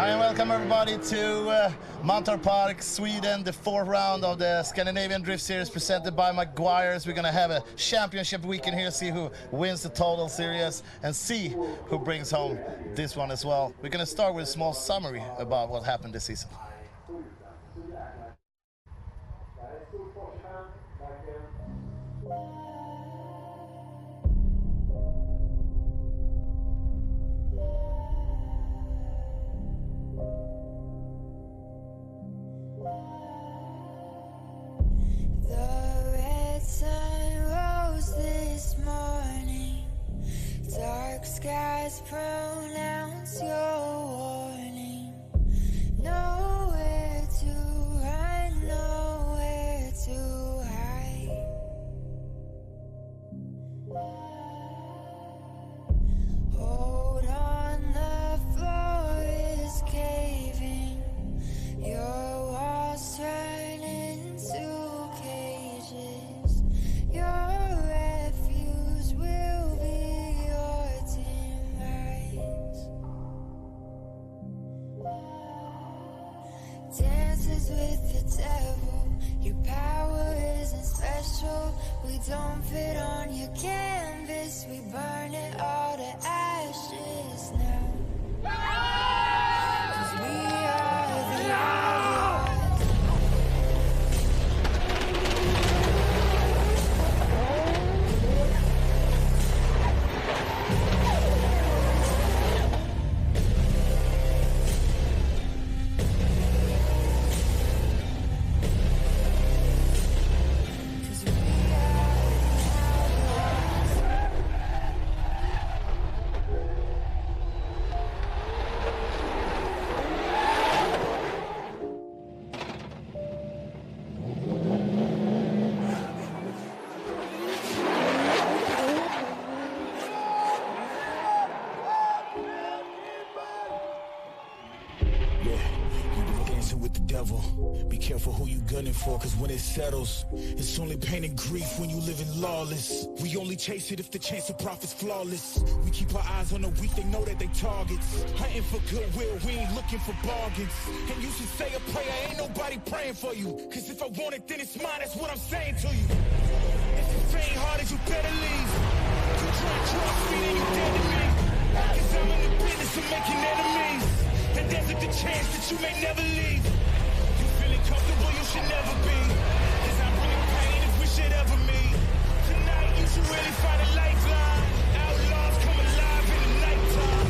Hi and welcome everybody to Mantorp Park, Sweden, the fourth round of the Scandinavian Drift Series presented by Maguire's. We're going to have a championship weekend here, see who wins the total series and see who brings home this one as well. We're going to start with a small summary about what happened this season. Dark skies pronounce your warning. Nowhere to run, nowhere to hide. Hold on, the floor is caving. Your walls turn into cages. Your refuse will be dances with the devil. Your power isn't special. We don't fit on your canvas. We burn it all to ashes now. 'Cause we are the outlaws. Be careful who you gunning for, cause when it settles, it's only pain and grief when you living lawless. We only chase it if the chance of profit's flawless. We keep our eyes on the weak, they know that they targets. Hunting for goodwill, we ain't looking for bargains. And you should say a prayer, ain't nobody praying for you. Cause if I want it, then it's mine, that's what I'm saying to you. If it ain't hard as you better leave. You try to trust me, then you dead to me. Cause I'm in the business of making enemies. And there's a good chance that you may never leave. Comfortable you should never be. Cause I'm bringing pain if we should ever meet. Tonight you should really find a lifeline. Outlaws come alive in the nighttime.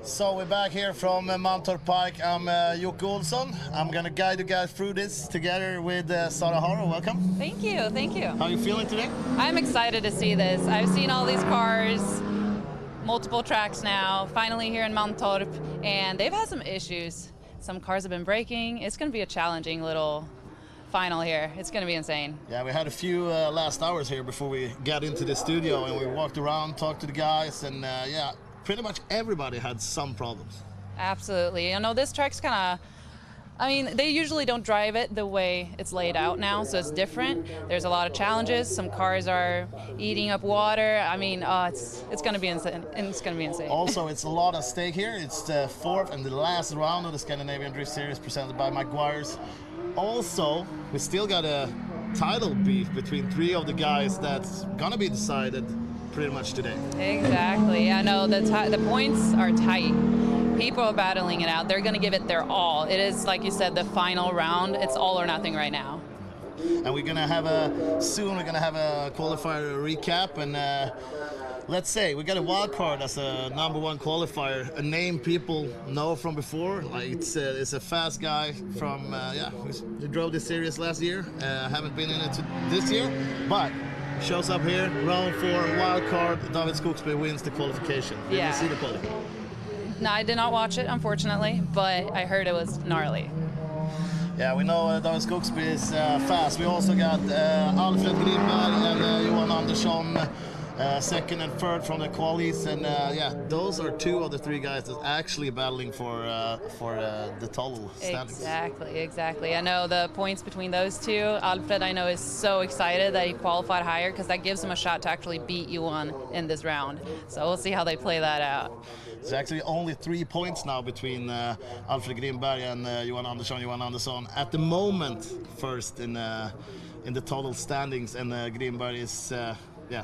So we're back here from Mantorp Park. I'm Jocke Olsson. I'm gonna guide you guys through this together with Sara Haro. Welcome. Thank you, thank you. How are you feeling today? I'm excited to see this. I've seen all these cars, multiple tracks now, finally here in Mantorp, and they've had some issues. Some cars have been breaking. It's gonna be a challenging little final here. It's gonna be insane. Yeah, we had a few last hours here before we got into the studio, and we walked around, talked to the guys, and yeah, pretty much everybody had some problems. Absolutely. You know, this track's kind of, I mean, they usually don't drive it the way it's laid out now, so it's different. There's a lot of challenges. Some cars are eating up water. I mean, it's going to be insane. It's going to be insane. Also, it's a lot at stake here. It's the fourth and the last round of the Scandinavian Drift Series presented by Maguire's. Also, we still got a title beef between three of the guys that's going to be decided pretty much today. Exactly. I know the points are tight. People are battling it out. They're going to give it their all. It is, like you said, the final round. It's all or nothing right now. And we're going to have soon we're going to have a qualifier recap, and let's say we got a wild card as a #1 qualifier, a name people know from before. Like it's a fast guy from who drove this series last year. Haven't been in it this year, but shows up here, round 4, wild card. David Skogsby wins the qualification. Did you see the quali? No, I did not watch it, unfortunately, but I heard it was gnarly. Yeah, we know David Skogsby is fast. We also got Alfred Grimberg and Johan Andersson second and third from the qualies, and yeah, those are two of the three guys that's actually battling for the total standings. Exactly. I know the points between those two. Alfred, I know, is so excited that he qualified higher because that gives him a shot to actually beat Johan in this round. So we'll see how they play that out. It's actually only 3 points now between Alfred Grimberg and Johan Andersson. Johan Andersson at the moment first in the total standings, and Grimberg is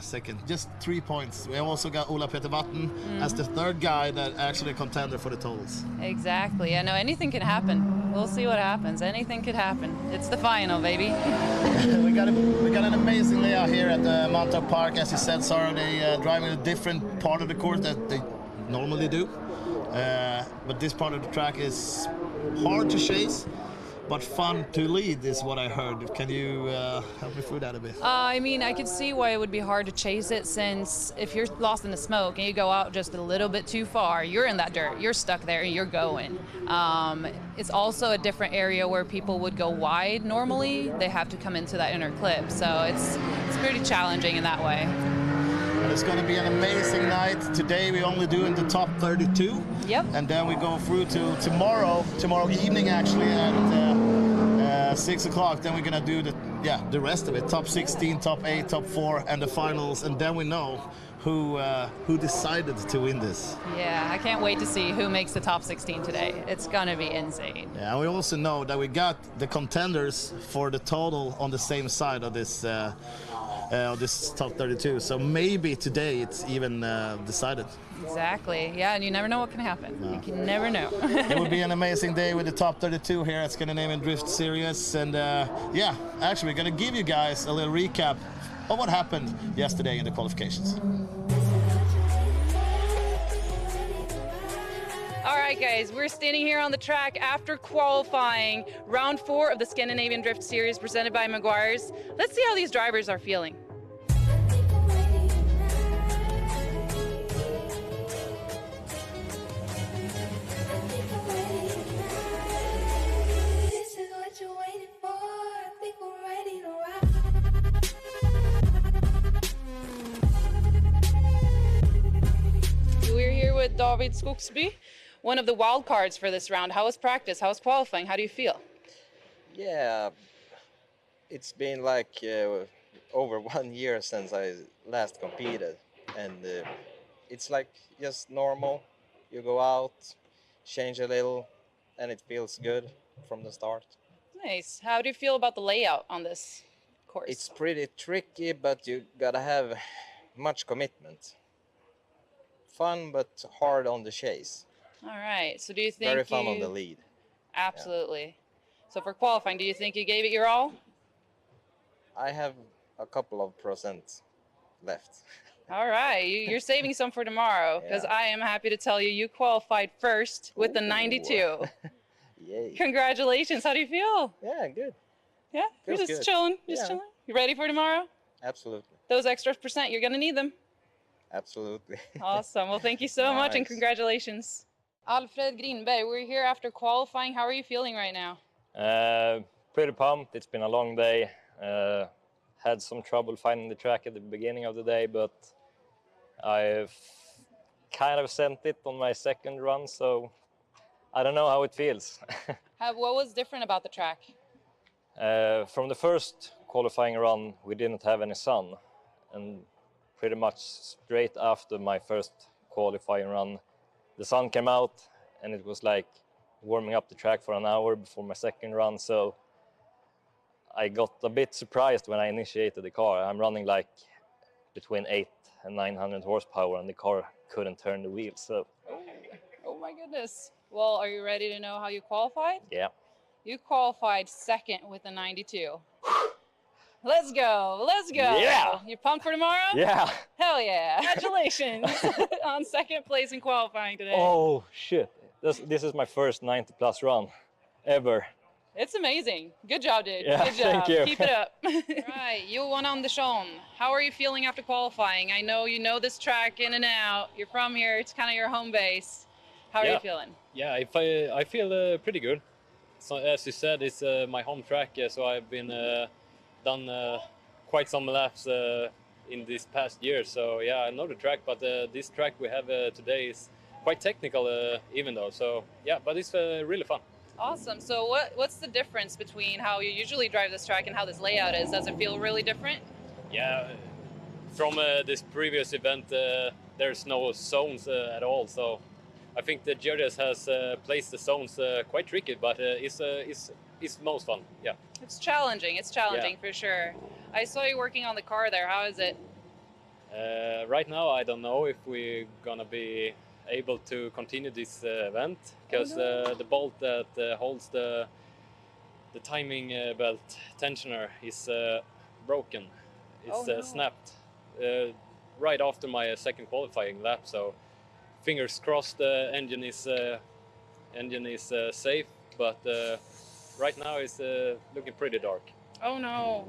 second. Just 3 points. We have also got Ola Peter Watten as the third guy that actually a contender for the totals. Exactly. I know anything can happen. We'll see what happens. Anything could happen. It's the final, baby. we got an amazing layout here at the Mantorp Park. As you said, Sarah, they driving a different part of the course that they normally do. But this part of the track is hard to chase, but fun to lead is what I heard. Can you help me through that a bit? I mean, I could see why it would be hard to chase it, since if you're lost in the smoke and you go out just a little bit too far, you're in that dirt, you're stuck there and you're going. It's also a different area where people would go wide normally. They have to come into that inner clip, so it's pretty challenging in that way. And it's going to be an amazing night. Today we only do in the top 32. Yep. And then we go through to tomorrow evening actually at 6 o'clock. Then we're going to do the rest of it. Top 16, top 8, top 4 and the finals. And then we know who decided to win this. Yeah, I can't wait to see who makes the top 16 today. It's going to be insane. Yeah, and we also know that we got the contenders for the total on the same side of this top 32, so maybe today it's even decided. Exactly, yeah, and you never know what can happen. No. You can never know. It would be an amazing day with the top 32 here at Scandinavian Drift Series, and yeah, actually we're going to give you guys a little recap of what happened yesterday in the qualifications. All right, guys, we're standing here on the track after qualifying round 4 of the Scandinavian Drift Series presented by Maguire's. Let's see how these drivers are feeling. We're here with David Skogsby, one of the wild cards for this round. How was practice? How was qualifying? How do you feel? Yeah, it's been like over 1 year since I last competed, and it's like just normal. You go out, change a little, and it feels good from the start. Nice. How do you feel about the layout on this course? It's pretty tricky, but you gotta have much commitment. Fun, but hard on the chase. All right. So do you think very fun on the lead? Absolutely. Yeah. So for qualifying, do you think you gave it your all? I have a couple of % left. All right. You're saving some for tomorrow, because I am happy to tell you you qualified first with the 92. Yay. Congratulations. How do you feel? Yeah, good. Yeah? You're just chilling. Chilling. You ready for tomorrow? Absolutely. Those extra %, you're going to need them. Absolutely. Awesome. Well, thank you so much, and congratulations. Alfred Grimberg, we're here after qualifying. How are you feeling right now? Pretty pumped. It's been a long day. Had some trouble finding the track at the beginning of the day, but I've kind of sent it on my second run, so I don't know how it feels. What was different about the track? From the first qualifying run, we didn't have any sun, and pretty much straight after my first qualifying run, the sun came out, and it was like warming up the track for an hour before my second run, so I got a bit surprised when I initiated the car. I'm running like between 800 and 900 horsepower, and the car couldn't turn the wheels. So. Oh my goodness. Well, are you ready to know how you qualified? Yeah. You qualified second with a 92. Let's go. Let's go. Yeah. You pumped for tomorrow? Yeah. Hell yeah. Congratulations on second place in qualifying today. Oh, shit. This is my first 90-plus run ever. It's amazing. Good job, dude. Yeah, good job. thank you. Keep it up. Right. Johan Andersson, how are you feeling after qualifying? I know you know this track in and out. You're from here. It's kind of your home base. How are you feeling? Yeah, I feel pretty good. So, as you said, it's my home track, so I've been done quite some laps in this past year. So yeah, I know the track, but this track we have today is quite technical, even though. So yeah, but it's really fun. Awesome. So what's the difference between how you usually drive this track and how this layout is? Does it feel really different? Yeah, from this previous event, there's no zones at all. So I think the judges has placed the zones quite tricky, but it's most fun. Yeah. It's challenging. It's challenging for sure. I saw you working on the car there. How is it? Right now, I don't know if we're gonna be able to continue this event because the bolt that holds the timing belt tensioner is broken. It's snapped right after my second qualifying lap. So fingers crossed, the engine is safe, but right now it's looking pretty dark. Oh no.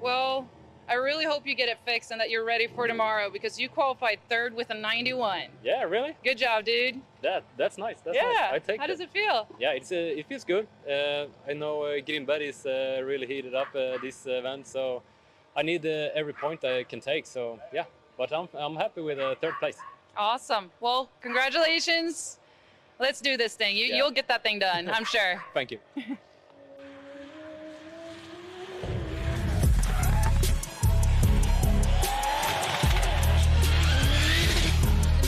Well, I really hope you get it fixed and that you're ready for tomorrow because you qualified third with a 91. Yeah, really? Good job, dude. That's nice. That's yeah. nice. I take How that. does it feel? Yeah, it feels good. I know Grimberg is really heated up this event, so I need every point I can take. So yeah, but I'm happy with third place. Awesome. Well, congratulations. Let's do this thing. You'll get that thing done, I'm sure. Thank you.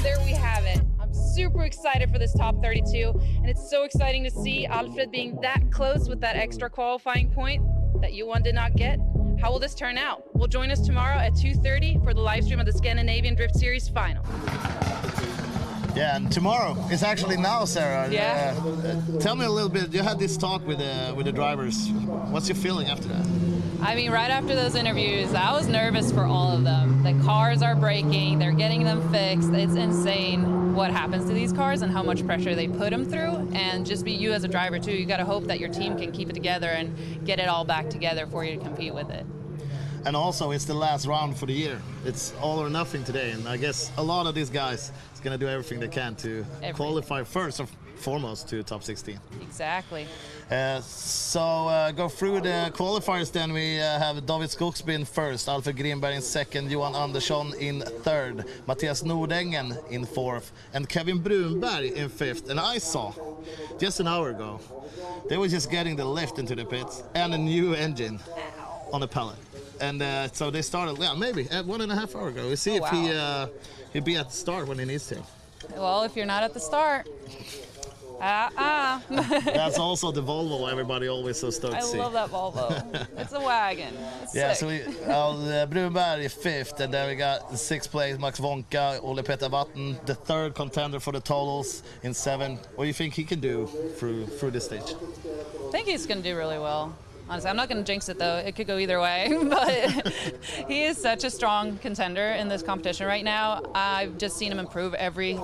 There we have it. I'm super excited for this top 32, and it's so exciting to see Alfred being that close with that extra qualifying point that Johan did not get. How will this turn out? Well, join us tomorrow at 2:30 for the live stream of the Scandinavian Drift Series final. Yeah, and tomorrow is actually now, Sarah. Yeah. Tell me a little bit. You had this talk with the drivers. What's your feeling after that? I mean, right after those interviews, I was nervous for all of them. The cars are breaking, they're getting them fixed. It's insane what happens to these cars and how much pressure they put them through. And just be you as a driver too. You got to hope that your team can keep it together and get it all back together for you to compete with it. And also, it's the last round for the year. It's all or nothing today, and I guess a lot of these guys is going to do everything they can to qualify first and foremost to top 16. Exactly. So go through the qualifiers then. We have David Skogsby in first, Alfred Grimberg in second, Johan Andersson in third, Mattias Nordengen in fourth, and Kevin Brunberg in fifth. And I saw, just an hour ago, they were just getting the lift into the pits and a new engine on the pellet. And so they started, maybe 1.5 hours ago. We'll see if he'll be at the start when he needs to. Well, if you're not at the start, That's also the Volvo everybody always so stoked to see. I love that Volvo. It's a wagon. It's yeah, sick. so Brunberg is fifth, and then we got sixth place, Max Wonka, Ole Petter Vatten, the third contender for the totals in 7. What do you think he can do through this stage? I think he's going to do really well. Honestly, I'm not going to jinx it, though. It could go either way. But he is such a strong contender in this competition right now. I've just seen him improve every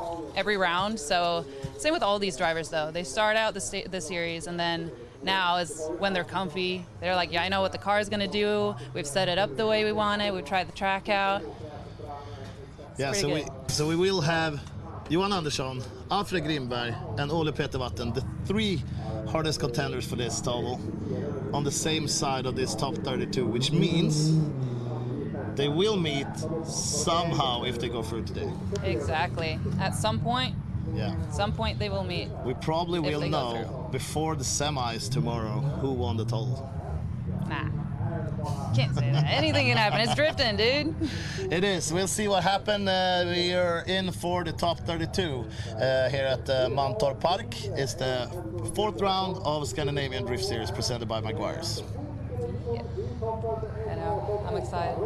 round. So same with all these drivers, though. They start out the series, and then now is when they're comfy. They're like, yeah, I know what the car is going to do. We've set it up the way we want it. We've tried the track out. So we will have Johan Andersson, Alfred Grimberg, and Ole Petter Vatten, the 3 hardest contenders for this total, on the same side of this top 32, which means they will meet somehow if they go through today. Exactly. At some point. Yeah. At some point they will meet. We probably will know before the semis tomorrow who won the total. Nah. Can't say that. Anything can happen. It's drifting, dude. It is. We'll see what happened. We are in for the top 32 here at Mantorp Park. It's the 4th round of Scandinavian Drift Series presented by Maguire's. Yeah. I know. I'm excited.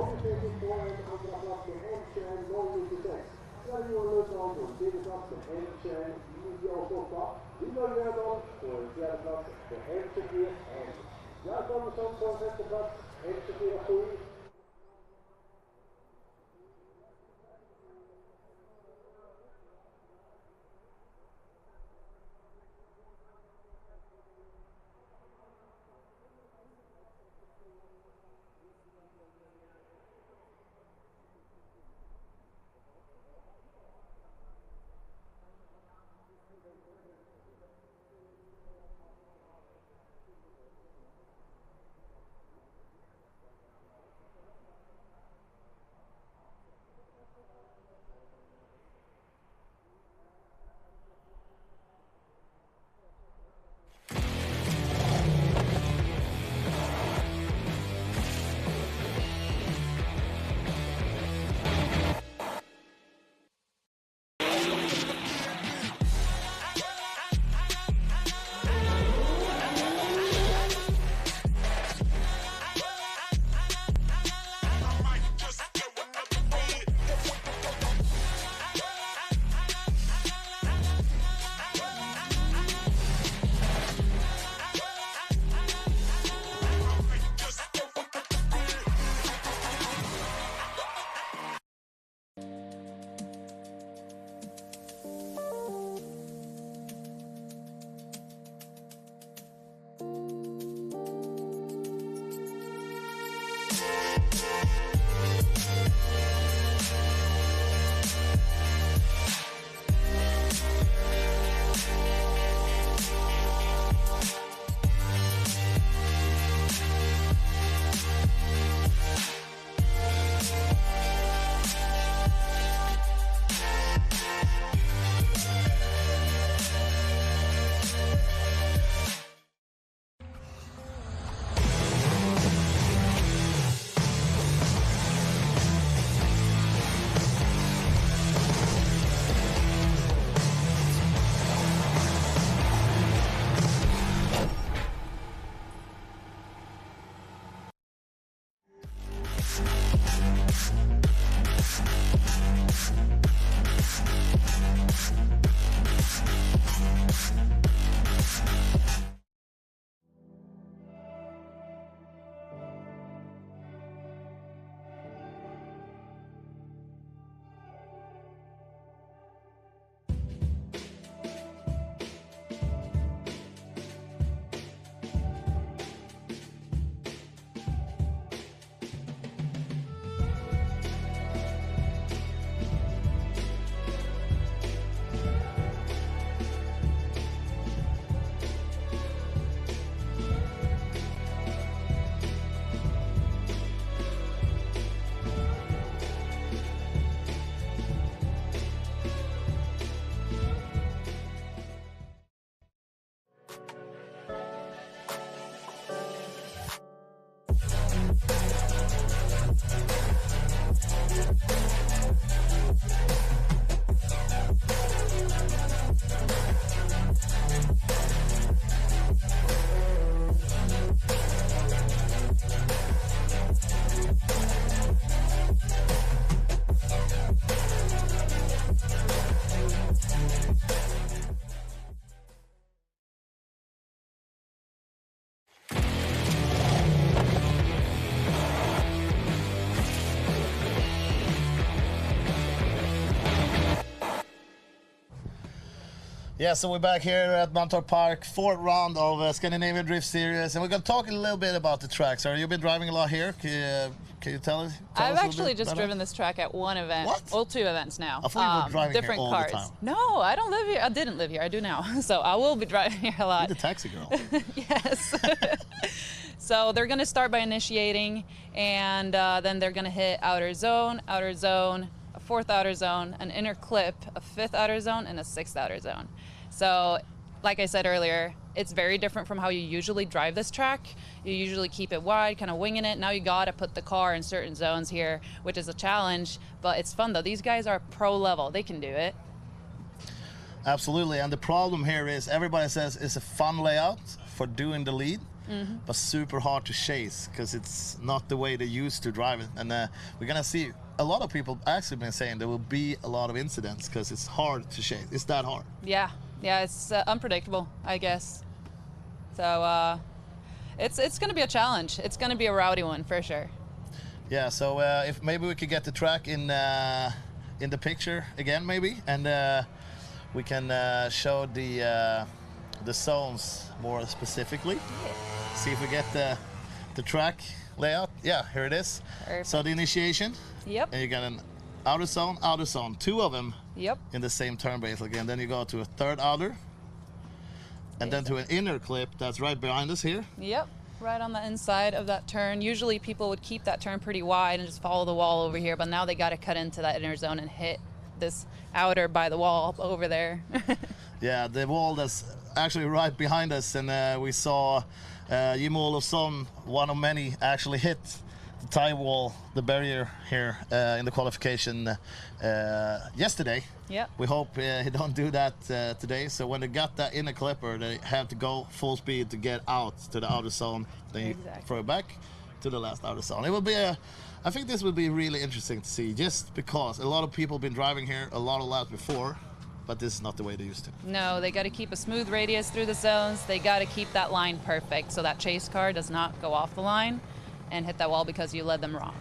Yeah, so we're back here at Mantorp Park, fourth round of Scandinavian Drift Series, and we're going to talk a little bit about the track. So you've been driving a lot here. Can you tell us? I've actually just driven this track at one event. What? Well, two events now. I thought you were driving different here all cars. the time. No, I don't live here. I didn't live here. I do now. So I will be driving here a lot. You're the taxi girl. Yes. So they're going to start by initiating, and then they're going to hit outer zone, a fourth outer zone, an inner clip, a fifth outer zone, and a sixth outer zone. So, like I said earlier, it's very different from how you usually drive this track. You usually keep it wide, kind of winging it. Now you gotta put the car in certain zones here, which is a challenge, but it's fun though. These guys are pro level, they can do it. Absolutely, and the problem here is everybody says it's a fun layout for doing the lead, but super hard to chase because it's not the way they used to drive it. And we're gonna see a lot of people actually been saying there will be a lot of incidents because it's hard to chase. It's that hard. Yeah, it's unpredictable, I guess. So it's going to be a challenge. It's going to be a rowdy one for sure. Yeah, so if maybe we could get the track in the picture again, maybe, and we can show the zones more specifically. Yeah. See if we get the track layout. Yeah, here it is. Perfect. So the initiation. Yep. And you got an outer zone, two of them. Yep. In the same turn basically, and then you go to a third outer, and then to an inner clip that's right behind us here. Yep, right on the inside of that turn. Usually people would keep that turn pretty wide and just follow the wall over here, but now they got to cut into that inner zone and hit this outer by the wall over there. Yeah, the wall that's actually right behind us, and we saw Jim Olofsson, one of many, actually hit the tie wall, the barrier here in the qualification yesterday. Yep. We hope he don't do that today. So when they got that inner clipper, they have to go full speed to get out to the outer zone. Then you throw it back to the last outer zone. It will be I think this would be really interesting to see, just because a lot of people have been driving here a lot of laps before, but this is not the way they used to. No, they got to keep a smooth radius through the zones. They got to keep that line perfect so that chase car does not go off the line and hit that wall because you led them wrong.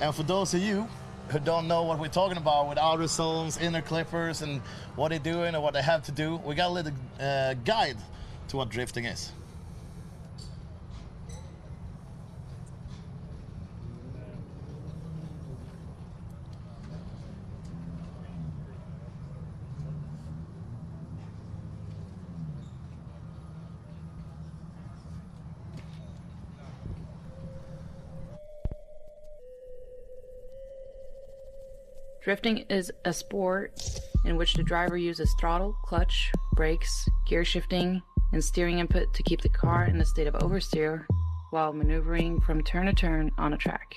And for those of you who don't know what we're talking about with outer zones, inner clippers, and what they're doing and what they have to do, we got a little guide to what drifting is. Drifting is a sport in which the driver uses throttle, clutch, brakes, gear shifting, and steering input to keep the car in a state of oversteer while maneuvering from turn to turn on a track.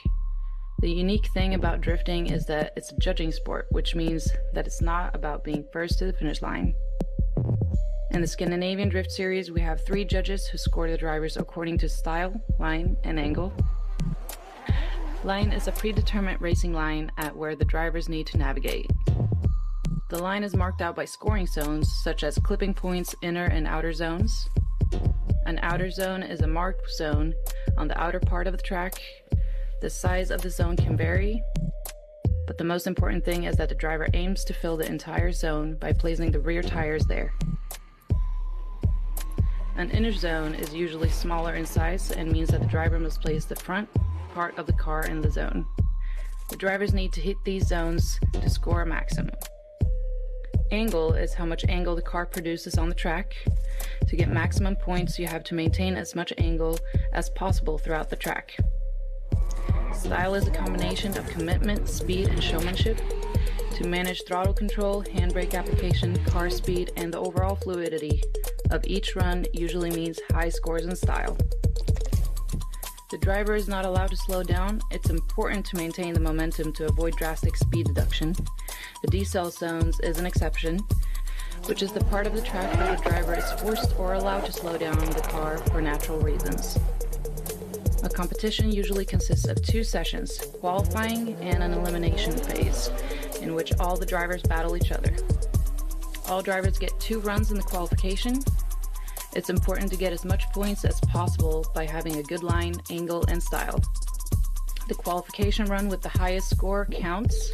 The unique thing about drifting is that it's a judging sport, which means that it's not about being first to the finish line. In the Scandinavian Drift Series, we have 3 judges who score the drivers according to style, line, and angle. Line is a predetermined racing line at where the drivers need to navigate. The line is marked out by scoring zones, such as clipping points, inner and outer zones. An outer zone is a marked zone on the outer part of the track. The size of the zone can vary, but the most important thing is that the driver aims to fill the entire zone by placing the rear tires there. An inner zone is usually smaller in size and means that the driver must place the front part of the car in the zone. The drivers need to hit these zones to score a maximum. Angle is how much angle the car produces on the track. To get maximum points, you have to maintain as much angle as possible throughout the track. Style is a combination of commitment, speed, and showmanship. To manage throttle control, handbrake application, car speed, and the overall fluidity of each run usually means high scores in style. The driver is not allowed to slow down. It's important to maintain the momentum to avoid drastic speed deduction. The decel zones is an exception, which is the part of the track where the driver is forced or allowed to slow down the car for natural reasons. A competition usually consists of 2 sessions, qualifying and an elimination phase, in which all the drivers battle each other. All drivers get 2 runs in the qualification. It's important to get as much points as possible by having a good line, angle, and style. The qualification run with the highest score counts,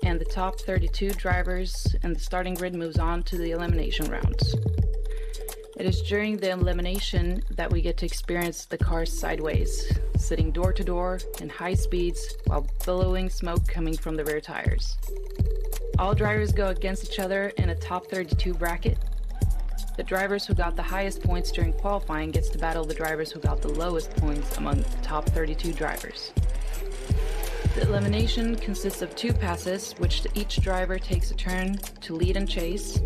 and the top 32 drivers in the starting grid moves on to the elimination rounds. It is during the elimination that we get to experience the cars sideways, sitting door to door in high speeds while billowing smoke coming from the rear tires. All drivers go against each other in a top 32 bracket. The drivers who got the highest points during qualifying gets to battle the drivers who got the lowest points among the top 32 drivers. The elimination consists of 2 passes, which each driver takes a turn to lead and chase.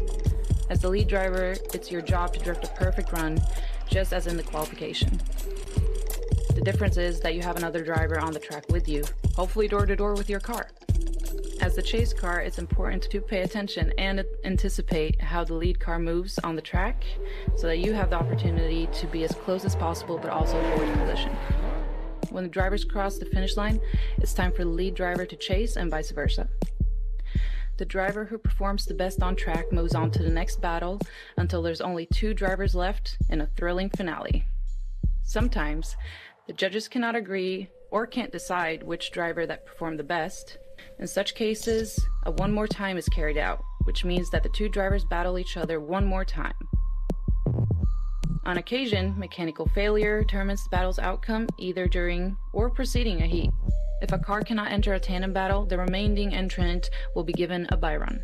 As the lead driver, it's your job to drift a perfect run, just as in the qualification. The difference is that you have another driver on the track with you, hopefully door to door with your car. As the chase car, it's important to pay attention and anticipate how the lead car moves on the track so that you have the opportunity to be as close as possible but also avoid collision. When the drivers cross the finish line, it's time for the lead driver to chase and vice versa. The driver who performs the best on track moves on to the next battle until there's only 2 drivers left in a thrilling finale. Sometimes, the judges cannot agree or can't decide which driver that performed the best. In such cases, a one more time is carried out, which means that the 2 drivers battle each other one more time. On occasion, mechanical failure determines the battle's outcome either during or preceding a heat. If a car cannot enter a tandem battle, the remaining entrant will be given a bye-run.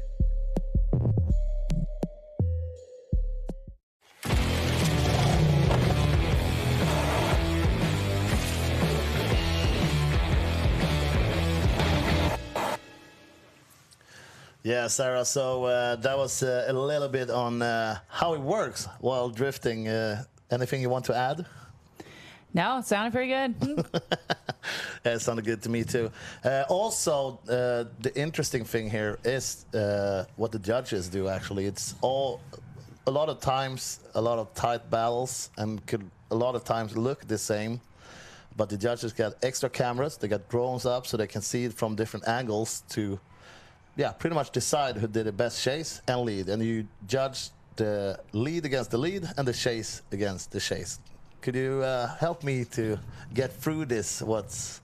Yeah, Sarah, so that was a little bit on how it works while drifting. Anything you want to add? No, it sounded pretty good. Yeah, it sounded good to me too. Also, the interesting thing here is what the judges do actually. It's a lot of times, a lot of tight battles and could a lot of times look the same. But the judges got extra cameras, they got drones up so they can see it from different angles to pretty much decide who did the best chase and lead. And you judge the lead against the lead and the chase against the chase. Could you help me to get through this, what's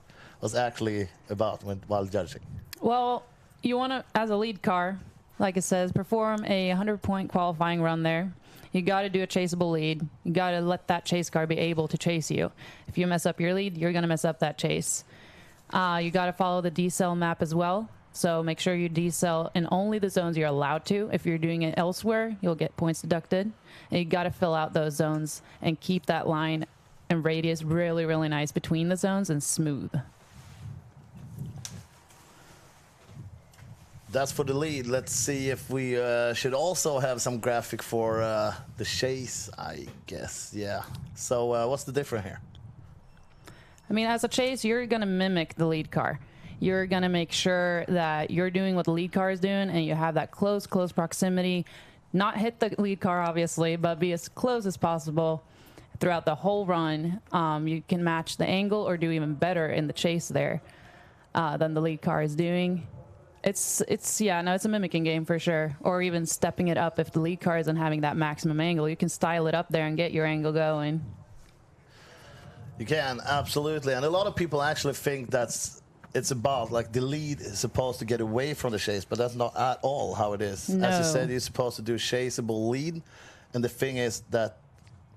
actually about while judging? Well, you want to, as a lead car, like it says, perform a 100-point qualifying run there. You got to do a chaseable lead. You got to let that chase car be able to chase you. If you mess up your lead, you're going to mess up that chase. You got to follow the decel map as well. So make sure you decel in only the zones you're allowed to. If you're doing it elsewhere, you'll get points deducted. And you got to fill out those zones and keep that line and radius really, really nice between the zones and smooth. That's for the lead. Let's see if we should also have some graphic for the chase, I guess. Yeah. So what's the difference here? I mean, as a chase, you're going to mimic the lead car. You're going to make sure that you're doing what the lead car is doing and you have that close proximity. Not hit the lead car, obviously, but be as close as possible throughout the whole run. You can match the angle or do even better in the chase there than the lead car is doing. It's yeah, no, it's a mimicking game for sure. Or even stepping it up if the lead car isn't having that maximum angle. You can style it up there and get your angle going. You can, absolutely. And a lot of people actually think it's about like the lead is supposed to get away from the chase, but that's not at all how it is. No. As you said, you're supposed to do chaseable lead, and the thing is that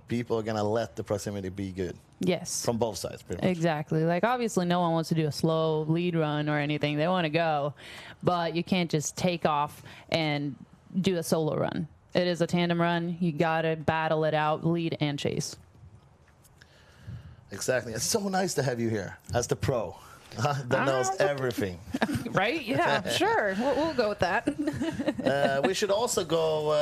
people are gonna let the proximity be good. Yes. From both sides, pretty much. Exactly. Like, obviously, no one wants to do a slow lead run or anything. They want to go, but you can't just take off and do a solo run. It is a tandem run. You got to battle it out, lead and chase. Exactly. It's so nice to have you here as the pro that knows everything. Right? Yeah, sure. We'll go with that. We should also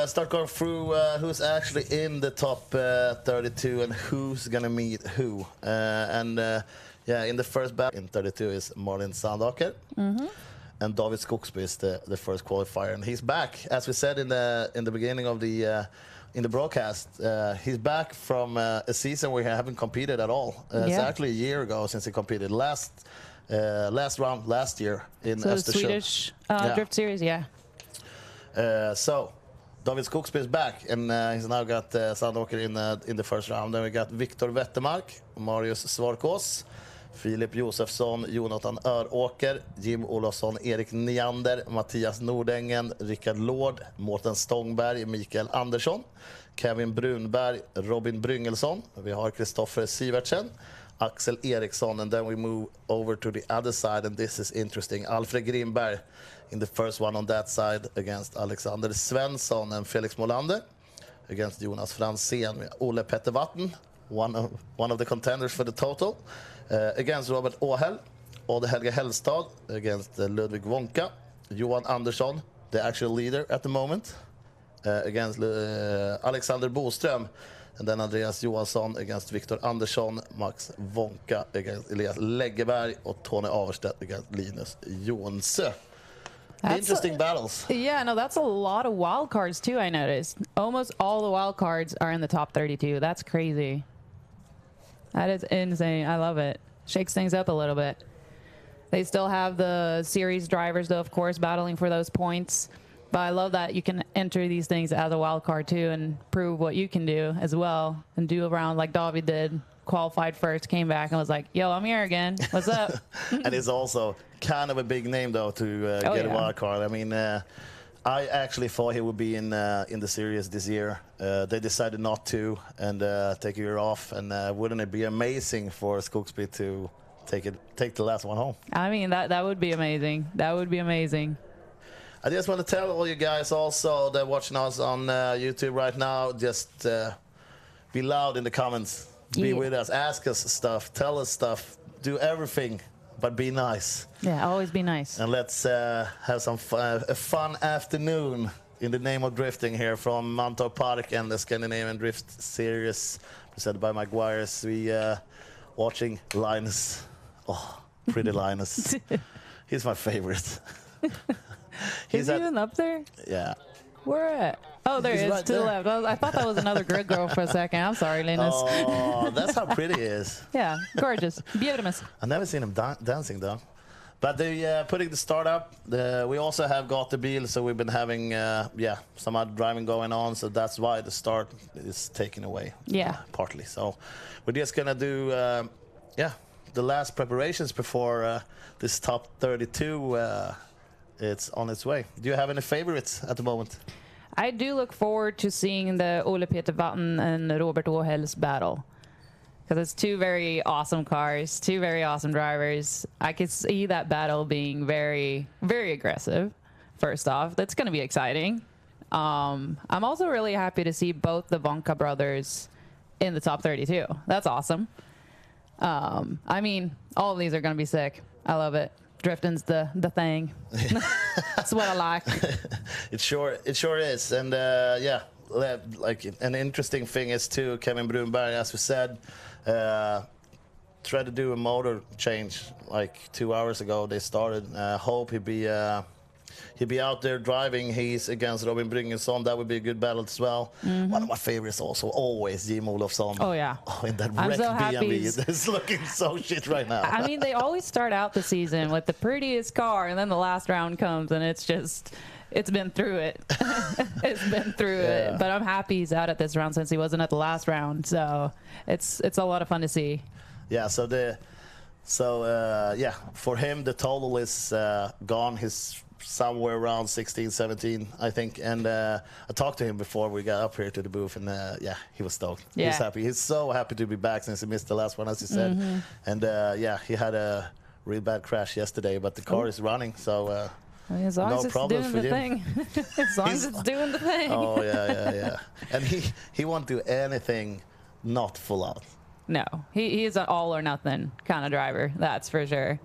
start going through who's actually in the top 32 and who's going to meet who. Yeah, in the first battle in 32 is Martin Sandaker. And David Skogsby is the first qualifier. And he's back, as we said in the beginning of the in the broadcast. He's back from a season where he haven't competed at all. It's actually a year ago since he competed last round last year in the Östersund. Swedish Drift Series, yeah. So David Skogsby is back, and he's now got Sandaker in the first round. Then we got Viktor Wettermark, Marius Svarkås, Filip Josefsson, Jonathan Öråker, Jim Olofsson, Erik Neander, Mattias Nordängen, Rickard Lord, Mårten Stångberg, Mikael Andersson, Kevin Brunberg, Robin Bryngelsson. Vi har Kristoffer Sivertsen, Axel Eriksson, and then we move over to the other side, and this is interesting. Alfred Grimberg in the first one on that side against Alexander Svensson, and Felix Molander against Jonas Franzén. Ole Petter Watten, one of the contenders for the total, against Robert Åhäll, Odd Helge Hellstad against Ludwig Wonka, Johan Andersson, the actual leader at the moment, against Alexander Boström, and then Andreas Johansson against Viktor Andersson, Max Wonka against Elias Läggeberg, och Tony Averstedt against Linus Jonsö. Interesting battles. Yeah, no, that's a lot of wild cards too, I noticed. Almost all the wild cards are in the top 32. That's crazy. That is insane. I love it. Shakes things up a little bit. They still have the series drivers, though, of course, battling for those points. But I love that you can enter these things as a wild card, too, and prove what you can do as well. And do a round like David did. Qualified first, came back, and was like, yo, I'm here again. What's up? And it's also kind of a big name, though, to get a wild card. I mean, I actually thought he would be in the series this year. They decided not to and take a year off. And wouldn't it be amazing for Skogsby to take the last one home? I mean, that would be amazing. That would be amazing. I just want to tell all you guys also that are watching us on YouTube right now, just be loud in the comments. Be with us. Ask us stuff. Tell us stuff. Do everything. But be nice. Yeah, always be nice. And let's have some a fun afternoon in the name of drifting here from Mantorp Park and the Scandinavian Drift Series presented by Maguire's. We watching Linus. Oh, pretty Linus. He's my favorite. He's even up there? Yeah. Where at? Oh, there he is, right to the left. I thought that was another grid girl for a second. I'm sorry, Linus. Oh, that's how pretty he is. Yeah, gorgeous. Beautiful. I've never seen him dancing, though. But they're putting the start up. We also have Gatebil, so we've been having some other driving going on, so that's why the start is taken away. Yeah. Partly. So we're just going to do, the last preparations before this top 32. It's on its way. Do you have any favorites at the moment? I do look forward to seeing the Ole Petter Watten and Robert Åhäll's battle. Because it's two very awesome cars, two very awesome drivers. I could see that battle being very, very aggressive, first off. That's going to be exciting. I'm also really happy to see both the Wonka brothers in the top 32. That's awesome. I mean, all of these are going to be sick. I love it. Drifting's the thing. That's what I like. It sure is. And like an interesting thing is too, Kevin Brunberg, as we said, tried to do a motor change like 2 hours ago. They started. Hope he'd be he'd be out there driving. He's against Robin Bryngesson. That would be a good battle as well. One of my favorites also, always Jim Olofsson. Oh, yeah. Oh, in that I'm wrecked so happy BMW. It's looking so shit right now. I mean, they always start out the season with the prettiest car, and then the last round comes, and it's just... It's been through it. It's been through it. But I'm happy he's out at this round since he wasn't at the last round. So it's a lot of fun to see. Yeah. Yeah, for him the total is gone. He's somewhere around 16, 17, I think. And I talked to him before we got up here to the booth, and yeah, he was stoked. Yeah. He's happy. He's so happy to be back since he missed the last one, as he said. And yeah, he had a real bad crash yesterday, but the car is running, so. As long as it's doing the thing. As long as it's doing the thing. Oh, yeah. And he won't do anything not full out. No, he is an all or nothing kind of driver. That's for sure.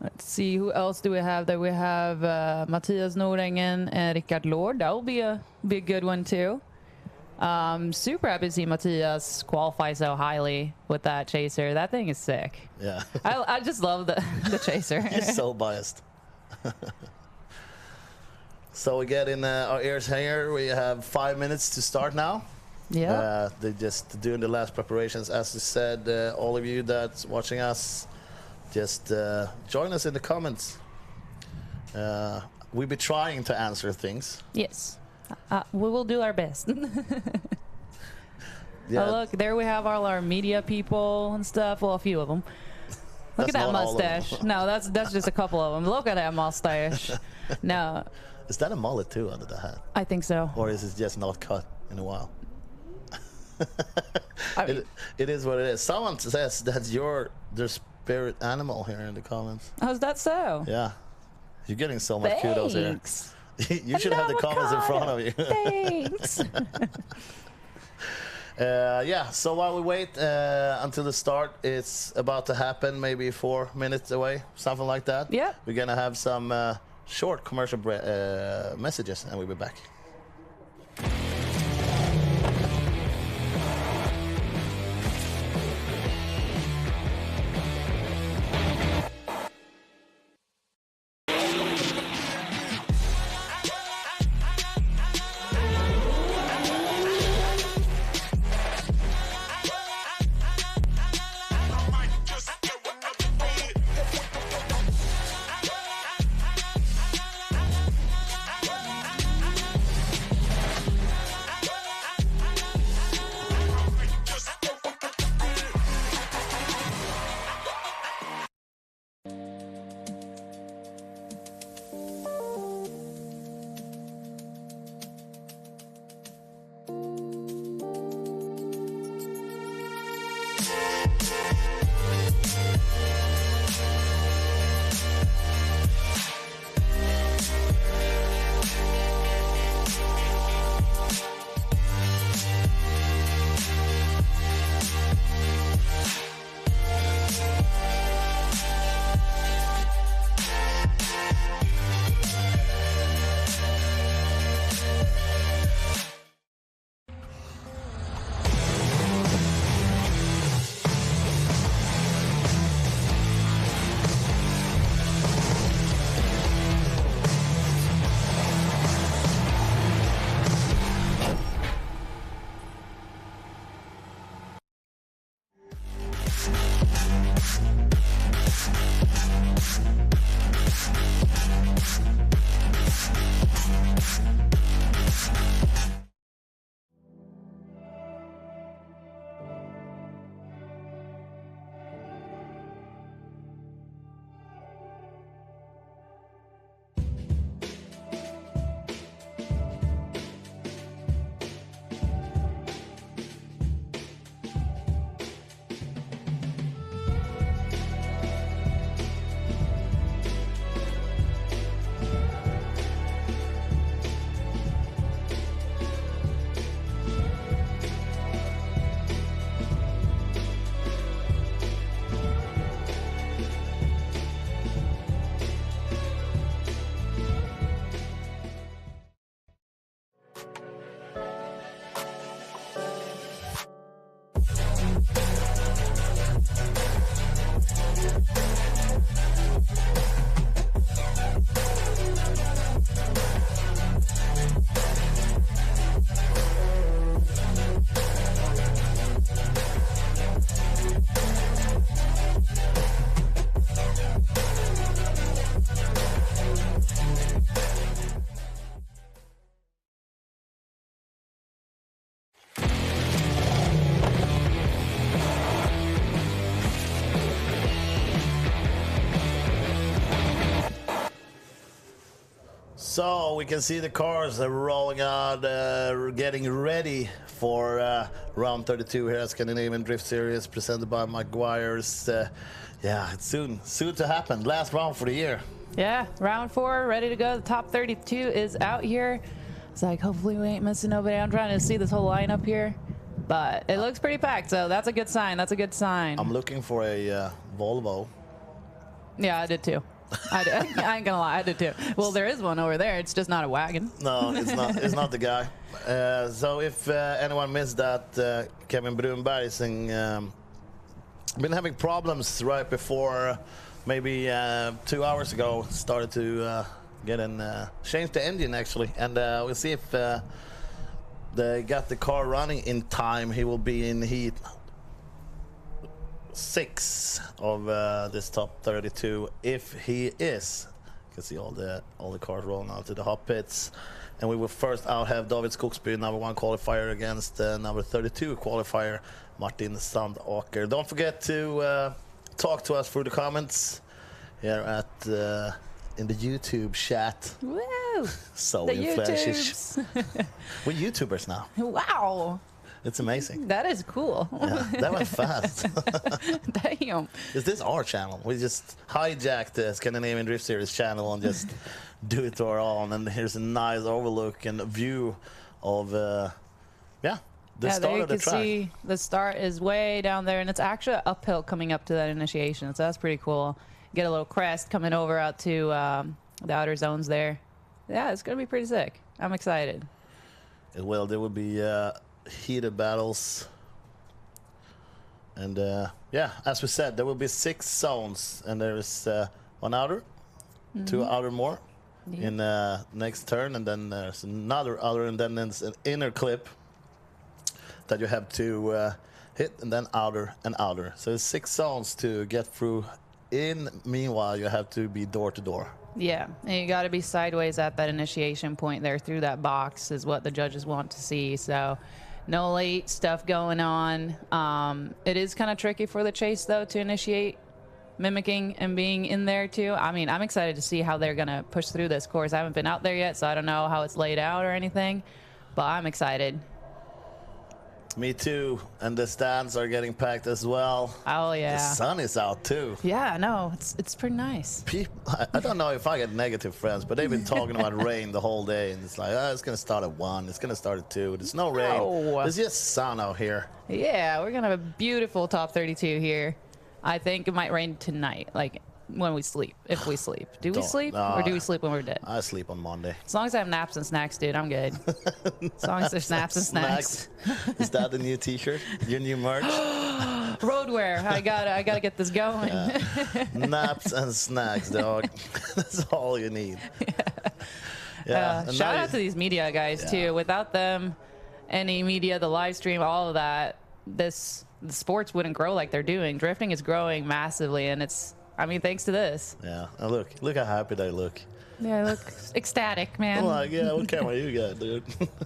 Let's see, who else do we have there? We have Mattias Nordengen and Rickard Lord. That will be a good one too. Super happy to see Mattias qualify so highly with that chaser. That thing is sick. Yeah. I just love the chaser. He's so biased. So we get in our ears here. We have 5 minutes to start now. Yeah. They're just doing the last preparations. As I said, all of you that's watching us, just join us in the comments. We'll be trying to answer things. Yes. We will do our best. Yeah. Oh, look, there we have all our media people and stuff. Well, a few of them. Look at that mustache. No, that's just a couple of them. Look at that mustache. No. Is that a mullet too under the hat? I think so. Or is it just not cut in a while? It is what it is. Someone says that's their spirit animal here in the comments. Oh, is that so? Yeah. You're getting so much kudos here. Thanks. You should have the comments in front of you. Thanks. Yeah, so while we wait until the start, it's about to happen, maybe 4 minutes away, something like that. Yeah. We're going to have some short commercial messages, and we'll be back. So we can see the cars are rolling out, getting ready for round 32 here at Scandinavian Drift Series, presented by Maguire's. Yeah, it's soon to happen. Last round for the year. Yeah, round 4, ready to go. The top 32 is out here. It's like, hopefully we ain't missing nobody. I'm trying to see this whole lineup here, but it looks pretty packed, so that's a good sign. That's a good sign. I'm looking for a Volvo. Yeah, I did too. I ain't gonna lie, I did too. Well, there is one over there. It's just not a wagon. No, it's not. It's not the guy. So if anyone missed that, Kevin Brunberg's been having problems right before, maybe 2 hours ago. Started to get change the engine actually, and we'll see if they got the car running in time. He will be in heat 6 of this top 32 if he is. You can see all the cars rolling out to the hot pits, and we will first out have David Skogsby, number 1 qualifier, against number 32 qualifier Martin Sandåker. Don't forget to talk to us through the comments here at in the YouTube chat. Woo! So the inflations. We're YouTubers now. Wow. It's amazing. That is cool. Yeah, that went fast. Damn. Is this our channel? We just hijacked the Scandinavian Drift Series channel and just do it to our own. And here's a nice overlook and a view of, the start of the track. See the start is way down there, and it's actually uphill coming up to that initiation. So that's pretty cool. Get a little crest coming over out to the outer zones there. Yeah, it's going to be pretty sick. I'm excited. Well, there will be heated battles, and as we said, there will be 6 zones, and there is 1 outer, 2 outer more in next turn, and then there's another outer, and then there's an inner clip that you have to hit, and then outer and outer. So there's 6 zones to get through. Meanwhile, you have to be door to door. Yeah, and you got to be sideways at that initiation point there through that box is what the judges want to see. So no late stuff going on. It is kind of tricky for the chase, though, to initiate mimicking and being in there, too. I mean, I'm excited to see how they're going to push through this course. I haven't been out there yet, so I don't know how it's laid out or anything, but I'm excited. Me too, and the stands are getting packed as well. Oh, yeah. The sun is out, too. Yeah, no, it's pretty nice. I don't know if I get negative friends, but they've been talking about rain the whole day, and it's like, it's going to start at 1, it's going to start at 2. There's no rain. No. There's just sun out here. Yeah, we're going to have a beautiful top 32 here. I think it might rain tonight, like when we sleep, if we sleep. Do we sleep, or do we sleep when we're dead? I sleep on Monday. As long as I have naps and snacks, dude, I'm good. As long as there's naps and snacks. Is that the new T-shirt? Your new merch? Roadwear. I gotta get this going. Naps and snacks, dog. That's all you need. Yeah. Shout out to these media guys too. Without them, any media, the live stream, all of that, the sports wouldn't grow like they're doing. Drifting is growing massively, and thanks to this. Yeah. And look how happy they look. Yeah, look ecstatic, man. I'm like, yeah, what camera you got, dude?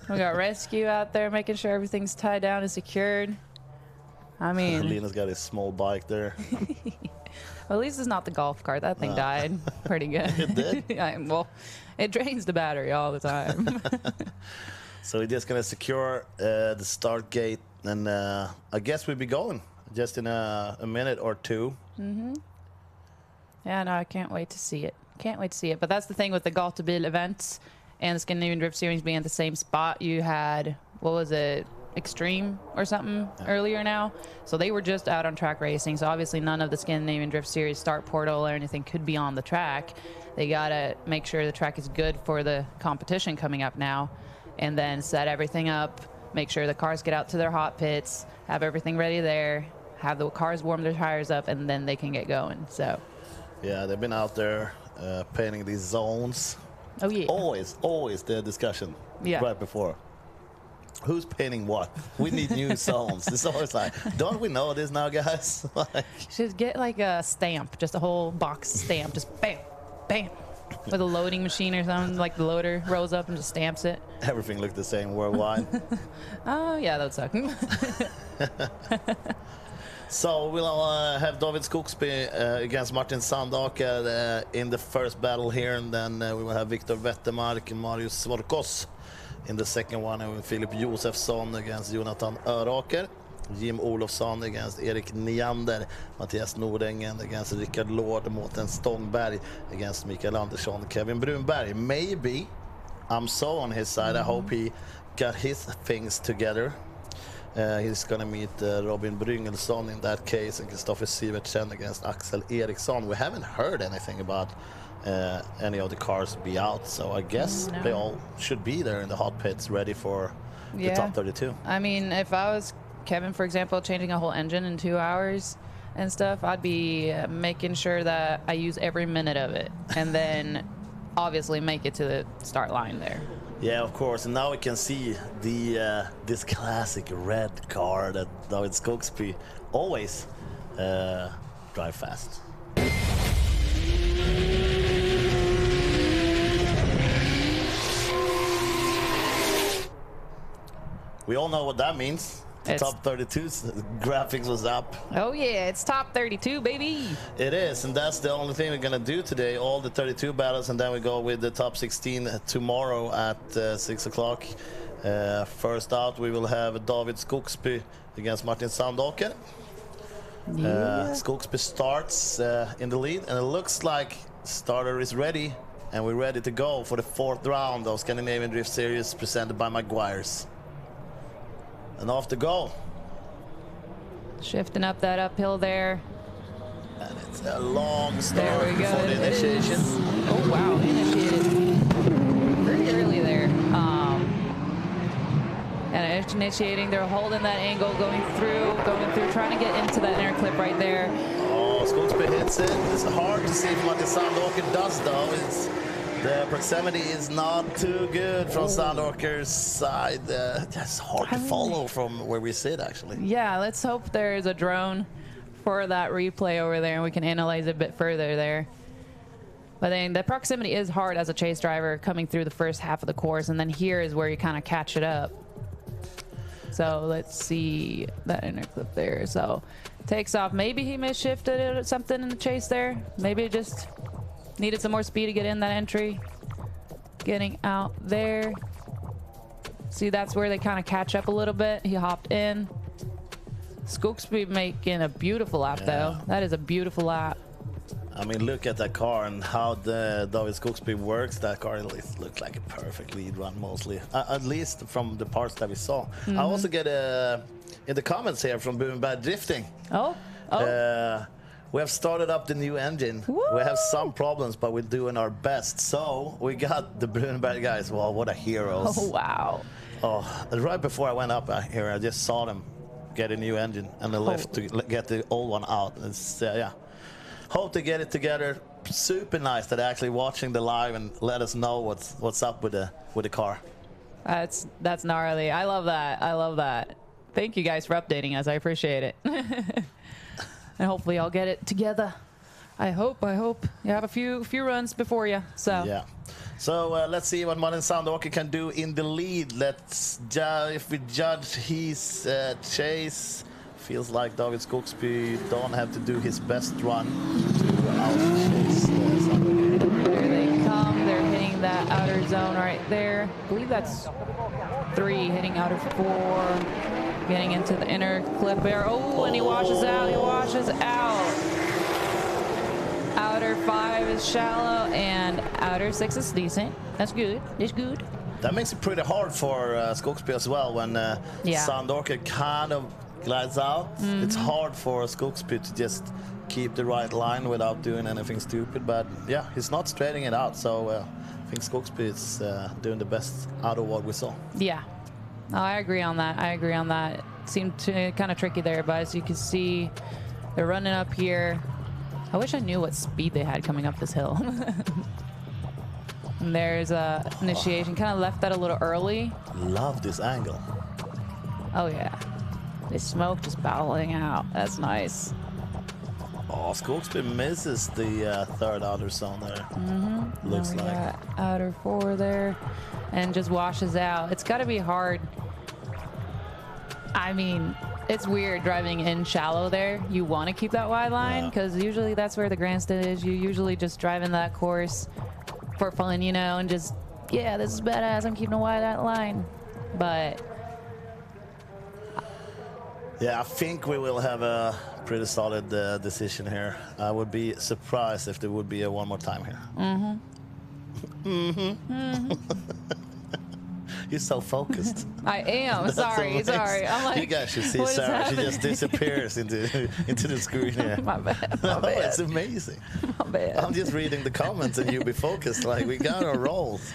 We got rescue out there making sure everything's tied down and secured. I mean, Lena's got his small bike there. Well, at least it's not the golf cart. That thing died pretty good. It did? Well, it drains the battery all the time. So we're just going to secure the start gate, and I guess we'll be going just in a minute or 2. Mm-hmm. Yeah, no, I can't wait to see it. Can't wait to see it. But that's the thing with the Gatebil events and the Scandinavian Drift Series being at the same spot. You had, what was it, Extreme or something earlier now. So they were just out on track racing. So obviously none of the Scandinavian Drift Series start portal or anything could be on the track. They got to make sure the track is good for the competition coming up now, and then set everything up, make sure the cars get out to their hot pits, have everything ready there, have the cars warm their tires up, and then they can get going. So yeah, they've been out there painting these zones. Oh yeah. Always the discussion right before. Who's painting what? We need new zones. It's always like, don't we know this now, guys? Should get like a stamp, just a whole box stamp, just bam, bam, with a loading machine or something. Like the loader rolls up and just stamps it. Everything looked the same worldwide. Oh yeah, that would suck. So we'll have David Skogsby against Martin Sandaker in the first battle here, and then we will have Viktor Wettermark and Marius Svorkos in the second one, and Filip Josefsson against Jonathan Öraker, Jim Olofsson against Erik Neander, Mattias Nordängen against Rickard Lord, Mårten Stångberg against Mikael Andersson, Kevin Brunberg. Maybe I'm so on his side. I hope he got his things together. He's gonna meet Robin Bryngelsson in that case, and Kristoffer Sivertsen against Axel Eriksson. We haven't heard anything about any of the cars be out, so I guess they all should be there in the hot pits ready for the top 32. I mean, if I was Kevin, for example, changing a whole engine in 2 hours and stuff, I'd be making sure that I use every minute of it, and then obviously make it to the start line there. Yeah, of course. And now we can see the this classic red car that David Skogsby always drive fast. We all know what that means. The top 32's graphics was up. Oh yeah, it's top 32, baby. It is, and that's the only thing we're gonna do today. All the 32 battles, and then we go with the top 16 tomorrow at 6 o'clock. First out, we will have David Skogsby against Martin Sandaker. Skogsby starts in the lead, and it looks like starter is ready, and we're ready to go for the 4th round of Scandinavian Drift Series presented by Maguire's. And off to go. Shifting up that uphill there. And it's a long start there we go. for the initiation. Oh wow, initiated pretty early there. And initiating, they're holding that angle, going through, trying to get into that inner clip right there. Oh, Skogsby hits it. It's hard to see what the Sandaker does though. The proximity is not too good from Sandaker's side. It's hard to follow from where we sit, actually. Yeah, let's hope there's a drone for that replay over there and we can analyze it a bit further there. But then the proximity is hard as a chase driver coming through the first half of the course, and then here is where you kind of catch it up. So let's see that inner clip there. So takes off. Maybe he misshifted something in the chase there. Maybe it just needed some more speed to get in that entry. Getting out there. See, that's where they kind of catch up a little bit. He hopped in. Skogsby making a beautiful lap, though. That is a beautiful lap. I mean, look at that car and how the David Skogsby works. That car looks like a perfect lead run, mostly. At least from the parts that we saw. I also get in the comments here from Bad Drifting. We have started up the new engine. Woo! We have some problems, but we're doing our best. So we got the Brunberg guys. Well, what a heroes. Oh, wow. Oh, right before I went up here, I just saw them get a new engine and they left to get the old one out. It's, yeah. Hope to get it together. Super nice that they're actually watching the live and let us know what's up with the car. That's gnarly. I love that. I love that. Thank you guys for updating us. I appreciate it. And hopefully I'll get it together. I hope. You have a few runs before you. So yeah. So let's see what Martin Sandaker can do in the lead. Let's if we judge his chase, feels like David Skogsby don't have to do his best run to out-chase Sandaker. There they come. They're hitting that outer zone right there. I believe that's 3 hitting outer 4. Getting into the inner clip there. Oh, and he washes out. He washes out. Outer 5 is shallow, and outer 6 is decent. That's good. It's good. That makes it pretty hard for Skogsby as well when Sandaker kind of glides out. It's hard for Skogsby to just keep the right line without doing anything stupid. But yeah, he's not straightening it out. So I think Skogsby is doing the best out of what we saw. Yeah. No, I agree on that. It seemed kind of tricky there, but as you can see, they're running up here. I wish I knew what speed they had coming up this hill. And there's initiation. Kind of left that a little early. Love this angle. Oh, yeah. The smoke just bowling out. That's nice. Oh, Skogsby misses the 3rd outer zone there. Looks like. Got outer 4 there. And just washes out. It's got to be hard. I mean, It's weird driving in shallow there. You want to keep that wide line because usually that's where the grandstand is. You usually just drive in that course for fun, you know, and just, yeah, this is badass. I'm keeping a wide line. But yeah, I think we will have a pretty solid decision here. I would be surprised if there would be a one more time here. You're so focused. I am. Sorry. I'm like, you guys should see Sarah. She just disappears into the screen here. My bad. My bad. It's amazing. My bad. I'm just reading the comments and you be focused. Like, we got our roles.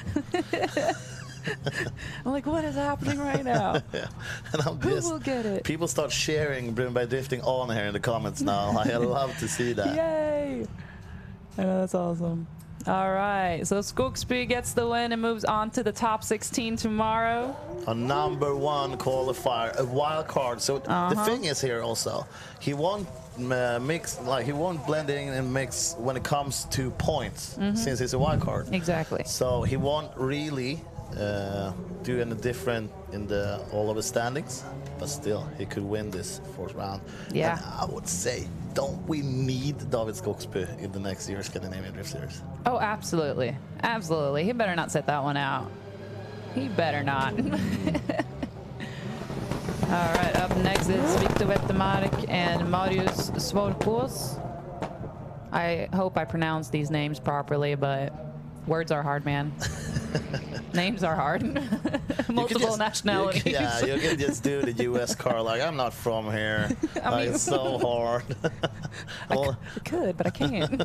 I'm like, what is happening right now? Yeah. And I'm Who will get it? People start sharing Brim by Drifting on here in the comments now. I love to see that. Yay! I know, that's awesome. All right, so Skogsby gets the win and moves on to the top 16 tomorrow. A #1 qualifier, a wild card. So the thing is here also, he won't mix, like he won't blend in and mix when it comes to points, since he's a wild card. Exactly. So he won't really do any different in all of the standings, but still he could win this fourth round. Yeah. And I would say, don't we need David Skogsby in the next year's Scandinavian Drift Series? Oh, absolutely. Absolutely. He better not set that one out. He better not. All right, up next is Viktor Wettermark and Marius Svorkos. I hope I pronounced these names properly, but words are hard, man. Names are hard. Multiple nationalities. You can just do the US car like, I'm not from here. I mean, it's so hard. I could, but I can't.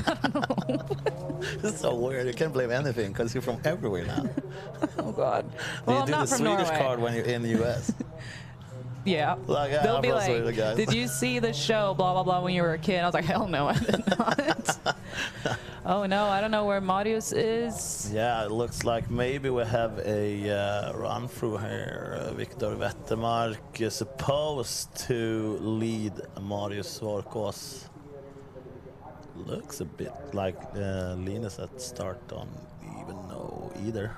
I don't know. It's so weird. You can't blame anything because you're from everywhere now. Oh, God. Well, I'm do not the from Swedish Norway. card when you're in the US. Yeah. Like, yeah, They'll I'm be from like, Sweden, guys. did you see the show, blah, blah, blah, when you were a kid? I was like, hell no, I did not. Oh, no, I don't know where Marius is. Yeah, it looks like maybe we have a run through here. Viktor Wettermark is supposed to lead Marius Svorkos. Looks a bit like Linus at start, don't even know either.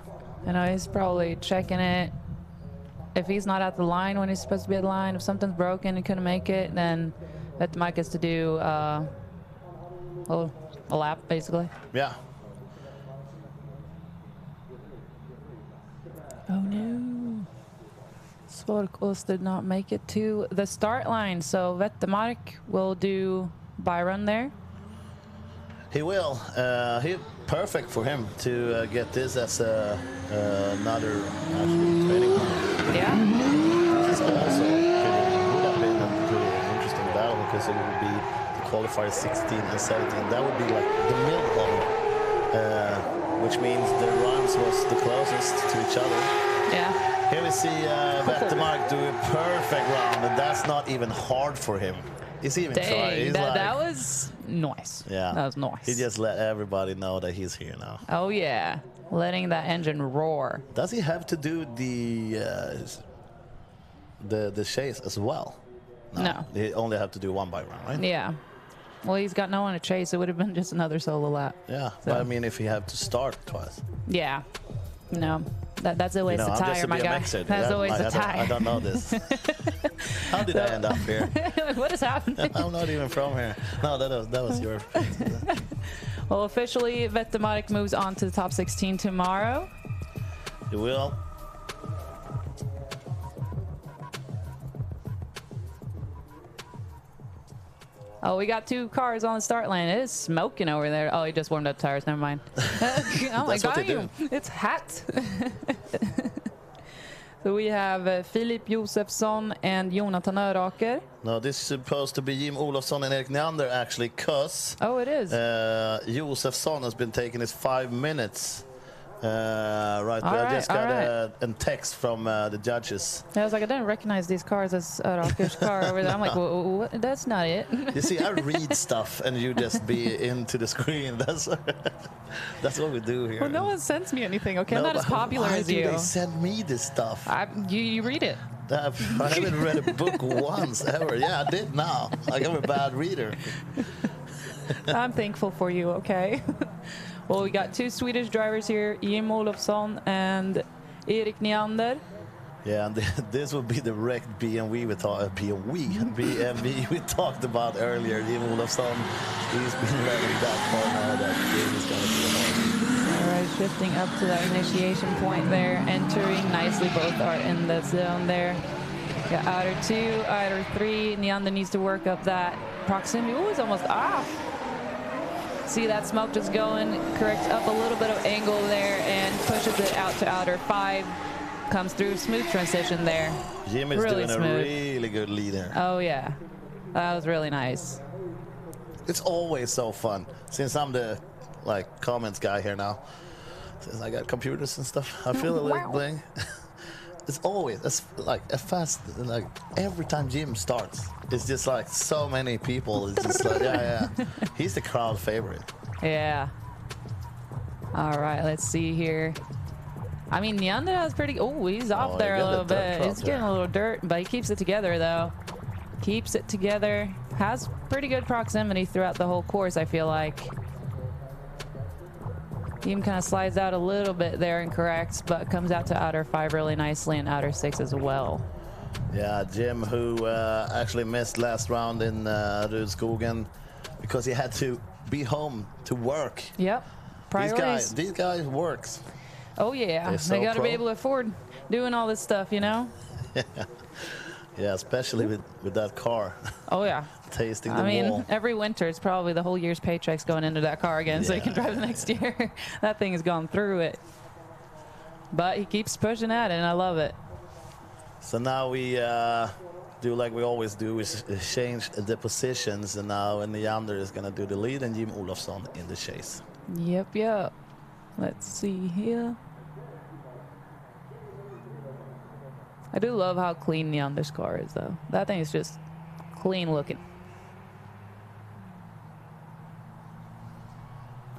I know he's probably checking it. If he's not at the line when he's supposed to be at the line, if something's broken and couldn't make it, then Wettermark has to do a lap, basically. Yeah. Oh no. Svorkos did not make it to the start line, so Wettermark will do by run there. He will. Perfect for him to get this as another actually training round. Yeah. This is also would have been a pretty interesting battle because it would be the qualifiers 16 and 17. That would be like the middle of it, which means the runs was the closest to each other. Yeah. Here we see Wettermark do a perfect round, and that's not even hard for him. He's even trying. That was nice. Yeah. That was nice. He just let everybody know that he's here now. Oh, yeah. Letting that engine roar. Does he have to do the chase as well? No. He only have to do one by one, right? Yeah. Well, he's got no one to chase. It would have been just another solo lap. Yeah. So. But I mean, if he have to start twice. Yeah. No. That's always a tire, my guy. That's always a tire. I don't know this. How did I end up here? What is happening? I'm not even from here. No, that was your. Well, officially, Wettermark moves on to the top 16 tomorrow. He will. Oh, we got two cars on the start line. It is smoking over there. Oh, he just warmed up tires. Never mind. Oh my God, it's hot. So we have Filip Josefsson and Jonathan Öraker. No, this is supposed to be Jim Olofsson and Erik Neander, actually, because... Oh, it is. Josefsson has been taking his 5 minutes. I just got a text from the judges. I was like, I didn't recognize these cars as Öraker's car over there. I'm like, well, that's not it. You see, I read stuff and you just be into the screen. That's what we do here. Well, no one sends me anything, okay? I'm not as popular as you. Why do they send me this stuff? You read it. I haven't read a book once, ever. Yeah, I did now. Like, I'm a bad reader. I'm thankful for you, okay? Well, we got two Swedish drivers here, Jim Olofsson and Erik Neander. Yeah, and this would be the wrecked BMW we talked about earlier. Jim Olofsson, he's been letting that car know that game is going to be hard. All right, shifting up to that initiation point there, entering nicely. Both are in the zone there. Got outer 2, outer 3. Neander needs to work up that proximity. Oh, it's almost off. See that smoke just going, corrects up a little bit of angle there and pushes it out to outer 5. Comes through, smooth transition there. Jim is really doing smooth. a really good lead there. Oh yeah, that was really nice. It's always so fun since I'm the comments guy here now. Since I got computers and stuff, I feel a little bling. It's always a fast, every time Jim starts, it's just like so many people. It's just like yeah. He's the crowd favorite. Yeah. All right, let's see here. I mean, Neander has pretty. Oh, he's off there a little bit. He's getting a little dirt, but he keeps it together though. Keeps it together. Has pretty good proximity throughout the whole course, I feel like. Jim kind of slides out a little bit there and corrects, but comes out to outer 5 really nicely and outer 6 as well. Yeah, Jim, who actually missed last round in Rudskogen because he had to be home to work. Yep. Priorities. These guys works. Oh yeah, they got to be able to afford doing all this stuff, you know. Yeah, especially with that car. Oh yeah. Tasting the I mean, wall. every winter it's probably the whole year's paychecks going into that car again, so he can drive the next year. That thing has gone through it. But he keeps pushing at it, and I love it. So now we do like we always do, we change the positions, and now Neander is going to do the lead and Jim Olofsson in the chase. Yep. Let's see here. I do love how clean Neander's car is, though. That thing is just clean looking.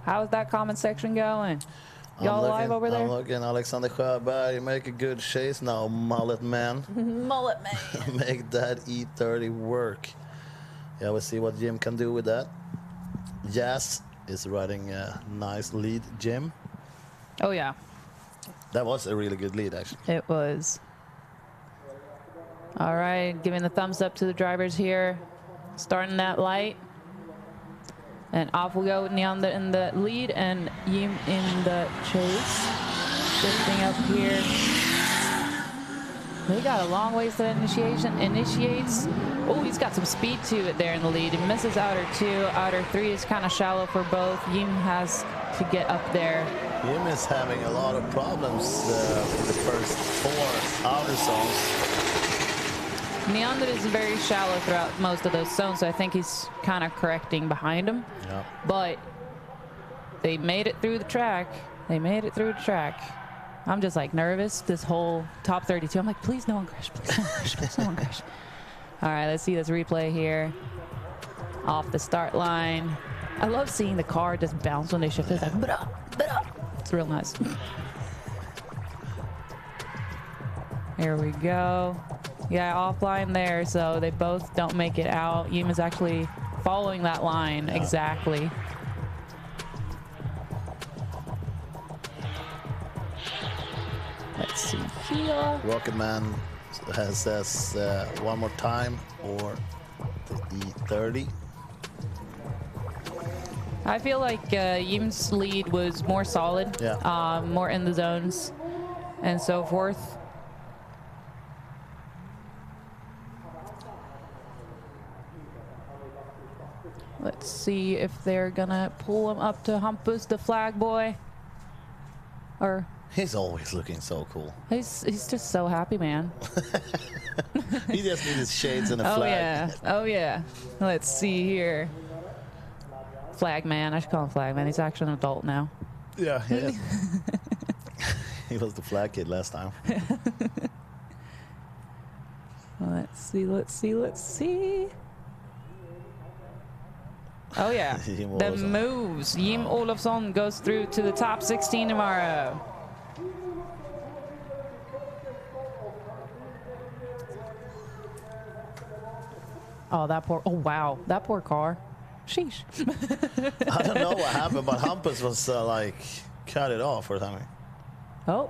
How's that comment section going? Y'all live over there? I'm looking. Alexander Sjöberg, make a good chase now, mullet man. Mullet man. Make that E30 work. Yeah, we'll see what Jim can do with that. Jazz is riding a nice lead, Jim. Oh, yeah. That was a really good lead, actually. It was. All right, giving the thumbs up to the drivers here. Starting that light. And off we go, Neander in the lead and Jim in the chase. Shifting up here. They got a long ways to the initiation. Initiates. Oh, he's got some speed to it there in the lead. He misses outer 2. Outer 3 is kind of shallow for both. Jim has to get up there. Jim is having a lot of problems for the first 4 outer zones. Neander is very shallow throughout most of those zones, so I think he's kind of correcting behind him. Yeah. But they made it through the track. I'm just like nervous this whole top 32. I'm like, please no one crash, please no one crash, please no one crash. All right, let's see this replay here. Off the start line. I love seeing the car just bounce when they shift. It's like, ba-da. It's real nice. Here we go. Yeah, offline there, so they both don't make it out. Jim is actually following that line exactly. Let's see here. Rocketman says one more time for the E30. I feel like Jim's lead was more solid, more in the zones and so forth. Let's see if they're gonna pull him up to Hampus, the flag boy. Or he's always looking so cool. He's just so happy, man. He just needs his shades and a flag. Oh yeah. Let's see here. Flag man. I should call him flag man. He's actually an adult now. Yeah. He was the flag kid last time. Let's see. Oh yeah, the moves. Jim Olofsson goes through to the top 16 tomorrow. Oh, wow, that poor car. Sheesh. I don't know what happened, but Hampus was cut it off or something. Oh.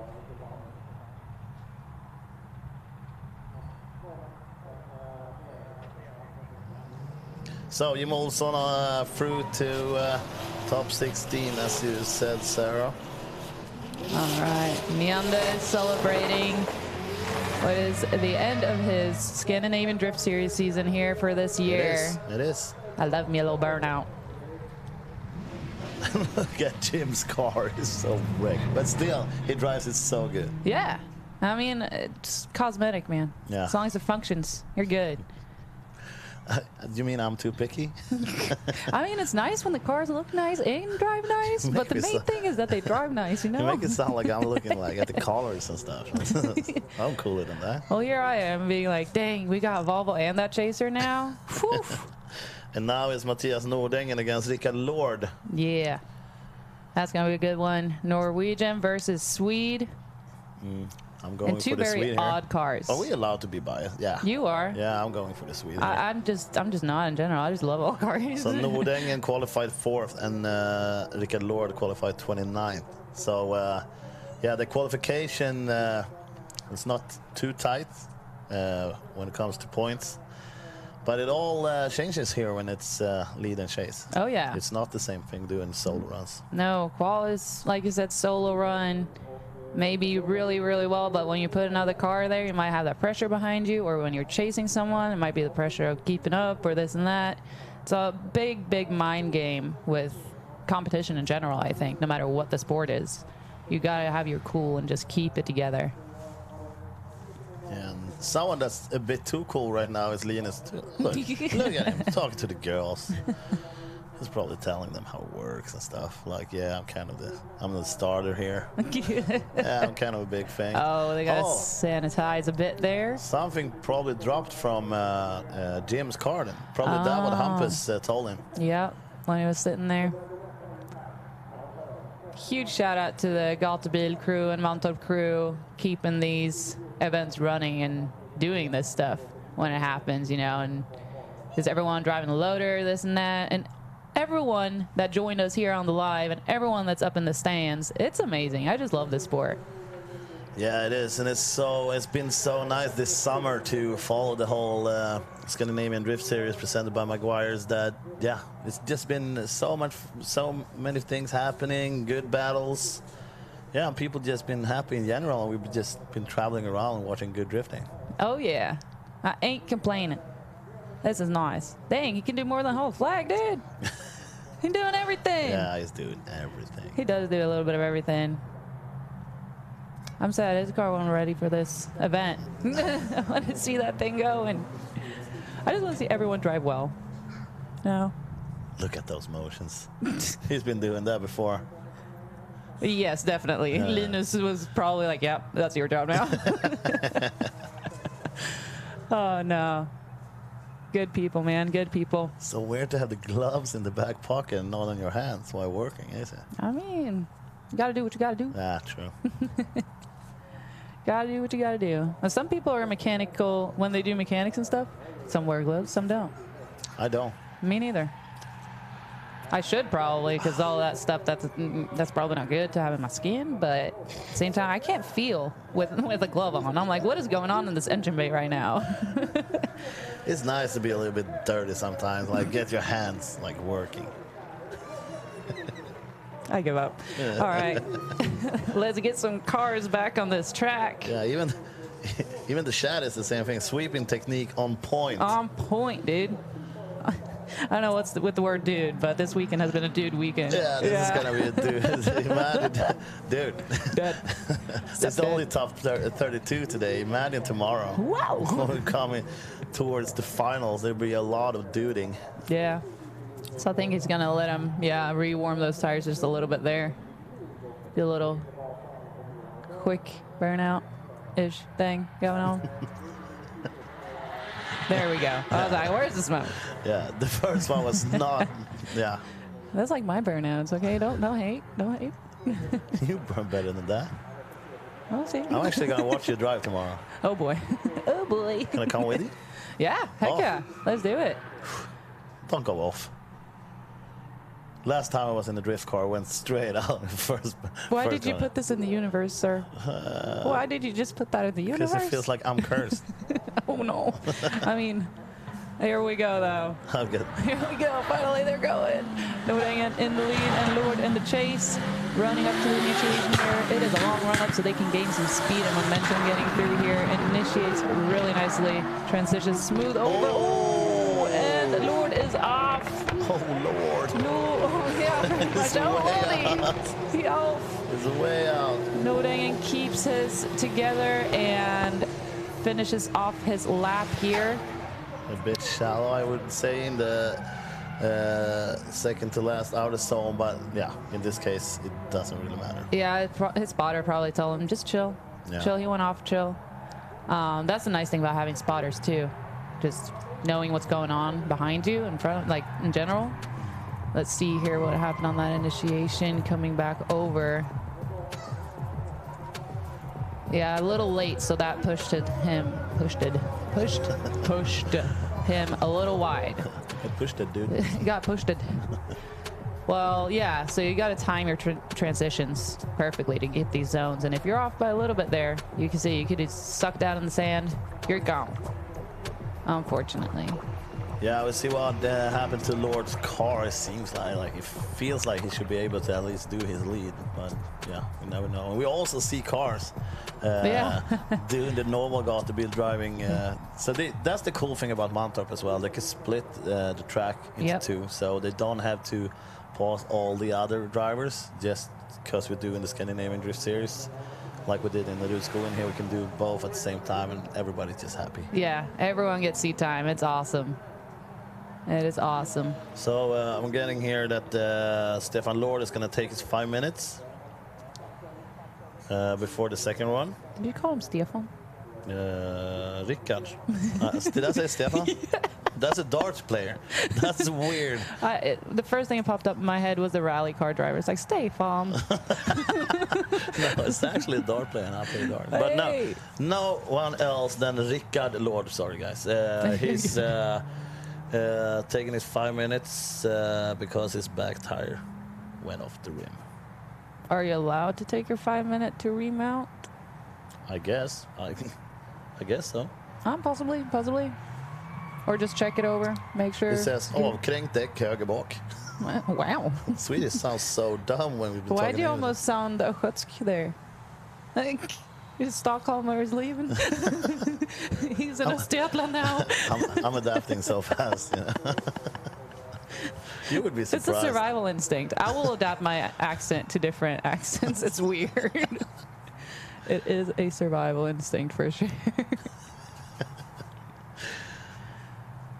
So Jim Olsson through to top 16, as you said, Sarah. All right, Mjanda is celebrating what is the end of his Scandinavian Drift Series season here for this year. It is. I love me a little burnout. Look at Jim's car, it's so wrecked. But still, he drives it so good. Yeah. I mean, it's cosmetic, man. Yeah. As long as it functions, you're good. You mean I'm too picky? I mean, it's nice when the cars look nice and drive nice, but the main thing is that they drive nice, you know? You make it sound like I'm looking like at the colors and stuff. I'm cooler than that. Well, here I am being like, dang, we got Volvo and that Chaser now. And now it's Mattias Nordengen against Rickard Lord. Yeah. That's going to be a good one. Norwegian versus Swede. I'm going and two for the very Swede odd here. cars. Are we allowed to be biased? Yeah. You are. Yeah, I'm going for the Swede. I'm just not in general. I just love all cars. So Nordengen qualified 4th and Rickard Lord qualified 29th. So yeah, the qualification is not too tight when it comes to points. But it all changes here when it's lead and chase. Oh, yeah. It's not the same thing doing solo runs. No, qual is, like you said, solo run. Maybe really, really well, but when you put another car there, you might have that pressure behind you, or when you're chasing someone, it might be the pressure of keeping up or this and that. It's a big, big mind game with competition in general, I think, no matter what the sport is. You gotta have your cool and just keep it together. And someone that's a bit too cool right now is Linus too. Look at him talking to the girls. He's probably telling them how it works and stuff. Like, yeah, I'm the starter here. Yeah, I'm kind of a big fan. Oh, they gotta sanitize a bit there. Something probably dropped from Jim's car then. Probably that what Hampus told him. Yeah, when he was sitting there. Huge shout out to the Gatebil crew and Mantorp crew keeping these events running and doing this stuff when it happens, you know, and is everyone driving the loader, this and that, and everyone that joined us here on the live and everyone that's up in the stands. It's amazing. I just love this sport. Yeah, it is, and it's been so nice this summer to follow the whole Scandinavian Drift Series presented by Maguire's. That it's just been so many things happening, good battles. Yeah, and people just been happy in general, and we've just been traveling around and watching good drifting. Oh yeah, I ain't complaining. This is nice. Dang, he can do more than hold flag, dude. He's doing everything. Yeah, he's doing everything. He does do a little bit of everything. I'm sad his car wasn't ready for this event. I want to see that thing go, and I just want to see everyone drive well. No. Look at those motions. He's been doing that before. Yes, definitely. Linus was probably like, yep, that's your job now. Oh, no. Good people, man. Good people. So weird to have the gloves in the back pocket and not on your hands while working, is it? I mean, you got to do what you got to do. Yeah, true. Got to do what you got to do. Now, some people are mechanical when they do mechanics and stuff. Some wear gloves, some don't. I don't. Me neither. I should probably, because all that stuff, that's probably not good to have in my skin, but at the same time, I can't feel with a glove on. I'm like, what is going on in this engine bay right now? It's nice to be a little bit dirty sometimes, like get your hands like working. I give up. Yeah. All right. Let's get some cars back on this track. Yeah, even the shad is the same thing. Sweeping technique on point. On point, dude. I don't know what's with the word dude, but this weekend has been a dude weekend. Yeah, this is going to be a dude. Imagine, dude. It's only top 32 today. Imagine tomorrow. Wow. When we're coming towards the finals, there'll be a lot of duding. Yeah. So I think he's going to let him, re-warm those tires just a little bit there. Do a little quick burnout-ish thing going on. There we go. I was like, where's the smoke? Yeah, the first one was not, yeah. That's like my burnouts, okay? Don't hate. Don't hate. You burn better than that. We'll see. I'm actually going to watch you drive tomorrow. Oh, boy. Oh, boy. Can I come with you? Yeah, heck yeah. Let's do it. Don't go off. Last time I was in the drift car, I went straight out first. Why did you put this in the universe, sir? Why did you just put that in the universe? Because it feels like I'm cursed. Oh, no. I mean, Here we go, though. I'm good. Here we go. Finally, they're going. Nordingen in the lead and Lord in the chase. Running up to the initiation here. It is a long run up so they can gain some speed and momentum getting through here. And initiates really nicely. Transitions smooth over. Oh, and Lord is off. Oh, Lord. No, oh, yeah. Watch out, He's off. It's way out. Nordingen keeps his together and finishes off his lap here. A bit shallow, I would say, in the second to last outer zone, but yeah, in this case, it doesn't really matter. Yeah, his spotter probably told him, just chill. Yeah. Chill, he went off, chill. That's the nice thing about having spotters, too. Just knowing what's going on behind you, in front, like, in general. Let's see here what happened on that initiation, coming back over. Yeah, a little late, so that pushed him a little wide. I pushed it, dude. You got pushed it. Well, yeah, so you got to time your transitions perfectly to get these zones. And if you're off by a little bit there, you can see you could just suck down in the sand. You're gone, unfortunately. Yeah, we'll see what happened to Lord's car. It seems like it feels like he should be able to at least do his lead, but yeah, you never know. And we also see cars doing the normal Gatebil driving. So that's the cool thing about Mantorp as well. They can split the track into two, so they don't have to pause all the other drivers just because we're doing the Scandinavian Drift Series. Like we did in the school in here, we can do both at the same time, and everybody's just happy. Yeah, everyone gets seat time. It's awesome. It is awesome. So I'm getting here that Stefan Lord is going to take his 5 minutes before the second one. Did you call him Stefan? Rickard. Did I say Stefan? That's a darts player. That's weird. The first thing that popped up in my head was the rally car driver. It's like, Stefan. No, it's actually a dart player, and I play dart. But no one else than Rickard Lord. Sorry, guys. He's taking his 5 minutes because his back tire went off the rim. Are you allowed to take your 5 minute to remount? I guess. I guess so. Possibly. Or just check it over, make sure. It says avkränkt däck höger bak. Wow. Swedish sounds so dumb when we've been Why talking do you English. almost sound Östgötsk there? Like, is Stockholmer is leaving? He's in Östergötland now. I'm adapting so fast. Yeah. You would be surprised. It's a survival instinct. I will adapt my accent to different accents. It's weird. It is a survival instinct for sure.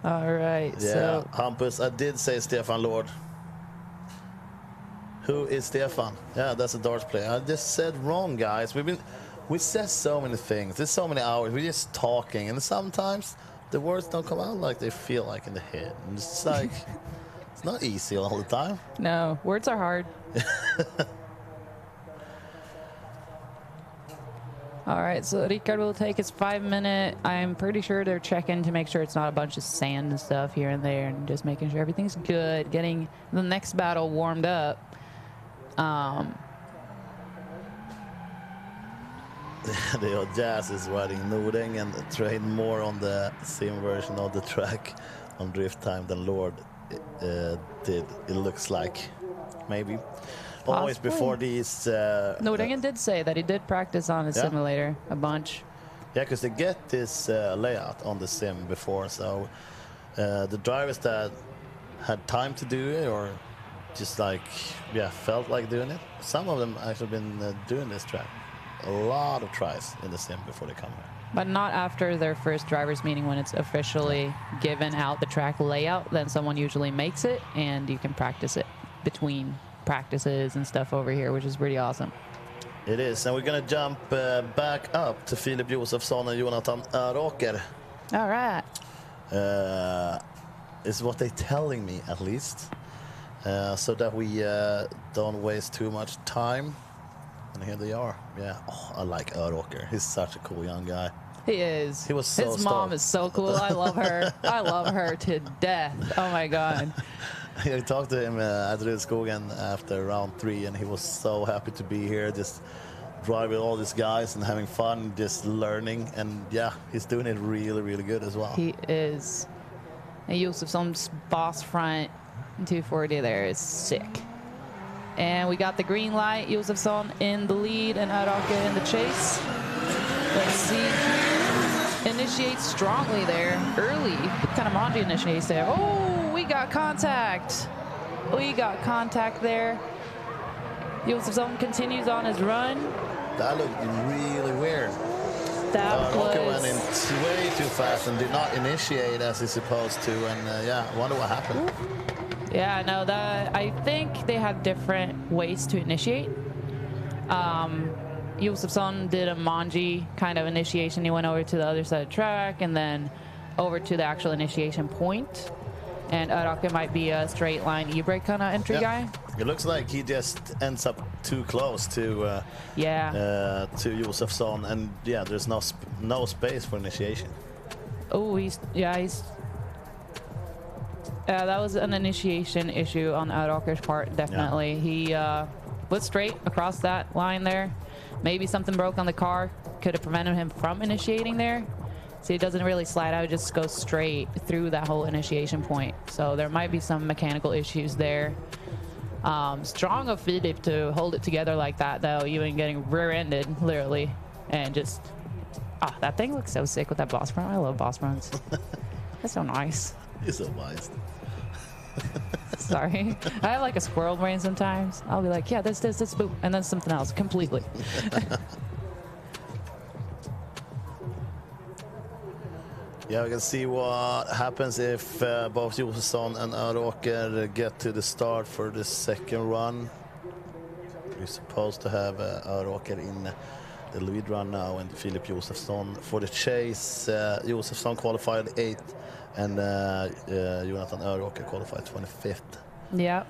All right. Yeah, so Hampus, I did say Stefan Lord. Who is Stefan? Yeah, that's a darts player. I just said wrong, guys. We said so many things. There's so many hours. We're just talking, and sometimes the words don't come out like they feel like in the head. And it's like it's not easy all the time. no, words are hard. All right, so Rickard will take his 5 minute. I'm pretty sure they're checking to make sure it's not a bunch of sand and stuff here and there, and just making sure everything's good, getting the next battle warmed up. The Jazz is riding Nording and train more on the sim version of the track on drift time than Lord did. It looks like maybe. Always before these. Nordingen did say that he did practice on his simulator a bunch. Yeah, because they get this layout on the sim before, so the drivers that had time to do it or just like felt like doing it, some of them actually been doing this track a lot of tries in the sim before they come here. But not after their first drivers meeting, when it's officially given out the track layout. Then someone usually makes it, and you can practice it between practices and stuff over here, which is pretty awesome. It is, and we're gonna jump back up to Filip Josefsson and Jonathan Rocker. All right. Is what they're telling me, at least, so that we don't waste too much time. And here they are. Yeah, I like Rocker. He's such a cool young guy. He is. He was so His mom is so cool. I love her. I love her to death. Oh my god. I talked to him at Rudskogen after round 3, and he was so happy to be here, just driving all these guys and having fun, just learning. And yeah, he's doing it really, really good as well. He is. And Josefsson's boss front 240 there is sick. And we got the green light. Josefsson in the lead and Araker in the chase. Let's see. Initiates strongly there early. Kind of Manji initiates there. Oh, we got contact. We got contact there. Josefsson continues on his run. That looked really weird. That Rocket was... went in way too fast and did not initiate as he's supposed to. And yeah, I wonder what happened. Yeah, no, I think they had different ways to initiate. Josefsson did a Manji kind of initiation. He went over to the other side of the track and then over to the actual initiation point. And Araker might be a straight line e-brake kind of entry guy. It looks like he just ends up too close to Josefsson, and yeah, there's no space for initiation. Oh, that was an initiation issue on Araker's part, definitely. Yeah. He was straight across that line there. Maybe something broke on the car, could have prevented him from initiating there. So he doesn't really slide out, just goes straight through that whole initiation point. So there might be some mechanical issues there. Strong of Philip to hold it together like that, though, even getting rear-ended, literally. And just, that thing looks so sick with that boss front. I love boss fronts. That's so nice. You're so wise. Sorry. I have like a squirrel brain sometimes. I'll be like, yeah, this, boop, and then something else completely. Yeah, we can see what happens if both Josefsson and Araker get to the start for the second run. We're supposed to have Araker in the lead run now and Filip Josefsson for the chase. Josefsson qualified 8th and Jonathan Araker qualified 25th. Yeah.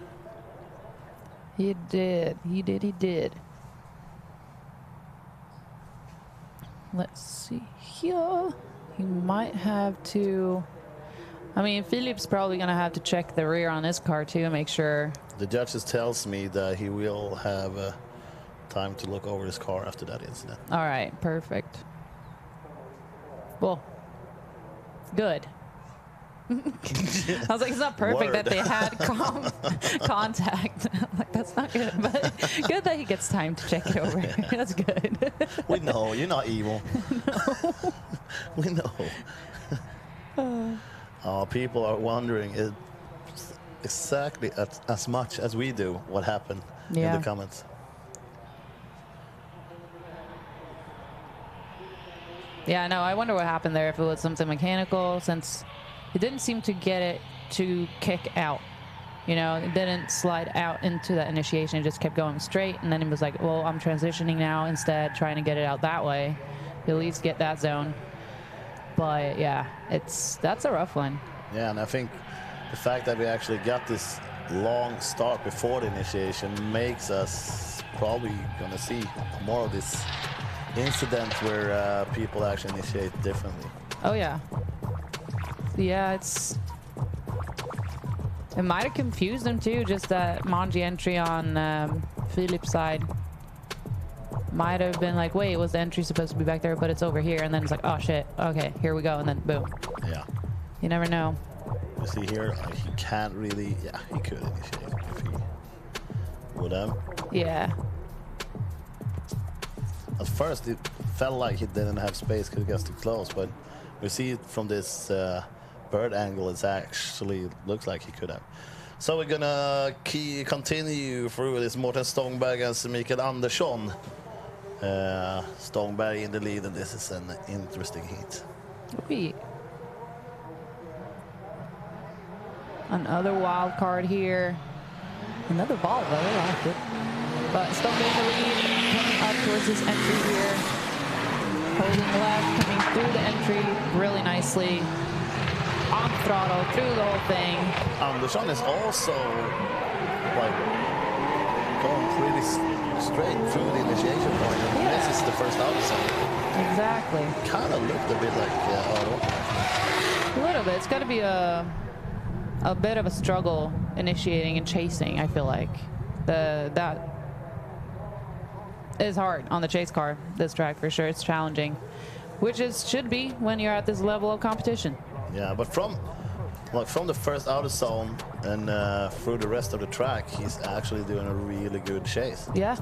He did. Let's see here. He might have to... I mean, Philip's probably going to have to check the rear on his car, too, and make sure... The judges tells me that he will have time to look over his car after that incident. All right, perfect. Well, good. I was like, it's not perfect that they had contact. Like, that's not good, but good that he gets time to check it over. That's good. We know, you're not evil. No. We know. People are wondering exactly as much as we do what happened in the comments. Yeah, no, I wonder what happened there, if it was something mechanical, since it didn't seem to get it to kick out. You know, it didn't slide out into that initiation. It just kept going straight, and then it was like, well, I'm transitioning now instead, trying to get it out that way. At least get that zone. But yeah, that's a rough one. Yeah, and I think the fact that we actually got this long start before the initiation makes us probably gonna see more of this incident where people actually initiate differently. Oh yeah. Yeah, it might have confused him too, just that Manji entry on Philip's side. Might have been like, wait, was the entry supposed to be back there, but it's over here, and then it's like, oh shit, okay, here we go, and then boom. Yeah. You never know. You see here, he can't really, he could initiate if he would have. Yeah. At first, it felt like he didn't have space because it gets too close, but we see it from this bird angle, it actually looks like he could have. So we're gonna continue through this Morten Stångberg and Mikael Andersson. Stångberg in the lead, and this is an interesting heat. Wait. Another wild card here. Another ball, though. I like it. But Stångberg in the lead, coming up towards this entry here. Holding left, coming through the entry really nicely. On throttle, through the whole thing. Andersson is also like going pretty straight through the initiation point, and this is the first outside. Exactly. Kind of looked a bit like a little bit. It's got to be a bit of a struggle initiating and chasing, I feel like. That is hard on the chase car, this track for sure. It's challenging, which should be when you're at this level of competition. Yeah, but from like from the first outer zone and through the rest of the track, he's actually doing a really good chase. Yeah.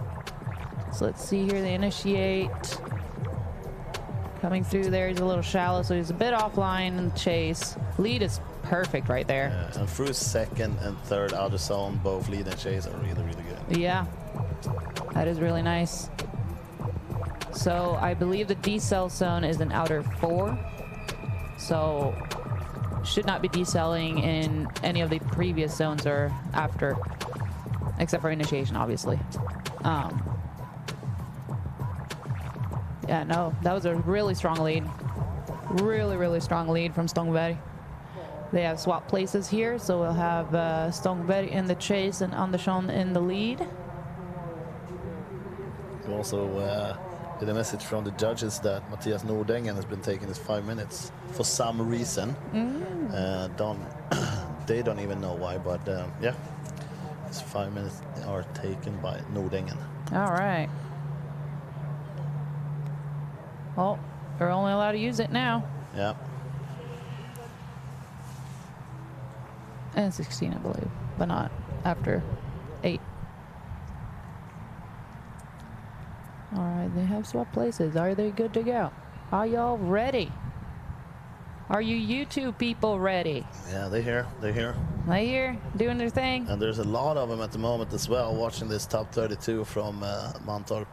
So let's see here. They initiate. Coming through there, he's a little shallow, so he's a bit offline in the chase. Lead is perfect right there. Yeah, and through second and third outer zone, both lead and chase are really, really good. Yeah, that is really nice. So I believe the decel zone is an outer 4. So should not be decelling in any of the previous zones or after, except for initiation, obviously. Yeah, no, that was a really strong lead. Really, really strong lead from Stångberg. They have swapped places here, so we'll have Stångberg in the chase and Andersson in the lead. We also get a message from the judges that Mattias Nordengen has been taking his 5 minutes for some reason. They don't even know why, but yeah, his 5 minutes are taken by Nordengen. All right. Well, they're only allowed to use it now. Yeah. And 16, I believe, but not after 8. All right, they have swapped places. Are they good to go? Are y'all ready? Are you YouTube people ready? Yeah, they're here. They're here. They here, doing their thing. And there's a lot of them at the moment as well, watching this top 32 from Mantorp.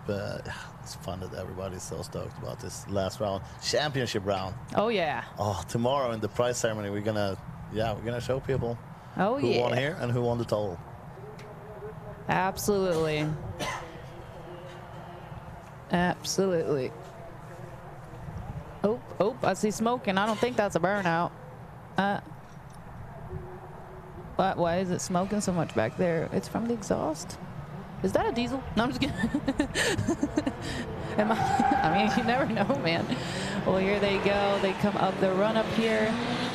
It's fun that everybody's so stoked about this last round, championship round. Oh yeah. Oh, tomorrow in the prize ceremony, we're gonna show people who won here and who won the total. Absolutely. Absolutely. Oh, I see smoke, and I don't think that's a burnout. But why is it smoking so much back there? It's from the exhaust. Is that a diesel? No, I'm just kidding. I mean, you never know, man. Well, here they go. They come up the run up here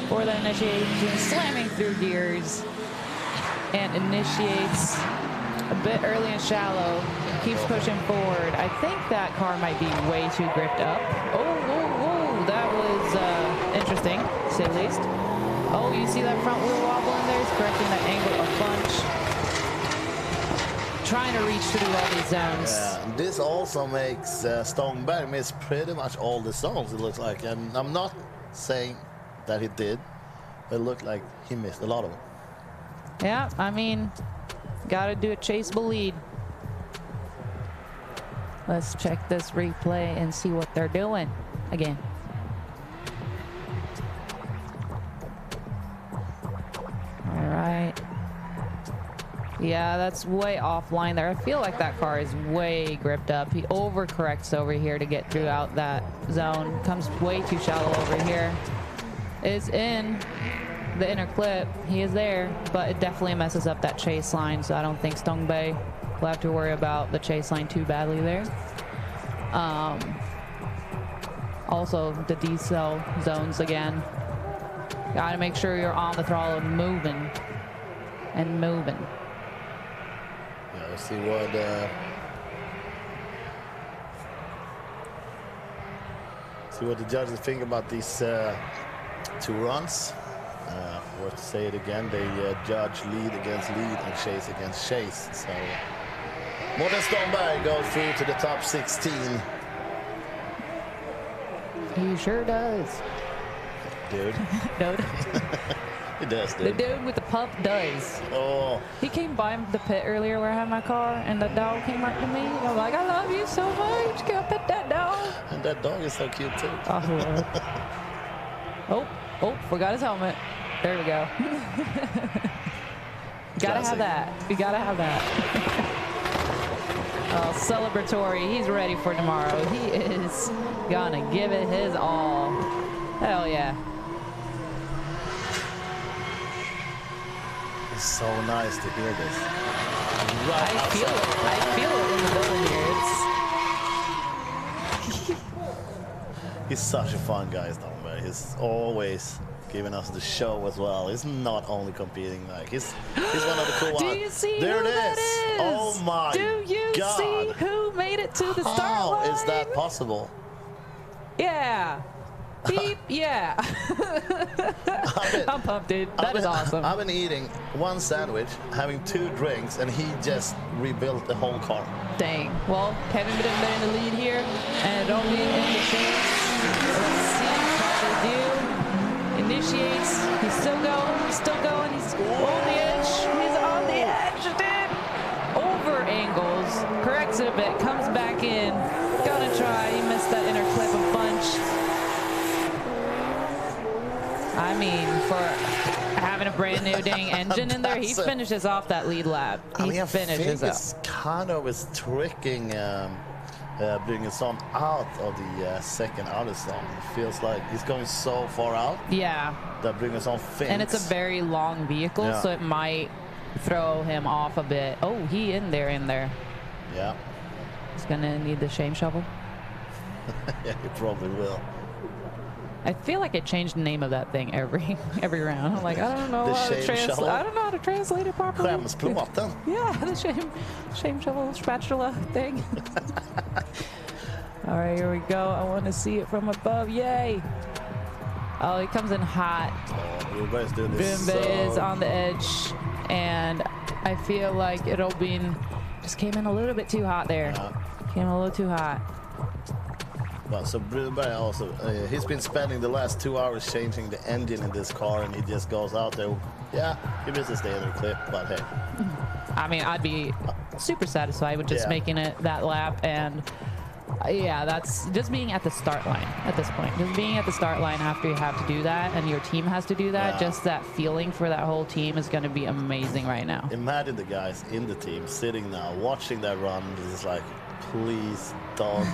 for the initiation, slamming through gears, and initiates a bit early and shallow. Keeps pushing forward. I think that car might be way too gripped up. Oh, that was interesting, to say the least. Oh, you see that front wheel wobbling there? It's correcting that angle a bunch. Trying to reach through all these zones. Yeah, this also makes Stångberg miss pretty much all the zones, it looks like. And I'm not saying that he did, but it looked like he missed a lot of them. Yeah, I mean, got to do a chaseable lead. Let's check this replay and see what they're doing again. All right. Yeah, that's way offline there. I feel like that car is way gripped up. He overcorrects over here to get throughout that zone. Comes way too shallow over here. Is in the inner clip. He is there, but it definitely messes up that chase line, so I don't think Stångberg will have to worry about the chase line too badly there. Also, the decel zones again. Gotta make sure you're on the throttle and moving. And moving. Yeah, let's see what the judges think about these 2 runs. Worth to say it again, they judge lead against lead and chase against chase. So Morten Stångberg goes through to the top 16. He sure does. Dude. No. He does, The dude. dude with the pup does. Oh. He came by the pit earlier where I had my car, and the dog came right to me. And I'm like, I love you so much. Go pet that dog. And that dog is so cute too. Oh, forgot his helmet. There we go. Gotta have that. We gotta have that. Oh, celebratory. He's ready for tomorrow. He is gonna give it his all. Hell yeah. It's so nice to hear this. Right I feel it. I feel it in the building here. He's such a fun guy, Stångberg. He's always giving us the show as well. He's not only competing, like he's one of the cool ones. Do you see there who it that is? Oh my Do you God. see who made it to the start line? How is that possible? Yeah. Beep, yeah. I'm pumped, dude. That is awesome. I've been eating one sandwich, having 2 drinks, and he just rebuilt the whole car. Dang. Well, Kevin been in the lead here, and Romy in the chase. Let's see how they do. Initiates. He's still going. He's on the edge. He's on the edge, dude. Over angles. Corrects it a bit. Comes back in. Gonna try. He missed that inner clip a bunch. I mean, for having a brand new dang engine in there, he finishes off that lead lap. He finishes up. It's kind of is tricking Bryngesson out of the second outer zone. It feels like he's going so far out. Yeah. That Bryngesson thinks. And it's a very long vehicle, so it might throw him off a bit. Oh, he in there. Yeah. He's gonna need the shame shovel. Yeah, he probably will. I feel like I changed the name of that thing every round. I'm like, I don't know how to translate. I don't know how to translate it properly. Skämsplåten. Yeah, the shame shovel spatula thing. All right, here we go. I want to see it from above. Yay! Oh, he comes in hot. Oh, everybody's doing this. Brumbe is on the edge, and I feel like Robin just came in a little bit too hot there. Came a little too hot. Well, so Brunberg also, he's been spending the last 2 hours changing the engine in this car, and he just goes out there. Yeah, he misses the other clip, but hey. I mean, I'd be super satisfied with just making it that lap, and yeah, that's just being at the start line at this point. Just being at the start line after you have to do that, and your team has to do that, just that feeling for that whole team is going to be amazing right now. Imagine the guys in the team sitting now, watching that run, just like, please don't.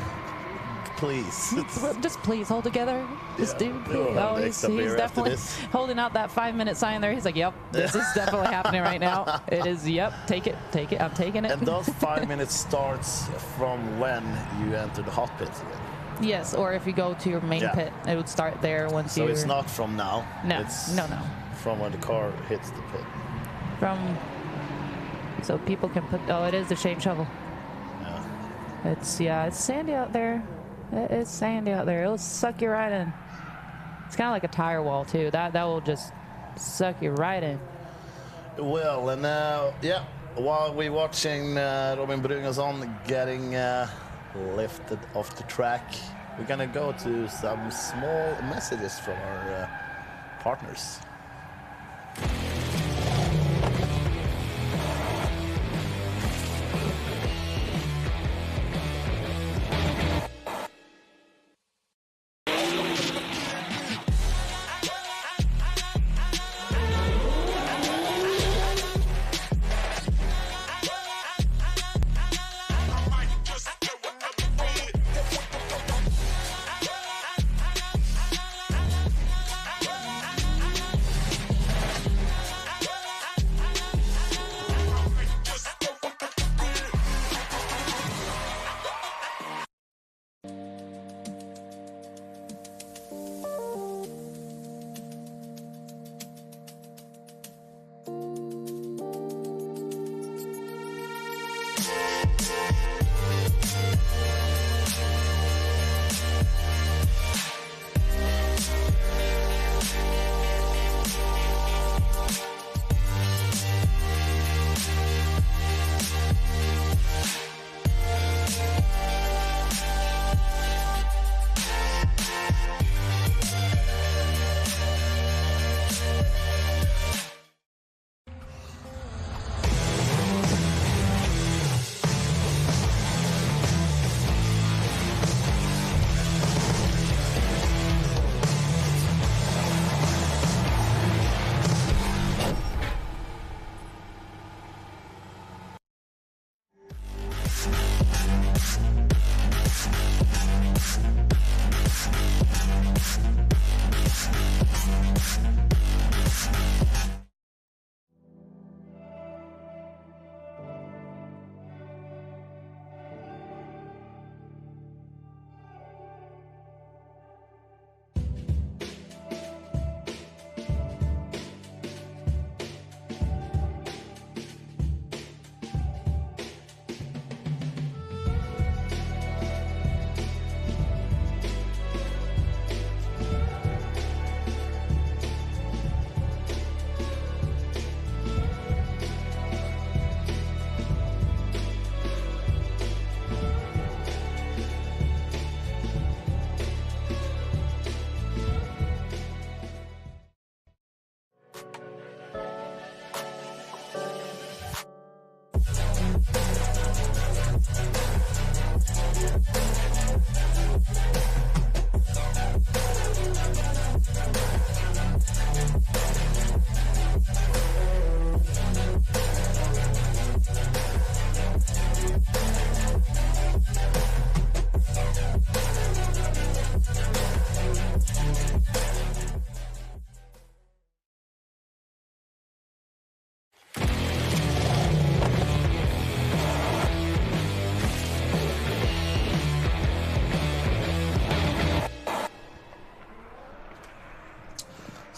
Please. Just please hold together. This dude. Oh, he's definitely holding out that 5-minute sign there. He's like, yep, this is definitely happening right now. It is, yep, take it, I'm taking it. And those 5 minutes starts from when you enter the hot pits again. Yes, or if you go to your main pit, it would start there once you. So it's not from now? No, it's no. From when the car hits the pit. So people can put, it is the shame shovel. Yeah. It's sandy out there. It's sandy out there. It'll suck you right in. It's kind of like a tire wall too. That will just suck you right in. Well, and while we're watching Robin Bryngesson getting lifted off the track, we're gonna go to some small messages from our partners.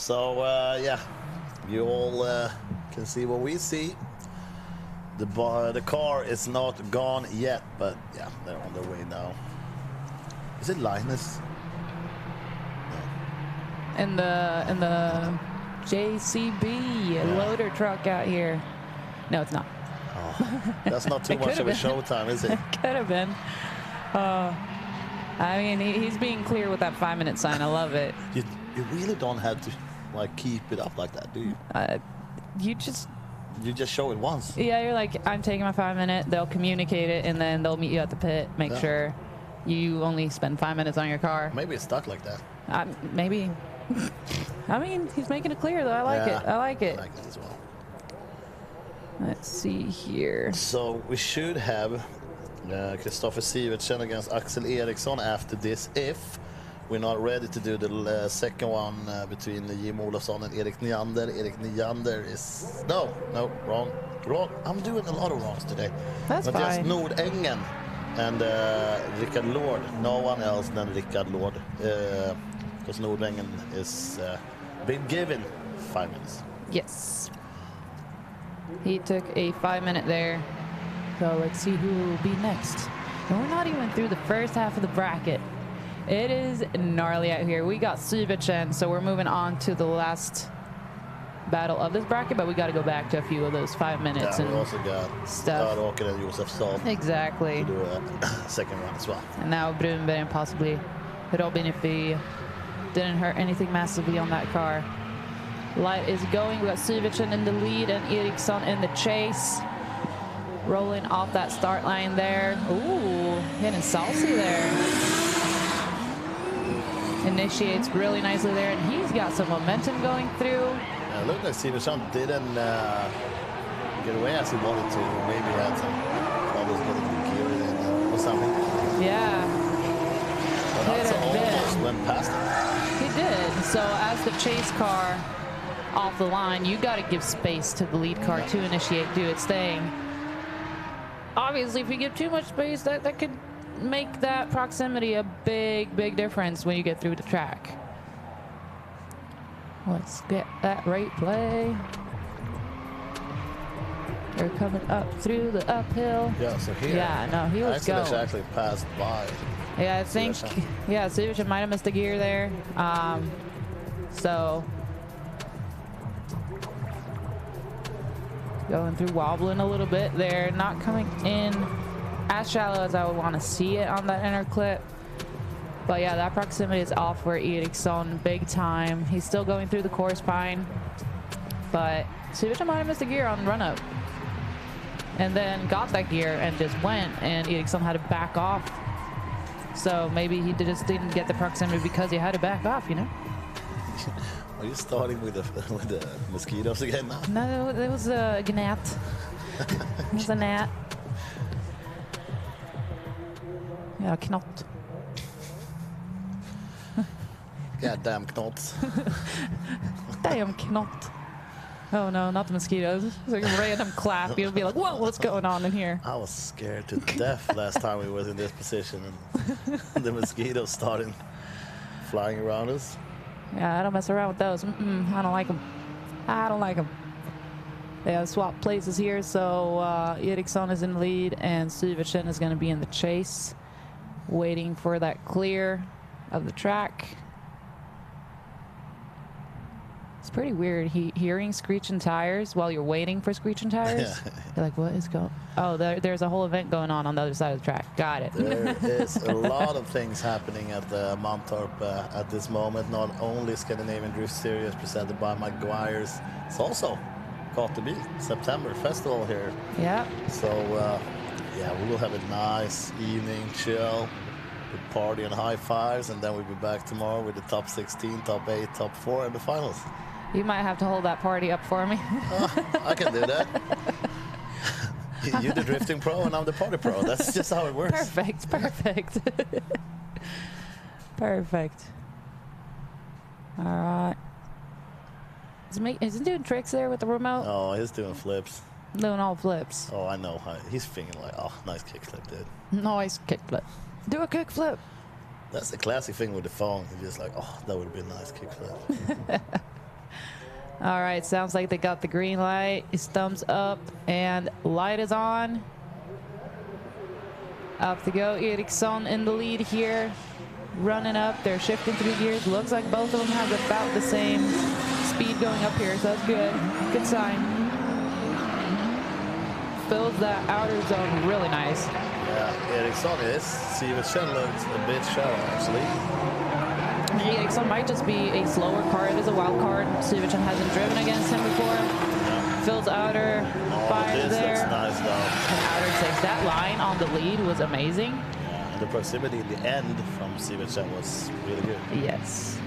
So yeah, you all can see what we see. The car is not gone yet, but yeah, they're on their way now. Is it Linus? No. In the JCB loader truck out here. No, it's not. Oh, that's not too much of a showtime, is it? Could have been. I mean, he's being clear with that 5-minute sign. I love it. You really don't have to like keep it up like that, do you? You just show it once. Yeah, you're like, I'm taking my 5-minute. They'll communicate it, and then they'll meet you at the pit. Make sure you only spend 5 minutes on your car. Maybe it's stuck like that. Maybe. I mean, he's making it clear, though. I like it. I like it. I like it as well. Let's see here. So we should have Kristoffer Sivertsen against Axel Eriksson after this if we're not ready to do the second one between Jim Olofsson and Erik Neander. Erik Neander is... No, wrong. I'm doing a lot of wrongs today. That's fine. Just Nordengen and Rickard Lord. No one else than Rickard Lord. Because Nordengen is been given 5 minutes. Yes. He took a 5-minute there. So let's see who will be next. And we're not even through the first half of the bracket. It is gnarly out here. We got Sivertsen, so we're moving on to the last battle of this bracket, but we got to go back to a few of those 5 minutes. Yeah, and we also got stuff. Åker and Josef Stahl. Exactly. To do a second one as well. And now Brunberg and possibly Robin if he didn't hurt anything massively on that car. Light is going. We got Sivertsen in the lead and Eriksson in the chase. Rolling off that start line there. Ooh, hitting Salsi there. Initiates really nicely there, and he's got some momentum going through. Yeah, look like Sivertsen didn't get away as he wanted to. Maybe he had some problems getting the gear in or something. Yeah. But also almost went past him. He did. So as the chase car off the line, you got to give space to the lead car to initiate, do its thing. Obviously, if you give too much space, that could make that proximity a big difference when you get through the track. Let's get that right play. They're coming up through the uphill. Yeah, so here. Yeah, no, he was going. Actually passed by. Yeah, I think, yeah, Sivertsen might have missed the gear there. So going through, wobbling a little bit there, not coming in as shallow as I would want to see it on that inner clip. But yeah, that proximity is off for Eriksson big time. He's still going through the course fine, but Sivertsen might have missed the gear on run up and then got that gear and just went, and Eriksson had to back off. So maybe he just didn't get the proximity because he had to back off, you know? Are you starting with the mosquitoes again now? No, it was a gnat. It was a gnat. Yeah, knot. Goddamn knots. Damn knot. Oh no, not the mosquitoes. It's like a random clap. You'll be like, whoa, what's going on in here? I was scared to death last time we was in this position and the mosquitoes started flying around us. Yeah, I don't mess around with those. I don't like them. I don't like them. They have swapped places here, so Eriksson is in the lead and Sivertsen is going to be in the chase, waiting for that clear of the track. It's pretty weird hearing screeching tires while you're waiting for screeching tires. You're like, what is going on? Oh, there's a whole event going on the other side of the track. Got it. There is a lot of things happening at the Mantorp at this moment. Not only Scandinavian Drift Series presented by Maguire's, it's also Gatebil September Festival here. Yeah. So, yeah, we will have a nice evening, chill, with party and high fives, and then we'll be back tomorrow with the top 16, top 8, top 4, and the finals. You might have to hold that party up for me. I can do that. You're the drifting pro and I'm the party pro. That's just how it works. Perfect, perfect. Perfect. All right. Is he doing tricks there with the remote? Oh, he's doing flips. Doing all flips. Oh, I know. He's thinking like, oh, nice kickflip, dude. Nice kickflip. Do a kickflip. That's the classic thing with the phone. He's just like, oh, that would be a nice kickflip. All right, sounds like they got the green light. His thumbs up and light is on. Up to go. Eriksson in the lead here. Running up. They're shifting through gears. Looks like both of them have about the same speed going up here, so that's good. Good sign. Fills that outer zone really nice. Yeah, Eriksson is. Sivertsen looks a bit shallow, actually. Eriksson might just be a slower car. It is a wild card. Sivertsen hasn't driven against him before. Yeah. Phil's outer fires this there. looks nice, though. And outer takes that line on the lead was amazing. Yeah, and the proximity in the end from Sivertsen was really good. Yes.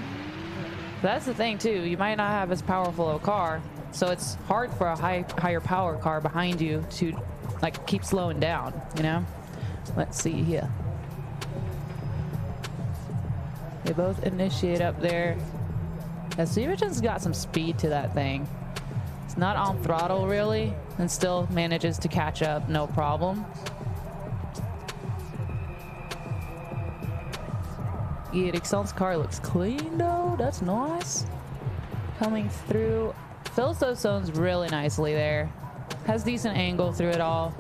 That's the thing, too. You might not have as powerful a car, so it's hard for a higher power car behind you to like keep slowing down, you know? Let's see here. They both initiate up there. Sivertsen's got some speed to that thing. It's not on throttle really, and still manages to catch up, no problem. Eriksson's car looks clean though, that's nice. Coming through, fills those zones really nicely there. Has decent angle through it all.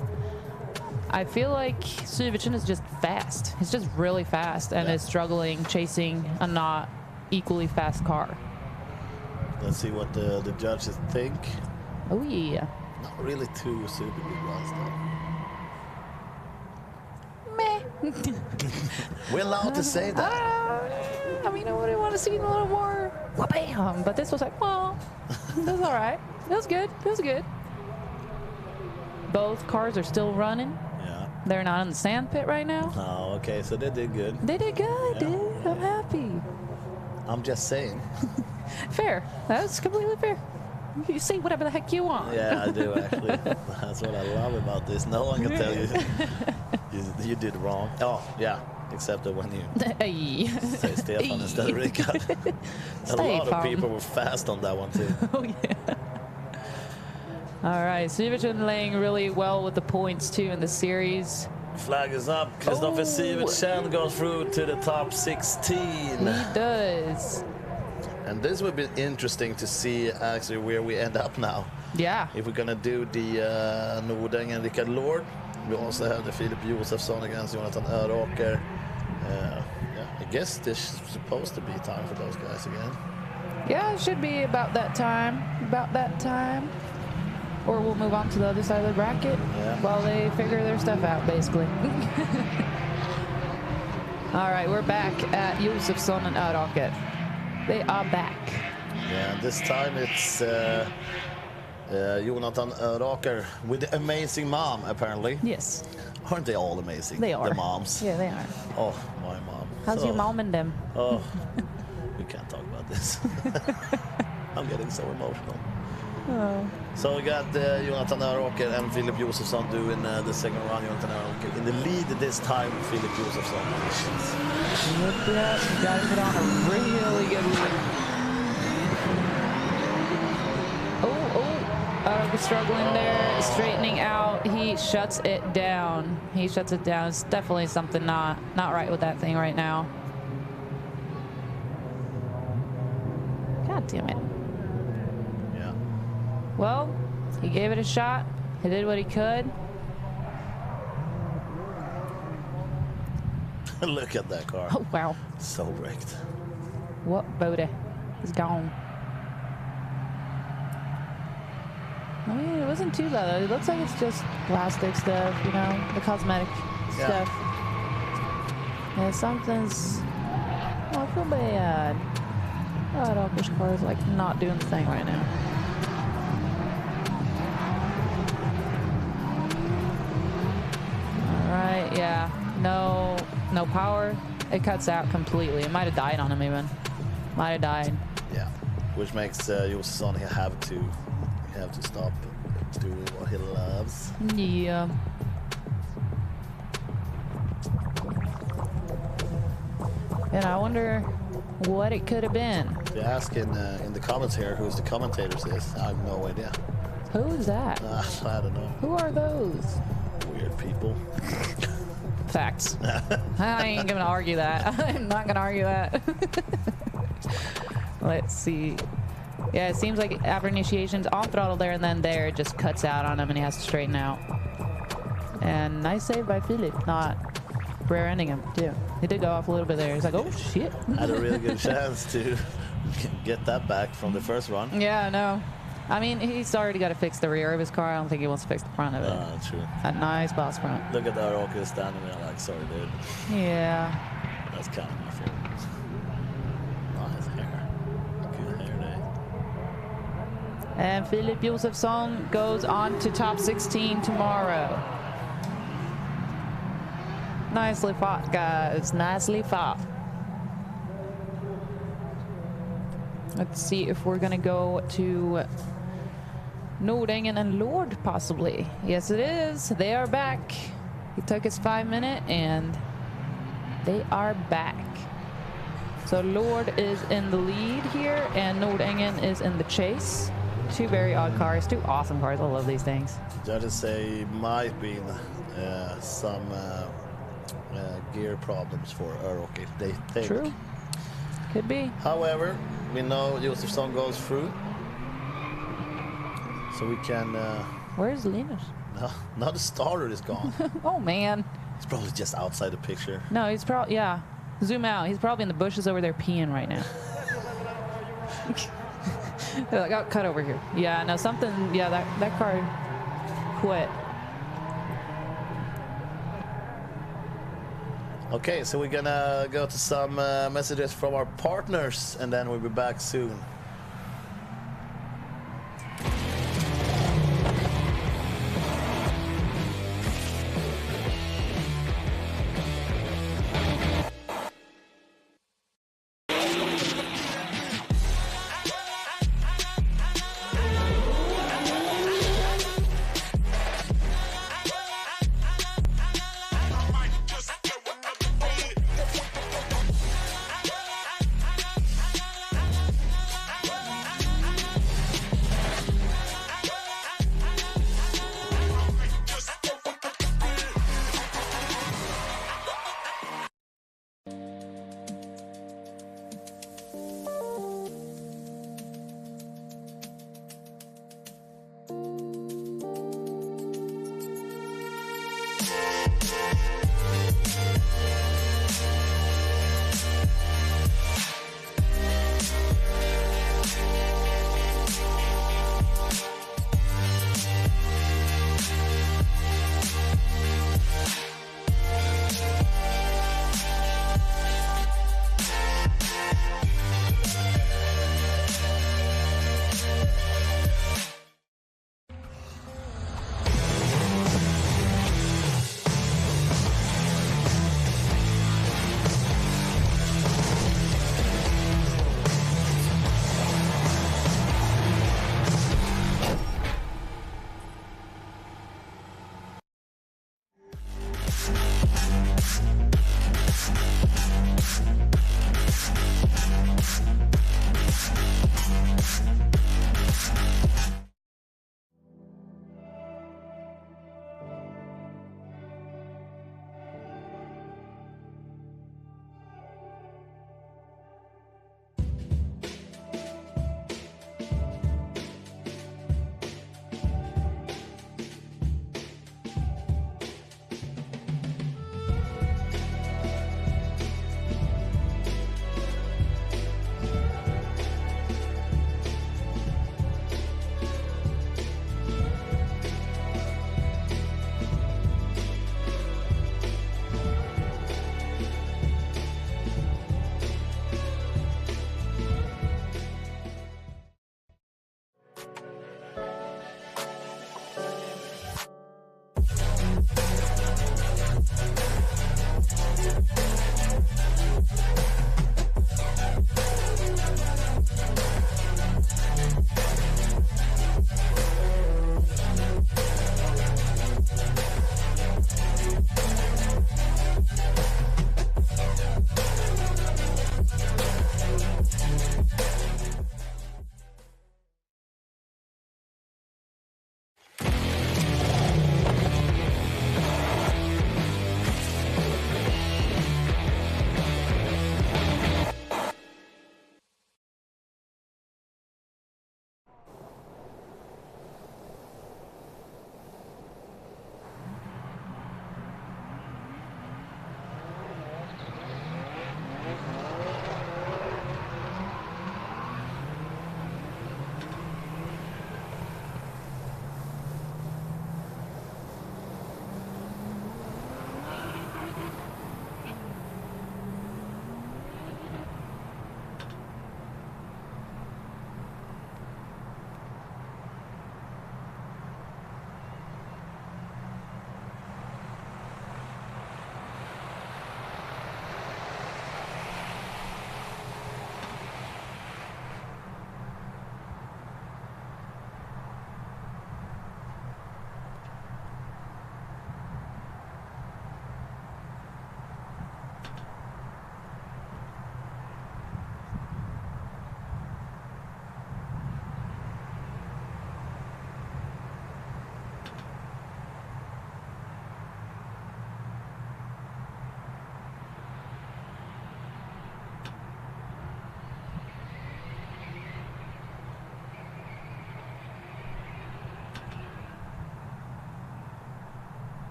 I feel like Sivertsen is just fast. He's just really fast and is struggling chasing a not equally fast car. Let's see what the judges think. Oh yeah. Not really two super good ones though. Meh. We're allowed to say that. I mean, I would want to see a little more wha-bam, but this was like, well, that's all right. That was good. That was good. Both cars are still running. Yeah. They're not in the sand pit right now. Oh, okay, so they did good. They did good, Yeah. dude. I'm happy. I'm just saying. Fair. That's completely fair. You say whatever the heck you want. Yeah, I do actually. That's what I love about this. No one can tell you you did wrong. Oh, yeah. Except that when you say Stefan instead of Rickard. A lot of people were fast on that one too. Oh, yeah. All right, Sivertsen laying really well with the points too in the series. Flag is up. Kristoffer Sivertsen goes through to the top 16. He does. And this would be interesting to see actually where we end up now. Yeah. If we're gonna do the Nordeng and Rickard Lord. We also have the Filip Josefsson against Jonathan Öråker. Yeah, I guess this is supposed to be time for those guys again. Yeah, it should be about that time. About that time. Or we'll move on to the other side of the bracket while they figure their stuff out, basically. All right, we're back at Josefsson and Öråker. They are back. Yeah, this time it's Jonathan Öråker with the amazing mom, apparently. Yes. Aren't they all amazing? They are. The moms. Yeah, they are. Oh, my mom. How's your mom and them? Oh, we can't talk about this. I'm getting so emotional. Oh. So we got Jonathan Öråker and Filip Josefsson doing the second run. Jonathan Öråker in the lead this time. Filip Josefsson. Look at that. You got to put on a really good lead. Öråker struggling there, straightening out. He shuts it down. He shuts it down. It's definitely something not right with that thing right now. God damn it. Well, he gave it a shot. He did what he could. Look at that car. Oh, wow. So wrecked. What booty is gone. I mean, it wasn't too bad, though. It looks like it's just plastic stuff, you know, the cosmetic stuff. Yeah, something's... Oh, I feel bad. Öråker's car is, like, not doing the thing right now. Right, yeah, no power. It cuts out completely. It might have died on him even. Might have died. Yeah, which makes Josefsson have to stop doing what he loves. Yeah. And I wonder what it could have been. They ask in the comments here who's the commentators is. I have no idea. Who is that? I don't know. Who are those? Weird people. Facts. I ain't gonna argue that. I'm not gonna argue that. Let's see. Yeah, it seems like after initiation's on throttle there and then there, it just cuts out on him and he has to straighten out. And nice save by Philip, not rear ending him too. He did go off a little bit there. He's like, oh shit. Had a really good chance to get that back from the first run. Yeah, no. I mean, he's already got to fix the rear of his car. I don't think he wants to fix the front of it. True. A nice boss front. Look at that Rocky standing there like, sorry, dude. Yeah. That's kind of my favorite. Nice hair. Good hair day. And Philip Josefsson goes on to top 16 tomorrow. Nicely fought, guys. Nicely fought. Let's see if we're going to go to Nordängen and Lord, possibly. Yes, it is. They are back. He took his 5 minute, and they are back. So Lord is in the lead here, and Nordängen is in the chase. Two very odd cars, two awesome cars. I love these things. Judges say might be some gear problems for Rocky. They think. True. Could be. However, we know Josefsson goes through. So we can... Where's Linus? No, now the starter is gone. Oh, man. It's probably just outside the picture. No, he's probably... Yeah. Zoom out. He's probably in the bushes over there peeing right now. I got cut over here. Yeah, no, something... Yeah, that car quit. Okay, so we're gonna go to some messages from our partners, and then we'll be back soon.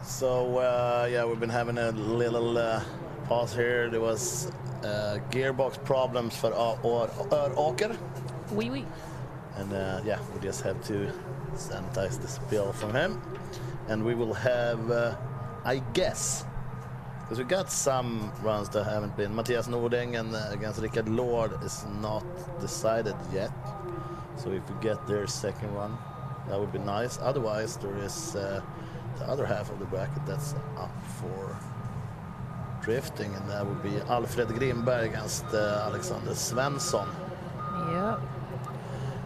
So yeah, we've been having a little pause here. There was gearbox problems for Åker. Oui, oui. And yeah, we just have to sanitize the spill from him. And we will have, I guess, because we got some runs that haven't been. Mattias Nordeng and against Rickard Lord is not decided yet. So if we get their second run, that would be nice. Otherwise, there is the other half of the bracket that's up for drifting, and that would be Alfred Grimberg against Alexander Svensson. Yep.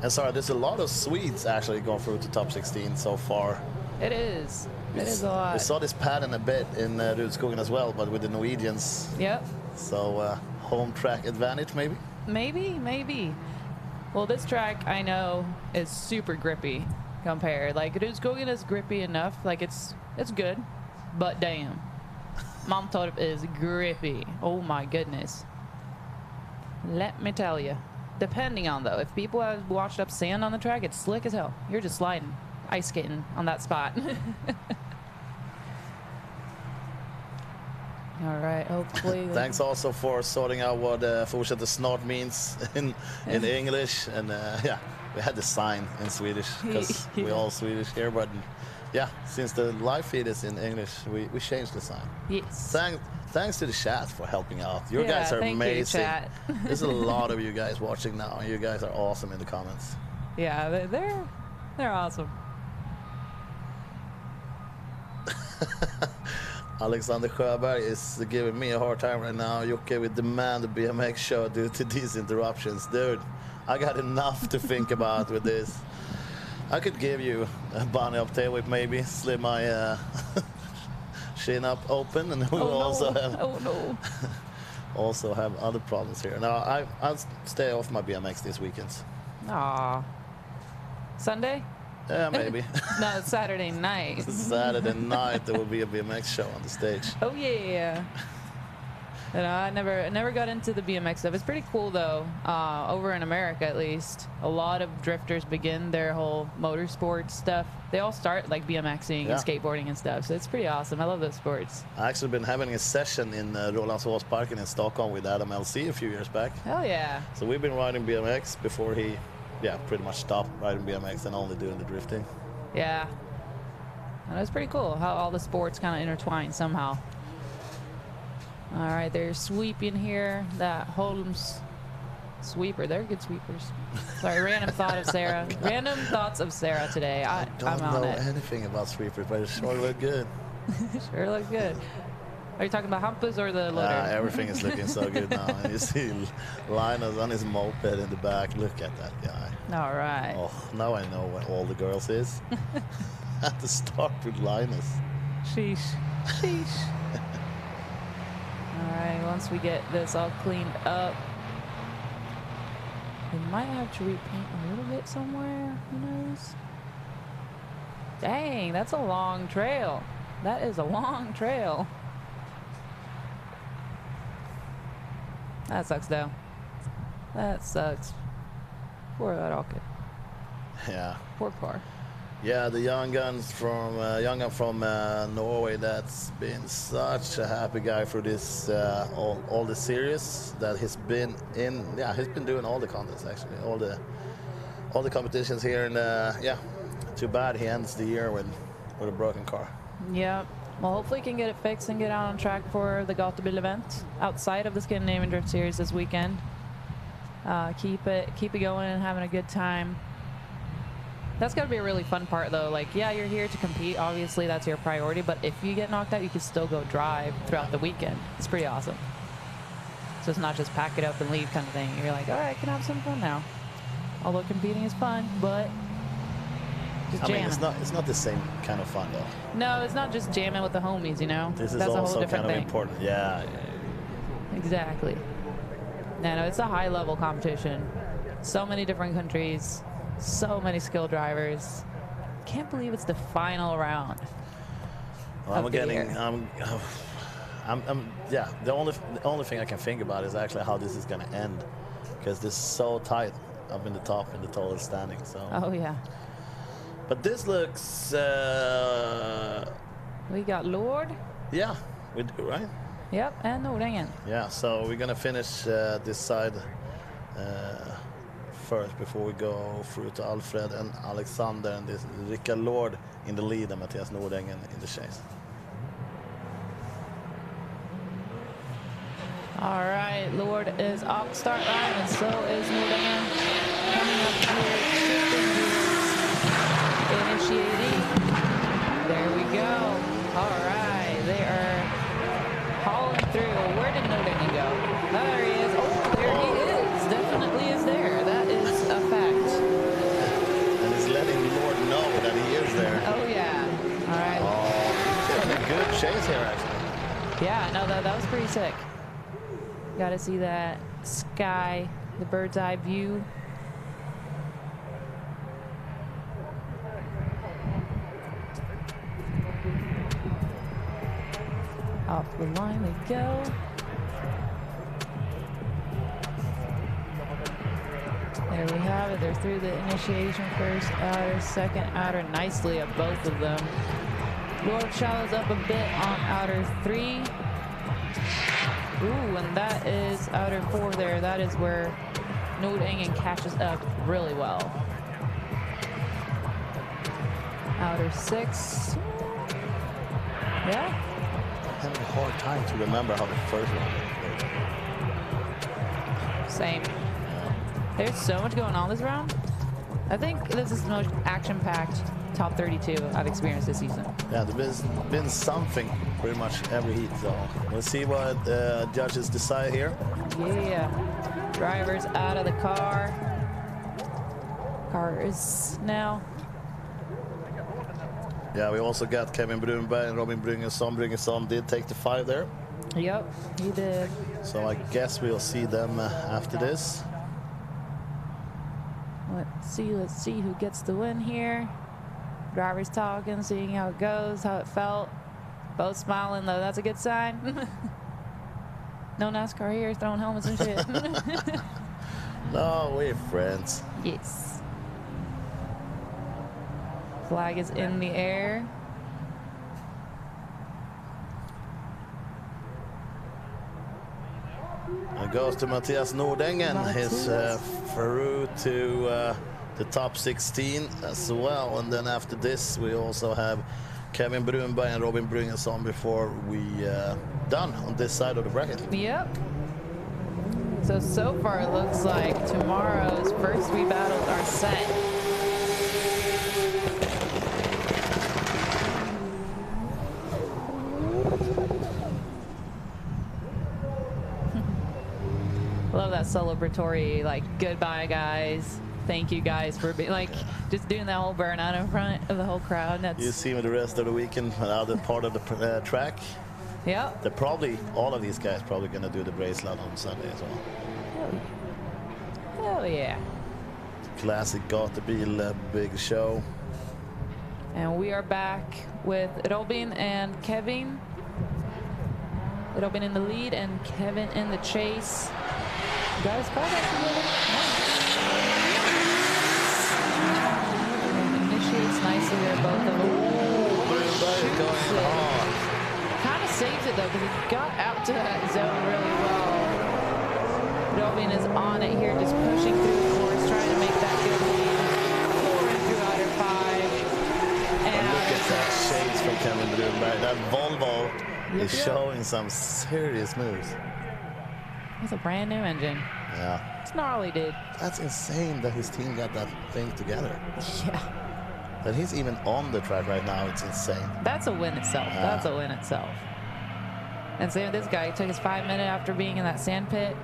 And sorry, there's a lot of Swedes actually going through to top 16 so far. It is. It is a lot. We saw this pattern a bit in Rudskogen as well, but with the Norwegians. Yep. So home track advantage, maybe? Maybe. Well, this track I know is super grippy compared. Like, Rudskogen is grippy enough. Like, it's good, but damn. Mantorp is grippy. Oh my goodness. Let me tell you. Depending on, though, if people have washed up sand on the track, it's slick as hell. You're just sliding, ice skating on that spot. All right, hopefully. Thanks also for sorting out what fortsätter snart means in English. And yeah, we had the sign in Swedish because we're all Swedish here. But yeah, since the live feed is in English, we changed the sign. Yes. Thanks to the chat for helping out. You guys are amazing. You, chat. There's a lot of you guys watching now. You guys are awesome in the comments. Yeah, they're awesome. Alexander Sjöberg is giving me a hard time right now. Jocke, we demand a BMX show due to these interruptions. Dude, I got enough to think about with this. I could give you a bunny up tail whip maybe, slip my chin up open, and we'll also have other problems here. Now I'll stay off my BMX this weekend. Aw. Sunday? Yeah, maybe. No, it's Saturday night. Saturday night there will be a BMX show on the stage. Oh yeah. And I never got into the BMX stuff. It's pretty cool though. Over in America, at least, a lot of drifters begin their whole motorsports stuff. They all start like BMXing and skateboarding and stuff. So it's pretty awesome. I love those sports. I actually been having a session in Rålambshovs Park in Stockholm with Adam LC a few years back. Hell yeah. So we've been riding BMX before he, pretty much stopped riding BMX and only doing the drifting. Yeah. And it's pretty cool how all the sports kind of intertwine somehow. All right, they're sweeping here. That Holmes sweeper. They're good sweepers. Sorry, random thought of Sarah. Random thoughts of Sarah today. I'm don't on know it. anything about sweepers, but it sure look good. Sure look good. Are you talking about Hampus or the loader? Everything is looking so good now. And you see Linus on his moped in the back. Look at that guy. All right. Oh, now I know where all the girls is. Had to start with Linus. Sheesh. Sheesh. All right, once we get this all cleaned up, we might have to repaint a little bit somewhere. Who knows? Dang, that's a long trail. That is a long trail. That sucks, though. That sucks. Poor that Alke. Yeah. Poor car. Yeah, the young gun from Norway. That's been such a happy guy for this all the series that he's been in. Yeah, he's been doing all the contests actually, all the competitions here, and yeah, too bad he ends the year with a broken car. Yeah. Well, hopefully he can get it fixed and get out on track for the Gatebil event outside of the Scandinavian Drift Series this weekend. Keep it going and having a good time. That's got to be a really fun part, though. Like, yeah, you're here to compete. Obviously, that's your priority. But if you get knocked out, you can still go drive throughout the weekend. It's pretty awesome. So it's not just pack it up and leave kind of thing. You're like, all right, I can have some fun now. Although competing is fun, but just jamming. I mean, it's not the same kind of fun, though. No, it's not just jamming with the homies, you know? This is that's also a whole different kind of thing. important. Yeah. Exactly. No, it's a high-level competition. So many different countries. So many skilled drivers. Can't believe it's the final round. Well, yeah. The only thing I can think about is actually how this is going to end, because this is so tight up in the top in the total standing. So. Oh yeah. But this looks. We got Lord. Yeah, we do, right? Yep, and Nordingen. Yeah, so we're gonna finish this side first before we go through to Alfred and Alexander, and this Rickard Lord in the lead and Mattias Nordingen in the chase. All right, Lord is off the start line, and so is Nordingen. Coming up here, shifting gears, initiating. There we go. All right, they are hauling through. Where did Nordingen go? There he is. Oh, there he is. Definitely is there. That is a fact. And he's letting Lord know that he is there. Oh, yeah. All right. Oh, it's a good chase here, actually. Yeah, no, that was pretty sick. Got to see that sky, the bird's eye view. Off the line we go. There we have it. They're through the initiation, first outer, second outer, nicely at both of them. Lord shallows up a bit on outer 3. Ooh, and that is outer 4 there. That is where Nordingen catches up really well. Outer 6. Yeah. I'm having a hard time to remember how the first one went. Same. There's so much going on this round. I think this is the most action-packed top 32 I've experienced this season. Yeah, there's been something pretty much every heat, so we'll see what judges decide here. Yeah. Drivers out of the car. Cars now. Yeah, we also got Kevin Brunberg and Robin Bryngesson. Bryngesson did take the 5 there. Yep, he did. So I guess we'll see them after this. Let's see who gets the win here. Drivers talking, seeing how it goes, how it felt. Both smiling, though. That's a good sign. No NASCAR here, throwing helmets and shit. No, we're friends. Yes. Flag is in the air. It goes to Mattias Nordingen. His through to the top 16 as well. And then after this, we also have Kevin Brunberg and Robin Bryngesson before we done on this side of the bracket. Yep. So far it looks like tomorrow's first 3 battles are set. celebratory, like, goodbye, guys. Thank you guys for being like just doing that whole burnout in front of the whole crowd. That's You see me the rest of the weekend, another part of the track. Yep. They're probably, all of these guys probably going to do the bracelet on Sunday as well. Hell yeah. Classic Gatebil big show. And we are back with Robin and Kevin. Robin in the lead and Kevin in the chase. You guys call that together? Initiates nicely there, both of them. Kind of saves it though, because he got out to that zone really well. Robin is on it here, just pushing through the course, trying to make that good lead. Pouring through outer 5. And look at that chase from Kevin Brunberg. That Volvo is showing some serious moves. It's a brand new engine. Yeah. It's gnarly, dude. That's insane that his team got that thing together. Yeah. That he's even on the track right now, it's insane. That's a win itself. Yeah. That's a win itself. And same with this guy. He took his 5 minute after being in that sand pit.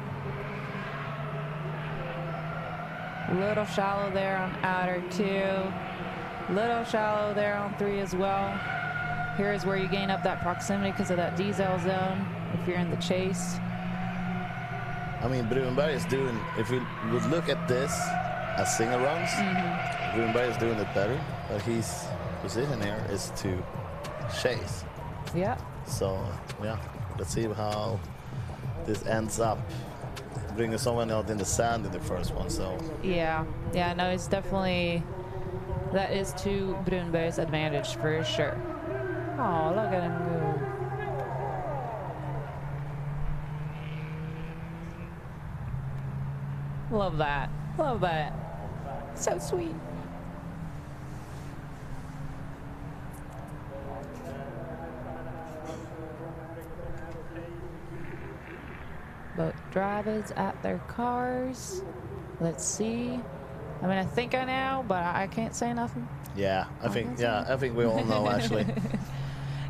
Little shallow there on outer 2. Little shallow there on 3 as well. Here's where you gain up that proximity because of that diesel zone if you're in the chase. I mean, Brunberg is doing, if we would look at this as single runs, Brunberg is doing it better, but his position here is to chase. Yeah. So, yeah, let's see how this ends up. Bringing someone out in the sand in the first one, so. Yeah, no, it's definitely, that is to Brunberg's advantage for sure. Oh, look at him go. Love that. Love that. So sweet. Both drivers at their cars. Let's see. I mean, I think I know, but I can't say nothing. Yeah, I think we all know actually.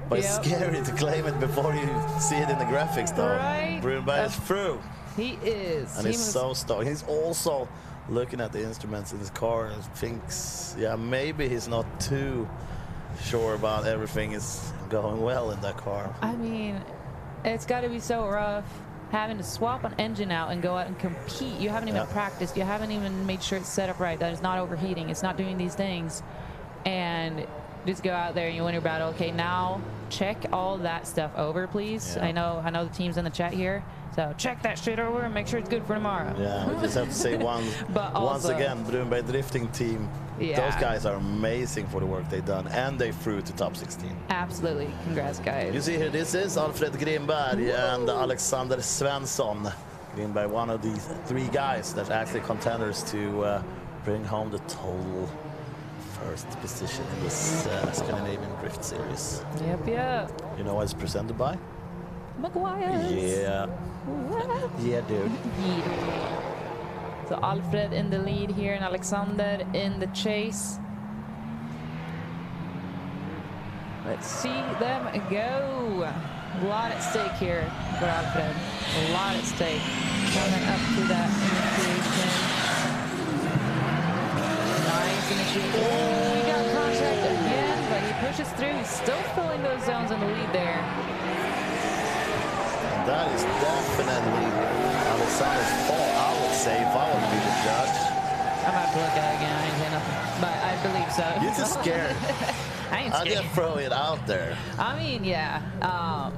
But it's scary to claim it before you see it in the graphics, though. Right? Brunberg is through. He is. And he's so stoked. He's also looking at the instruments in his car and thinks, yeah, maybe he's not too sure about everything is going well in that car. I mean, it's got to be so rough having to swap an engine out and go out and compete. You haven't even practiced. You haven't even made sure it's set up right, that it's not overheating. It's not doing these things. And just go out there and you win your battle. Okay, now check all that stuff over, please. Yeah. I know the team's in the chat here. So check that shit over and make sure it's good for tomorrow. Yeah, we just have to say once again, Brunberg Drifting Team, those guys are amazing for the work they've done, and they threw to top 16. Absolutely. Congrats, guys. You see here, this is Alfred Grimberg and Alexander Svensson. Grimberg, one of these 3 guys that are actually contenders to bring home the total first position in this Scandinavian Drift Series. Yep. You know what it's presented by? McGuire's. Yeah. Yeah, dude. So Alfred in the lead here and Alexander in the chase. Let's see them go. A lot at stake here for Alfred. A lot at stake. Coming up to that initiation. Nice initiation. Oh, he got contact again, but he pushes through. He's still filling those zones in the lead there. That is definitely Alexander's fault, I would say, if I would be the judge. I'm about to look at it again. I ain't saying nothing, but I believe so. You're just scared. I ain't scared. I just throw it out there. I mean, yeah.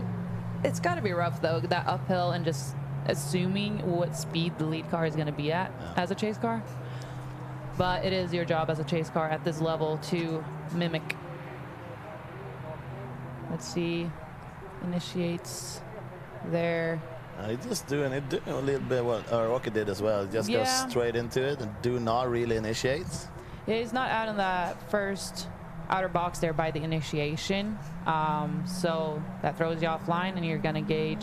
It's got to be rough, though, that uphill and just assuming what speed the lead car is going to be at as a chase car. But it is your job as a chase car at this level to mimic. Let's see. Initiates there. He's just doing a little bit what Rocket did as well. Just go straight into it and do not really initiate. Yeah, he's not out in that first outer box there by the initiation. So that throws you offline and you're going to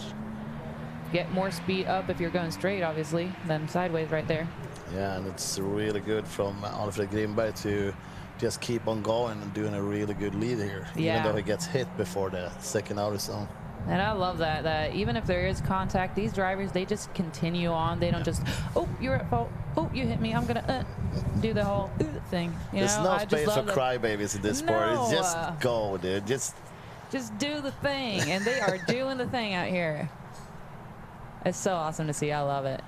get more speed up if you're going straight, obviously, than sideways right there. Yeah, and it's really good from Alfred Grimberg to just keep on going and doing a really good lead here, even though he gets hit before the second outer zone. And I love that even if there is contact, these drivers, they just continue on. They don't just, oh, you're at fault. Oh, you hit me. I'm going to do the whole thing. There's no space for crybabies in this sport. It's just go, dude. Just do the thing. And they are doing the thing out here. It's so awesome to see. I love it.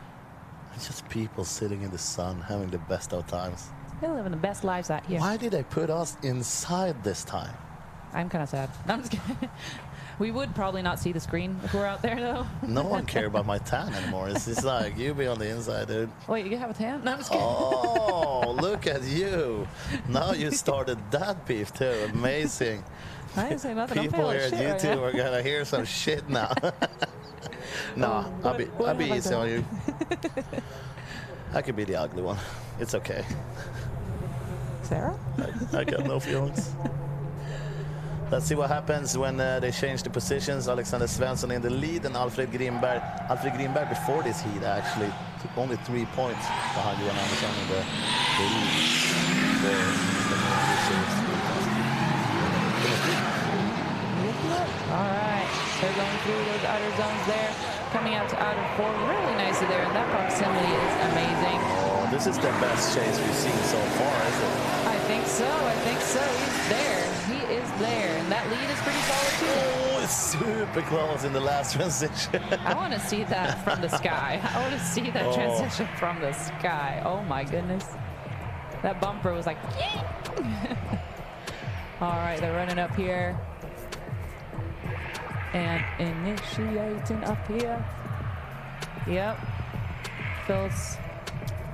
It's just people sitting in the sun having the best of times. They're living the best lives out here. Why did they put us inside this time? I'm kind of sad. No, I'm just kidding. We would probably not see the screen if we're out there, though. No one cares about my tan anymore. It's just like, you be on the inside, dude. Wait, you have a tan? No, I'm just kidding. Oh, look at you. Now you started that beef, too. Amazing. I didn't say nothing. People here at YouTube are going to hear some shit now. No, I'll be easy on you. I could be the ugly one. It's okay. Sarah? I got no feelings. Let's see what happens when they change the positions. Alexander Svensson in the lead and Alfred Grimberg. Alfred Grimberg before this heat actually took only 3 points behind Johan Andersson in the lead. All right, they're going through those outer zones there, coming out to outer 4 really nicely there, and that proximity is amazing. Oh, this is the best chase we've seen so far, is it? I think so. He's there. He is there, and that lead is pretty solid too. Oh, it's super close in the last transition. I want to see that from the sky. I want to see that transition from the sky. Oh my goodness. That bumper was like, all right, they're running up here. And initiating up here. Yep. Fills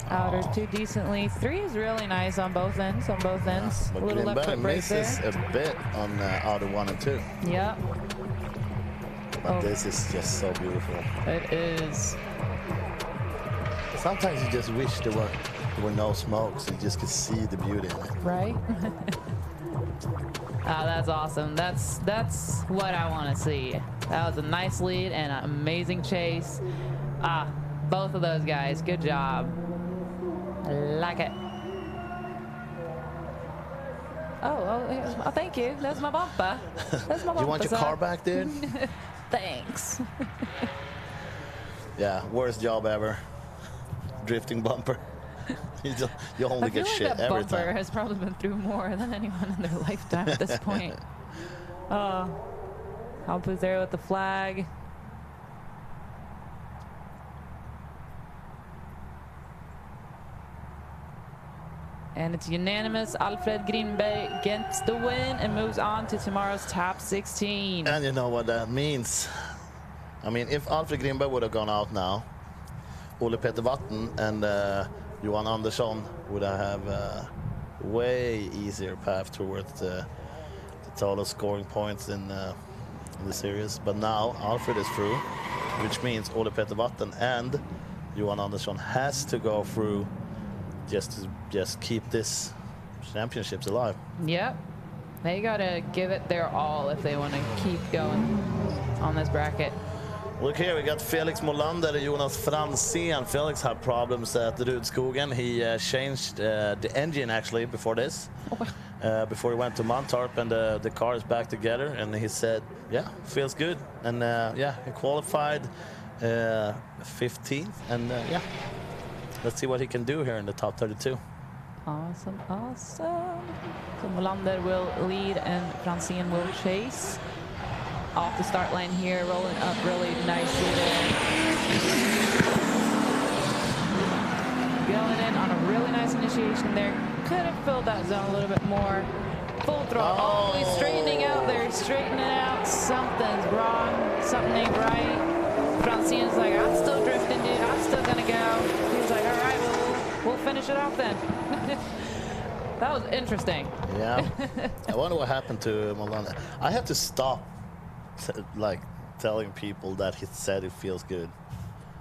outer 2 decently. 3 is really nice on both ends. But a little left foot break misses there. a bit on outer 1 and 2. Yep. But this is just so beautiful. It is. Sometimes you just wish there were no smoke, so you just could see the beauty in it. Right? Oh, that's awesome. That's what I want to see. That was a nice lead and an amazing chase. Both of those guys, good job. I like it. Oh, thank you. That's my bumper. That's my bumper. You want your car back, dude? Thanks. Yeah, worst job ever. Drifting bumper. You only get shit that every bumper time. has probably been through more than anyone in their lifetime at this point. Alpu's there with the flag. And it's unanimous. Alfred Grimberg gets the win and moves on to tomorrow's top 16. And you know what that means. I mean, if Alfred Grimberg would have gone out now, Ole Petter Vatten and Johan Andersson would have a way easier path towards the total scoring points in the series. But now Alfred is through, which means Ole Petter Vatten and Johan Andersson has to go through just to keep this championships alive. Yep. They gotta give it their all if they want to keep going on this bracket. Look here, we got Felix Molander and Jonas Franzén. Felix had problems at Rudskogen. He changed the engine actually before this, before he went to Mantorp, and the car is back together. And he said, yeah, feels good. And yeah, he qualified 15th. And yeah, let's see what he can do here in the top 32. Awesome, awesome. So Molander will lead and Franzén will chase. Off the start line here, rolling up really nicely there. Going in on a really nice initiation there. Could have filled that zone a little bit more. Full throttle. Oh, he's straightening out there, straightening out. Something's wrong, something ain't right. Franzén's like, I'm still drifting, dude. I'm still gonna go. He's like, all right, we'll finish it off then. That was interesting. Yeah. I wonder what happened to Molander. I have to stop like telling people that he said it feels good.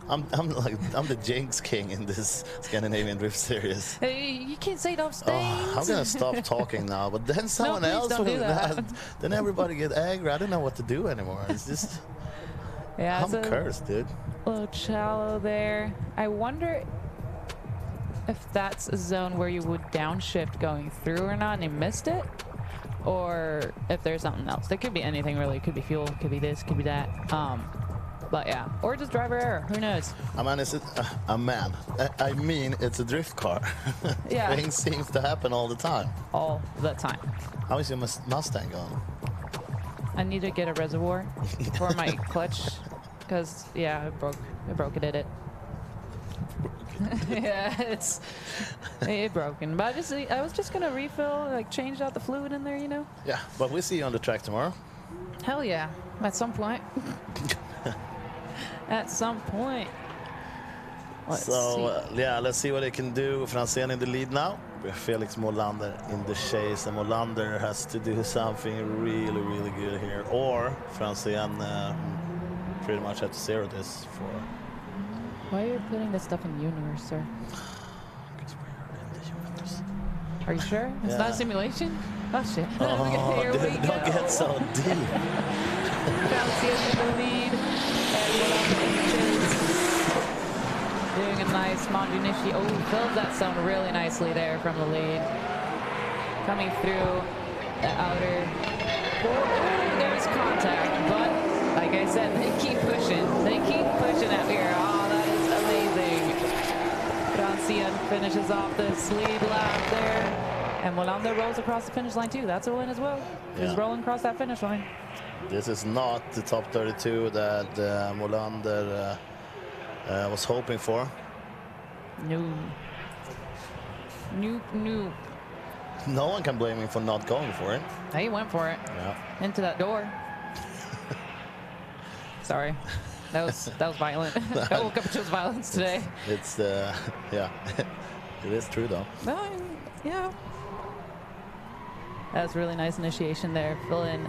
I'm the jinx king in this Scandinavian Drift Series. Hey, you can't say those things. I'm gonna stop talking now, but then someone else will. Then everybody get angry. I don't know what to do anymore. It's just yeah, I'm cursed, dude. A little shallow there. I wonder if that's a zone where you would downshift going through or not, and he missed it. or if there's something else. There could be anything really. It could be fuel, could be this, could be that. But yeah, or just driver error. Who knows? I mean, I mean, it's a drift car. Yeah. Things seems to happen all the time. All the time. How is your Mustang going? I need to get a reservoir for my clutch because yeah, it broke. It did it. Yeah, it's broken. But I was just gonna refill, like change out the fluid in there, you know. Yeah, but we'll see you on the track tomorrow. Hell yeah, at some point. At some point. Let's see what they can do. Franzén in the lead now. Felix Molander in the chase, and Molander has to do something really, really good here, or Franzén pretty much have to zero this for. Why are you putting this stuff in universe, sir? Because we're in the universe. Are you sure? It's not a simulation? Oh shit. Oh, Here we don't go. get so deep. Franzén in the lead, and Molander in the chase. Doing a nice Mondunishi. Oh, fills that zone really nicely there from the lead. Coming through the outer. Oh, there's contact, but like I said, they keep pushing. They keep pushing out here. Oh, that is amazing. Franzén finishes off this lead lap there. And Molander rolls across the finish line too. That's a win as well. He's rolling across that finish line. This is not the top 32 that Molander was hoping for. No. Nope. No one can blame him for not going for it. He went for it. Yeah. Into that door. Sorry. That was violent. I woke up and chose violence today. It's yeah. It is true though. No, yeah. That's really nice initiation there. Fill in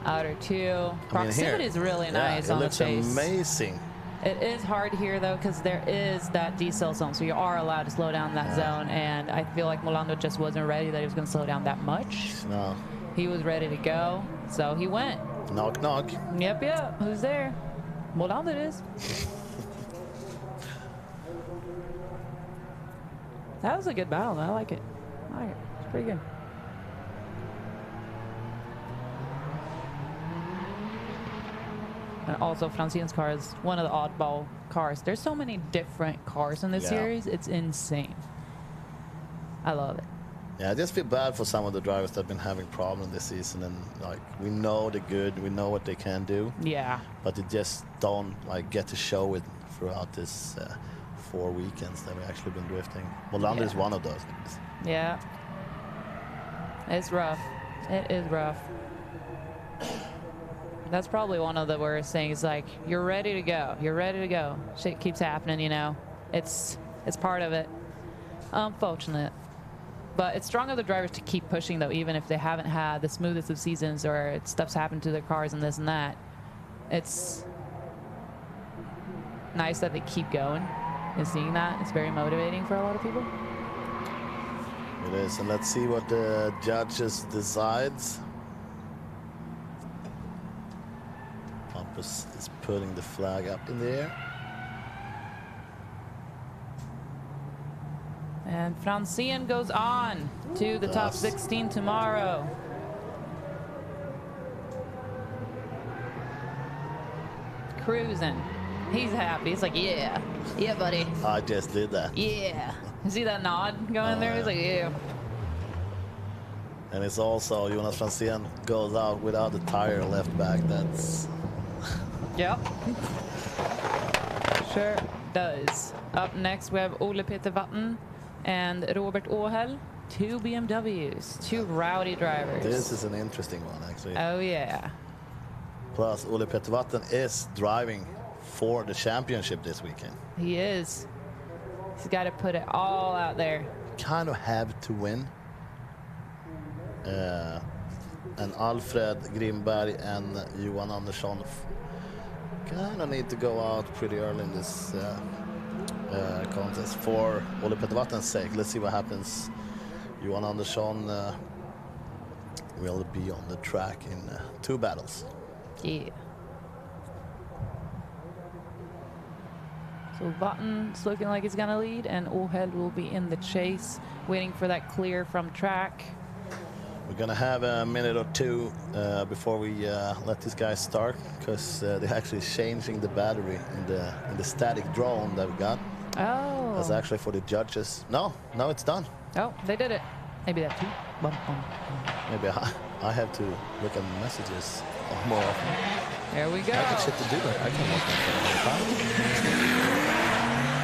outer two. Proximity is really nice on the chase. It looks amazing. It is hard here though, because there is that decel zone, so you are allowed to slow down that zone, and I feel like Molander just wasn't ready that he was going to slow down that much. No. He was ready to go, so he went. Knock, knock. Yep. Who's there? Molander is. That was a good battle. I like it. It's pretty good. And also, Franzén's car is one of the oddball cars. There's so many different cars in this series. It's insane. I love it. Yeah, I just feel bad for some of the drivers that have been having problems this season. And like, we know they're good. We know what they can do. Yeah. But they just don't like get to show it throughout this 4 weekends that we've actually been drifting. Molander is one of those guys. Yeah. It's rough. It is rough. That's probably one of the worst things. Like, you're ready to go. You're ready to go. Shit keeps happening, you know. It's part of it. Unfortunate. But it's strong of the drivers to keep pushing, though, even if they haven't had the smoothest of seasons or stuff's happened to their cars and this and that. It's nice that they keep going and seeing that. It's very motivating for a lot of people. It is. And let's see what the judges decides. Is putting the flag up in the air. And Franzén goes on to the top 16 tomorrow. Cruising. He's happy. He's like, yeah, buddy. I just did that. Yeah. You see that nod going there? He's like, yeah. And it's also Jonas Franzén goes out without the tire left back. That's yep. Sure does. Up next we have Ole Peter Vatten and Robert Åhäll. 2 BMWs, 2 rowdy drivers. This is an interesting one, actually. Oh yeah. Plus Ole Peter Vatten is driving for the championship this weekend. He is. He's got to put it all out there. Kind of have to win. And Alfred Grimberg and Johan Andersson kind of need to go out pretty early in this contest for Ole Peter Vatten's sake. Let's see what happens. Johan Andersson will be on the track in 2 battles. Yeah. So Vatten's looking like he's going to lead, and Åhäll will be in the chase, waiting for that clear from track. We're gonna have a minute or two before we let these guys start, because they're actually changing the battery in the static drone that we got. Oh. That's actually for the judges. No, it's done. Oh, they did it. Maybe that too. Maybe I have to look at messages more often. There we go. I got shit to do. I can work on it all the time.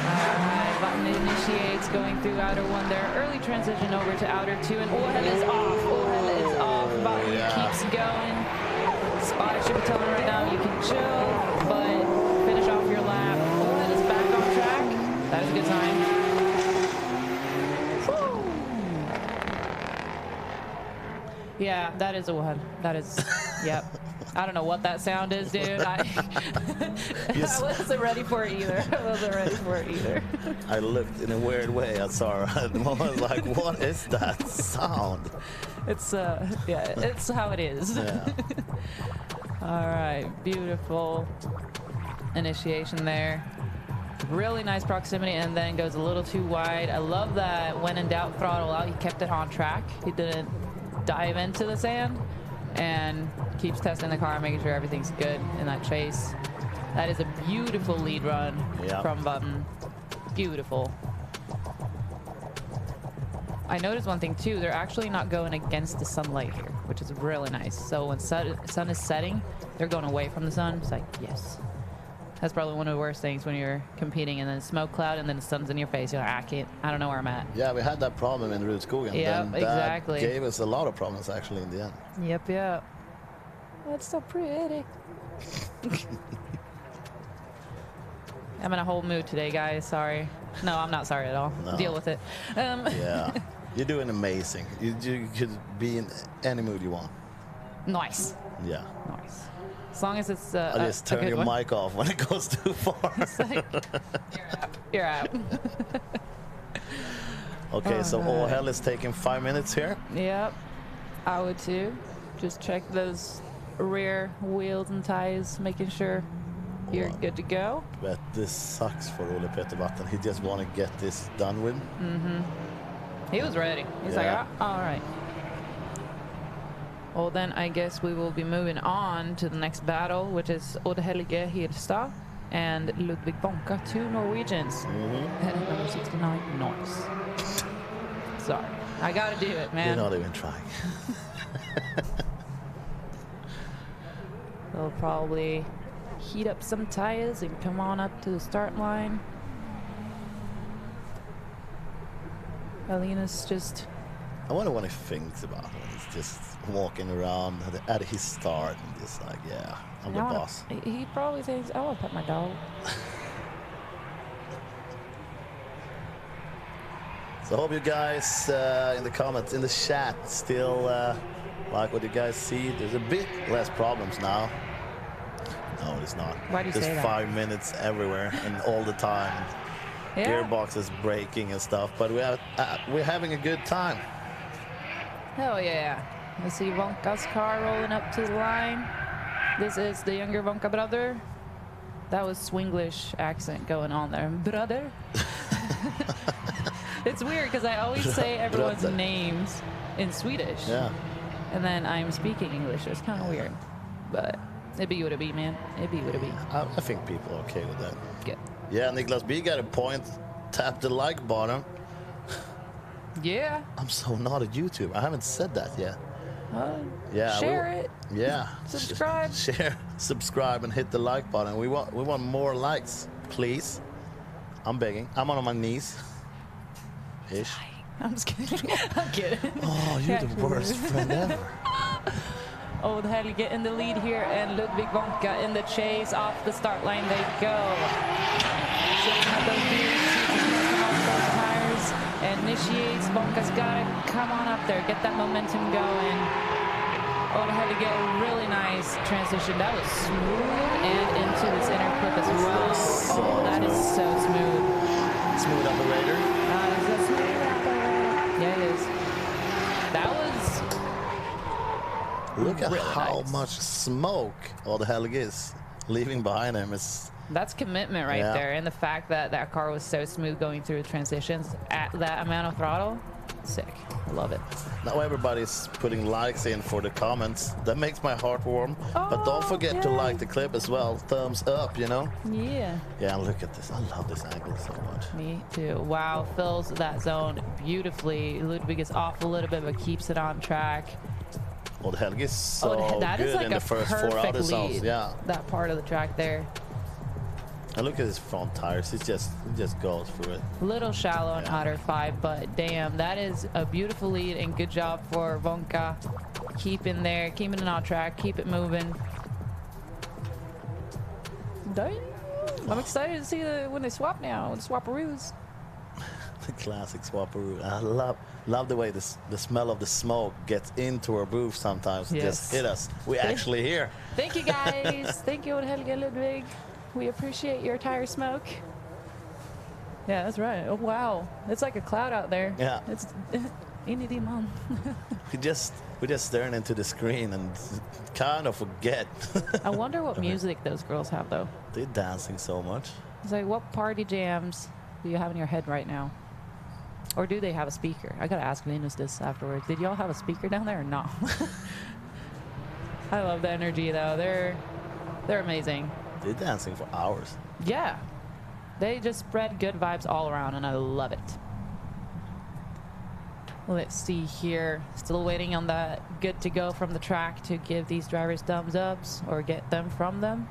Alright, button initiates going through outer 1 there. Early transition over to outer 2, and Orhel is off. Orhel is off. Button keeps going. Spot should be telling right now you can chill, but finish off your lap. Orhel is back on track. That is a good sign. Woo! Yeah, that is Orhel. That is, yep. I don't know what that sound is, dude. I wasn't ready for it either. I looked in a weird way at Sarah. I was like, what is that sound? It's, yeah, it's how it is. Yeah. All right, beautiful initiation there. Really nice proximity, and then goes a little too wide. I love that when in doubt, throttle out. He kept it on track. He didn't dive into the sand, and keeps testing the car, making sure everything's good in that chase. That is a beautiful lead run from Button. Beautiful. I noticed one thing too, they're actually not going against the sunlight here, which is really nice. So when sun is setting, they're going away from the sun. It's like, yes. That's probably one of the worst things when you're competing and then smoke cloud and then the sun's in your face. You're like, I don't know where I'm at. Yeah, we had that problem in Rudskogen. Yep, exactly. That gave us a lot of problems actually in the end. Yep. That's so pretty. I'm in a whole mood today, guys. Sorry. No, I'm not sorry at all. No. Deal with it. Yeah, you're doing amazing. You could be in any mood you want. Nice. Yeah. Nice. As long as it's I just turn your mic off when it goes too far. It's like, you're out. Okay, so all hell is taking 5 minutes here. Yep, I would too. Just check those rear wheels and tires, making sure you're good to go. But this sucks for Ole Peter Vatten. He just want to get this done with. He was ready. He's like, all right. Well, then I guess we will be moving on to the next battle, which is Odd Helge Hirstad and Ludvig Bonka, 2 Norwegians. Heading number 69, Nordics. Sorry, I gotta do it, man. You're not even trying. They'll probably heat up some tires and come on up to the start line. Alina's just... I wonder what he thinks about it. He's just walking around at his start and just like, yeah, I'm the boss. He probably thinks, oh, I'll pet my dog. So I hope you guys in the comments, in the chat, still like what you guys see. There's a bit less problems now. No, it's not. Why do you say that? There's 5 minutes everywhere and all the time. Yeah. Gearbox is breaking and stuff, but we're having a good time. Hell yeah. You see Vonka's car rolling up to the line. This is the younger Vonka brother. That was Swinglish accent going on there. Brother. It's weird because I always say everyone's names in Swedish. Yeah. And then I'm speaking English. It's kind of weird. But it be what it be, man. It be what it be. I think people are okay with that. Good. Yeah, Niklas B got a point. Tap the like button. Yeah. I'm so not a YouTuber. I haven't said that yet. Yeah. Share it. Yeah. Subscribe. Share, subscribe, and hit the like button. We want more likes, please. I'm begging. I'm on my knees. Ish. I'm just kidding. I'm kidding. Oh, you're the worst friend ever. Old Helge in the lead here, and Ludvig Vonka in the chase. Off the start line they go. Sitting at those those tires. Initiates. Vonka's gotta come on up there, get that momentum going. Old Helge, really nice transition. That was smooth, and into this inner clip as well. Oh, that is so smooth. Smooth operator. Yeah, it is. That was. Look at really how nice. much smoke all the Helge is leaving behind him. That's commitment right there, and the fact that that car was so smooth going through transitions at that amount of throttle. Sick. I love it. Now everybody's putting likes in for the comments. That makes my heart warm. But don't forget to like the clip as well. Thumbs up, you know? Yeah. Yeah, look at this. I love this angle so much. Me too. Wow, fills that zone beautifully. Ludwig is off a little bit, but keeps it on track. Old Helge is so that good is like in the first 4 outer zones. Yeah. That part of the track there. And look at his front tires. He just goes through it. Little shallow in outer 5, but damn, that is a beautiful lead and good job for Wonka. Keep in there, keep it on track, keep it moving. Damn. I'm excited to see when they swap now, the swaparoos. The classic swaparoo. I love the way the smell of the smoke gets into our booth sometimes. It just hit us. We actually hear. Thank you guys. Thank you, Helge Ludwig. We appreciate your tire smoke. Yeah, that's right. Oh, wow. It's like a cloud out there. Yeah. It's man. We're just staring into the screen and kind of forget. I wonder what music those girls have, though. They're dancing so much. It's like, what party jams do you have in your head right now? Or do they have a speaker? I got to ask Venus this afterwards. Did y'all have a speaker down there or not? I love the energy, though. They're amazing. They're dancing for hours. Yeah. They just spread good vibes all around, and I love it. Let's see here. Still waiting on that good to go from the track to give these drivers thumbs ups or get them from them.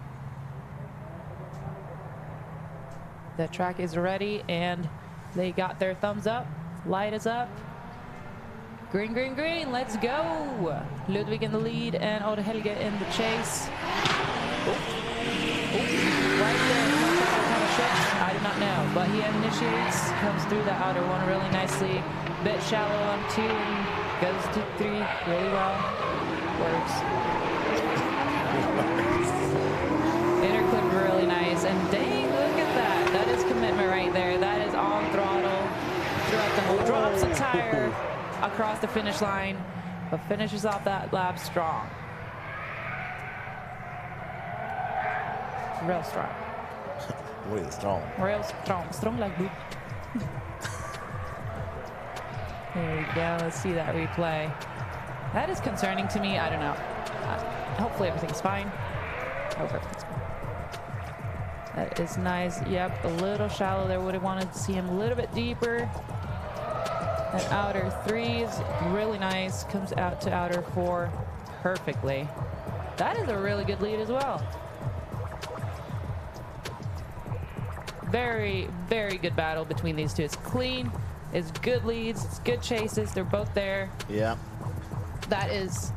The track is ready, and they got their thumbs up. Light is up. Green, green, green. Let's go. Ludwig in the lead and Odd Helge in the chase. Right there, kind of shift. I do not know, but he initiates, comes through the outer one really nicely. Bit shallow on 2 and goes to 3 really well. Works. Inner clip really nice, and dang, look at that. That is commitment right there. That is on throttle throughout the whole. Drops a tire across the finish line, but finishes off that lap strong. Real strong. Real strong. Real strong. Strong like boot. There we go. Let's see that replay. That is concerning to me. I don't know. Hopefully everything's fine. Hope everything's fine. That is nice. Yep, a little shallow there. Would have wanted to see him a little bit deeper. And outer 3 is really nice. Comes out to outer 4 perfectly. That is a really good lead as well. Very, very good battle between these two. It's clean, it's good leads, it's good chases. They're both there. Yeah. That is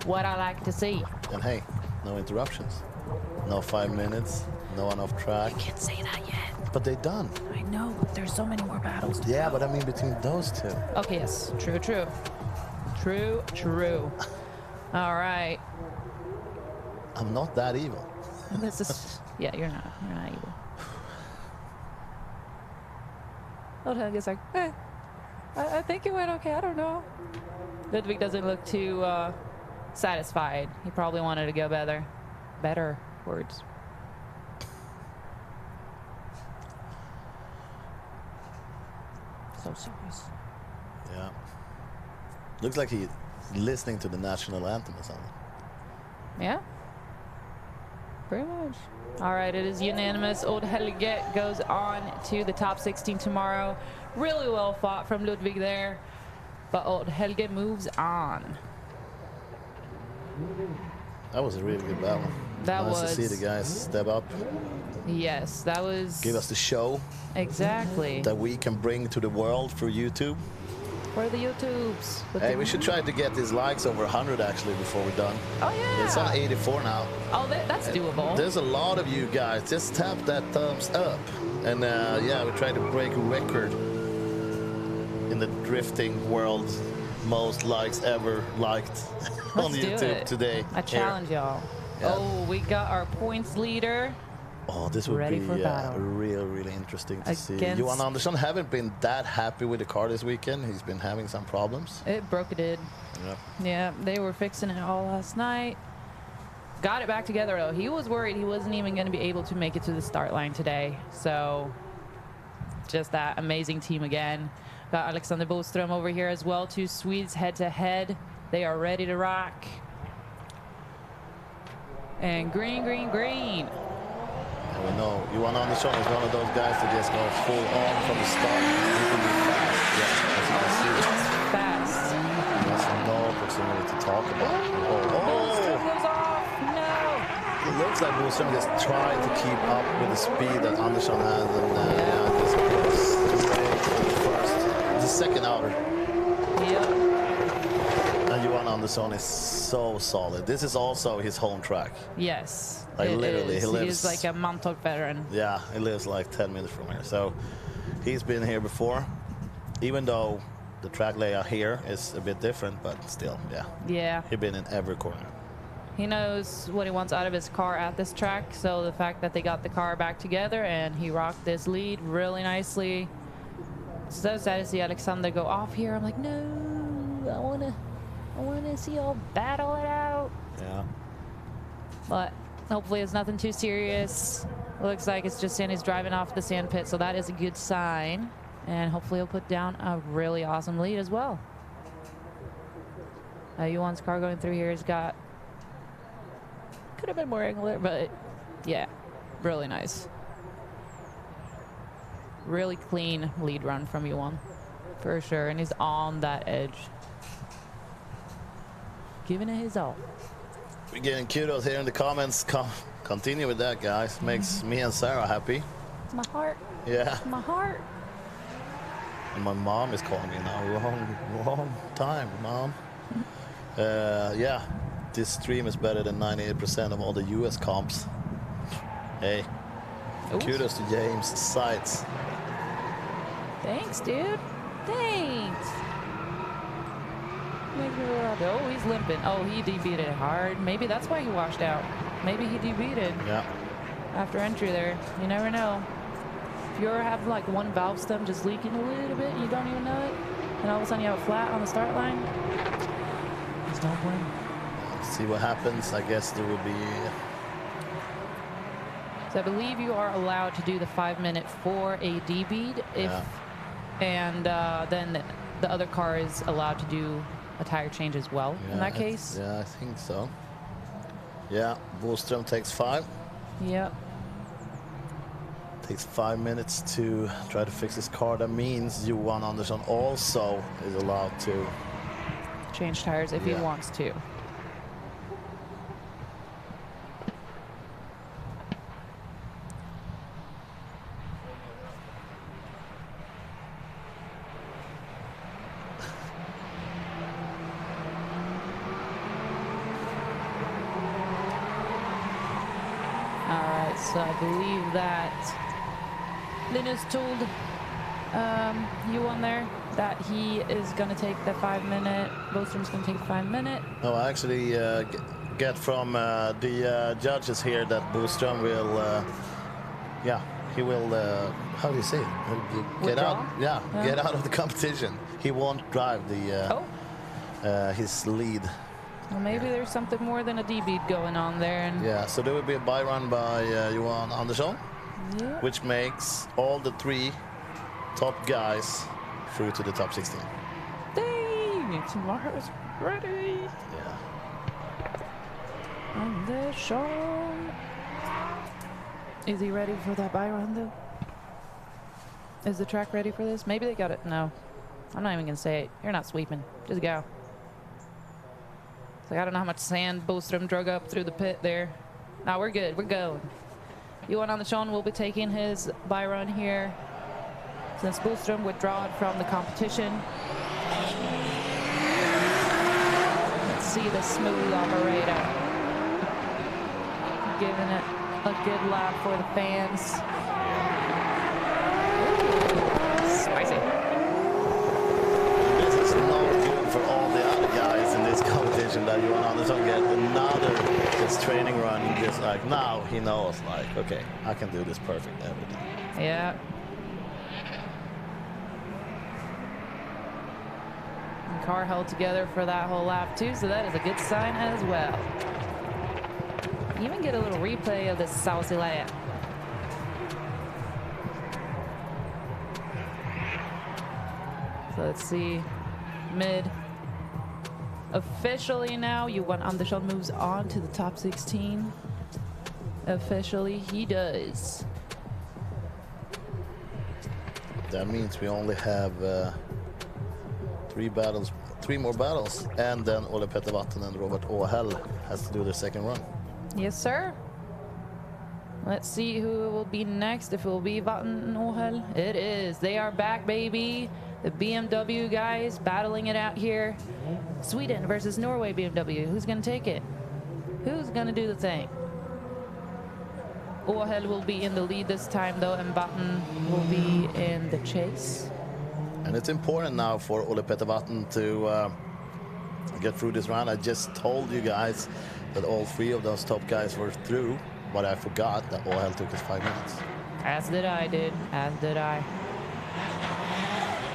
what I like to see. And hey, no interruptions. No 5 minutes, no one off track. You can't say that yet. But they're done. I know, but there's so many more battles to Yeah, go. but I mean between those two. Okay, yes. True, true. True, true. All right. I'm not that evil. This is, yeah, you're not evil. Old Helge's like, I think it went okay. I don't know. Ludwig doesn't look too satisfied. He probably wanted to go better. Better words. So serious. Yeah. Looks like he's listening to the national anthem or something. Yeah. Pretty much. All right, it is unanimous. Old Helge goes on to the top 16 tomorrow. Really well fought from Ludwig there, but Old Helge moves on. That was a really good battle. That nice was. to see the guys step up. Yes, that was. Give us the show. Exactly. That we can bring to the world through YouTube. For the YouTubes. Hey, we should try to get these likes over 100 actually before we're done. Oh, yeah. It's on 84 now. Oh, that's doable. There's a lot of you guys. Just tap that thumbs up. And yeah, we try to break a record in the drifting world. Most likes ever liked on YouTube today. I challenge y'all. Yeah. Oh, we got our points leader. Oh, this would Ready be for battle. really interesting to see. Johan Andersson haven't been that happy with the car this weekend. He's been having some problems. It broke it did. Yeah. Yeah, they were fixing it all last night. Got it back together, though. He was worried he wasn't even going to be able to make it to the start line today. So just that amazing team again. Got Alexander Boström over here as well. Two Swedes head to head. They are ready to rock. And green, green, green. And we know Johan Andersson is one of those guys that just goes full on from the start. He can be fast. Yeah, as you can see. It's fast. There's no opportunity to talk about. Boström goes off. No. It looks like Boström just trying to keep up with the speed that Andersson has, and just goes straight for the first, the second outer. Yep. And Johan Andersson is so solid. This is also his home track. Yes. Like literally, he lives. He's like a Mantorp veteran. Yeah, he lives like 10 minutes from here. So he's been here before, even though the track layout here is a bit different, but still, yeah. Yeah. He's been in every corner. He knows what he wants out of his car at this track. So the fact that they got the car back together and he rocked this lead really nicely. So sad to see Alexander go off here. I'm like, no, I wanna see y'all battle it out. Yeah. But hopefully it's nothing too serious. Looks like it's just Sandy's driving off the sand pit, so that is a good sign. And hopefully he'll put down a really awesome lead as well. Johan's car going through here has got, could have been more angular, but yeah, really nice. Really clean lead run from Johan, for sure. And he's on that edge. Giving it his all. We're getting kudos here in the comments. Continue with that, guys. Makes me and Sarah happy. My heart. Yeah. My heart. And my mom is calling me now. Wrong time, Mom. Yeah, this stream is better than 98% of all the US comps. Hey, Ooh. Kudos to James Sites. Thanks, dude. Thanks. Oh, he's limping. Oh, he DB'd it hard. Maybe that's why he washed out. Maybe he DB'd it. Yeah. After entry there. You never know. If you ever have like one valve stem just leaking a little bit, you don't even know it, and all of a sudden you have a flat on the start line, there's no point. See what happens. I guess there will be... So I believe you are allowed to do the 5 minute for a DB'd if, and then the other car is allowed to do a tire change as well in that case. Yeah, I think so. Yeah, Boström takes 5. Yep. Takes 5 minutes to try to fix his car. That means Johan Andersson also is allowed to change tires if he wants to. So I believe that Linus told Johan there that he is going to take the 5 minute. Boström's going to take 5 minute. No, I actually get from the judges here that Boström will, he will, how do you say it? Get out, get out of the competition. He won't drive the his lead. Well, maybe there's something more than a D-beat going on there. And yeah, so there will be a bye run by Johan Andersson, which makes all the 3 top guys through to the top 16. Dang, tomorrow's ready. Yeah. Andersson. Is he ready for that bye run, though? Is the track ready for this? Maybe they got it. No, I'm not even going to say it. You're not sweeping. Just go. Like, I don't know how much sand Boström drug up through the pit there. No, we're good. We're going. Johan Andersson will be taking his bye run here since Boström withdrawed from the competition. Let's see the smooth operator giving it a good lap for the fans. Spicy. This is not good for all the other guys in this competition that Johan Andersson get another this training run. And just like now he knows, like, okay, I can do this perfect every day. Yeah. And car held together for that whole lap too, so that is a good sign as well. You even get a little replay of this saucy lap. So let's see. Mid. Officially now, Johan Andersson moves on to the top 16. Officially, he does. That means we only have 3 more battles, and then Ole Petter Vatten and Robert Åhäll has to do their second run. Yes, sir. Let's see who it will be next. If it will be Vatten and Åhäll. It is. They are back, baby. The BMW guys battling it out here. Sweden versus Norway BMW. Who's going to take it? Who's going to do the thing? Åhäll will be in the lead this time, though, and Vatten will be in the chase. And it's important now for Ole Petter Vatten to get through this round. I just told you guys that all 3 of those top guys were through, but I forgot that Åhäll took us 5 minutes. As did I, dude. As did I.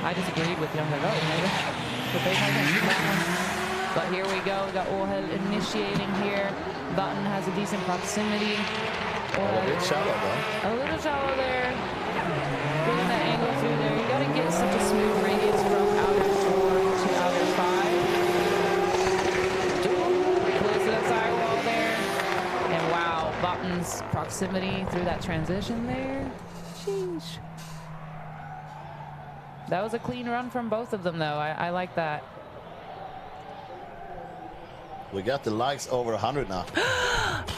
I disagreed with you. I'm like, oh, maybe. But here we go. We got Åhäll initiating here. Vatten has a decent proximity. A bit shallow, though. A little shallow there. Getting that angle through there. You gotta get such a smooth radius from outer 4 to outer 5. Close to that sidewall there. And wow, Vatten's proximity through that transition there. Sheesh. That was a clean run from both of them, though. I like that. We got the likes over 100 now.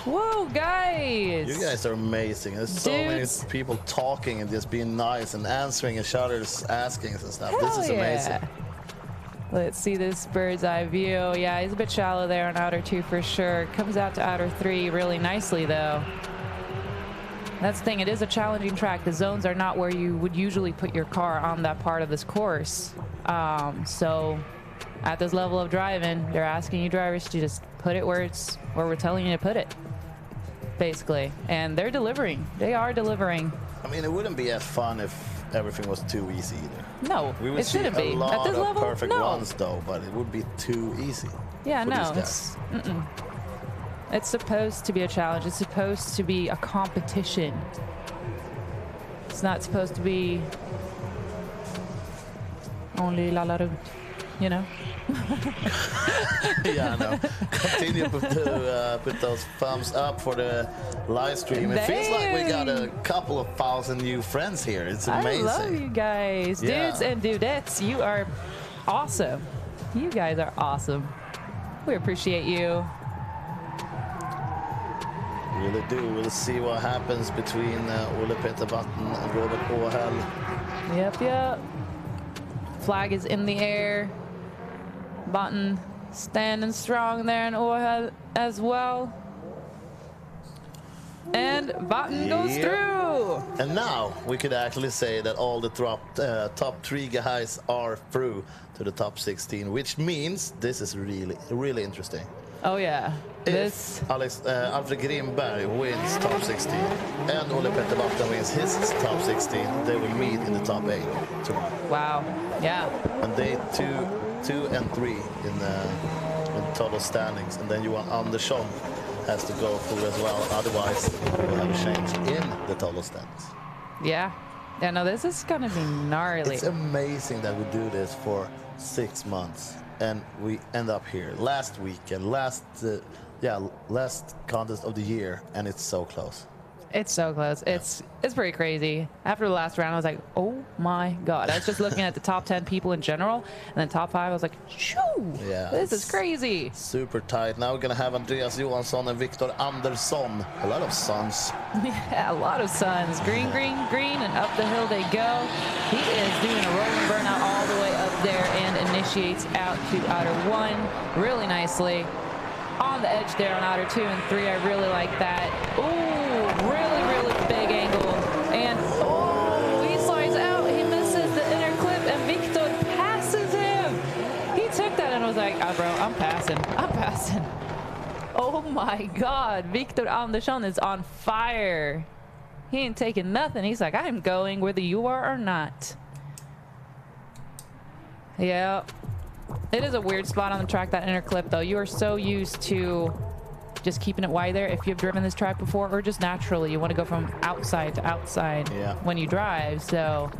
Whoa, guys! You guys are amazing. There's so many people talking and just being nice and answering each other's askings and stuff. This is amazing. Let's see this bird's eye view. Yeah, he's a bit shallow there on outer 2 for sure. Comes out to outer 3 really nicely, though. That's the thing. It is a challenging track. The zones are not where you would usually put your car on that part of this course. So at this level of driving, they're asking you drivers to just put it where we're telling you to put it, basically. And they're delivering. They are delivering. I mean, it wouldn't be as fun if everything was too easy either. No, we would it shouldn't be. A lot at this of level, perfect no. runs, though, but it would be too easy. Yeah, for no. these guys. It's supposed to be a challenge. It's supposed to be a competition. It's not supposed to be only la la runt, you know? Yeah, I know. Continue to put those thumbs up for the live stream. It feels like we got a couple of thousand new friends here. It's amazing. I love you guys. Yeah. Dudes and dudettes, you are awesome. You guys are awesome. We appreciate you. Really do. We'll see what happens between Ole Petter Vatten and Robert Åhäll. Yep. Flag is in the air. Vatten standing strong there, and Åhäll as well. And Vatten goes through. And now we could actually say that all the top 3 guys are through to the top 16, which means this is really, really interesting. Oh, yeah. If Alfred Grimberg wins top 16 and Ole Petter Vatten wins his top 16, they will meet in the top 8 tomorrow. Wow. Yeah. And they 2 and 3 in the total standings, and then Johan Andersson has to go through as well. Otherwise, we'll have a change in the total standings. Yeah. Yeah, no, this is going to be gnarly. It's amazing that we do this for 6 months, and we end up here last weekend, last contest of the year, and it's so close. It's so close. It's pretty crazy. After the last round, I was like, oh my God. I was just looking at the top 10 people in general, and then top 5, I was like, shoo, this is crazy. Super tight. Now we're going to have Andreas Johansson and Victor Andersson. A lot of sons. Yeah, a lot of sons. Green, green, green, and up the hill they go. He is doing a rolling burnout all the way up there and initiates out to outer 1 really nicely. On the edge there on outer 2 and 3, I really like that. Ooh, really big angle. And he slides out. He misses the inner clip, and Victor passes him. He took that and was like, bro, I'm passing. Oh my God, Victor Andersson is on fire. He ain't taking nothing. He's like, I'm going whether you are or not. Yeah. It is a weird spot on the track, that inner clip, though. You are so used to just keeping it wide there if you've driven this track before, or just naturally you want to go from outside to outside when you drive. So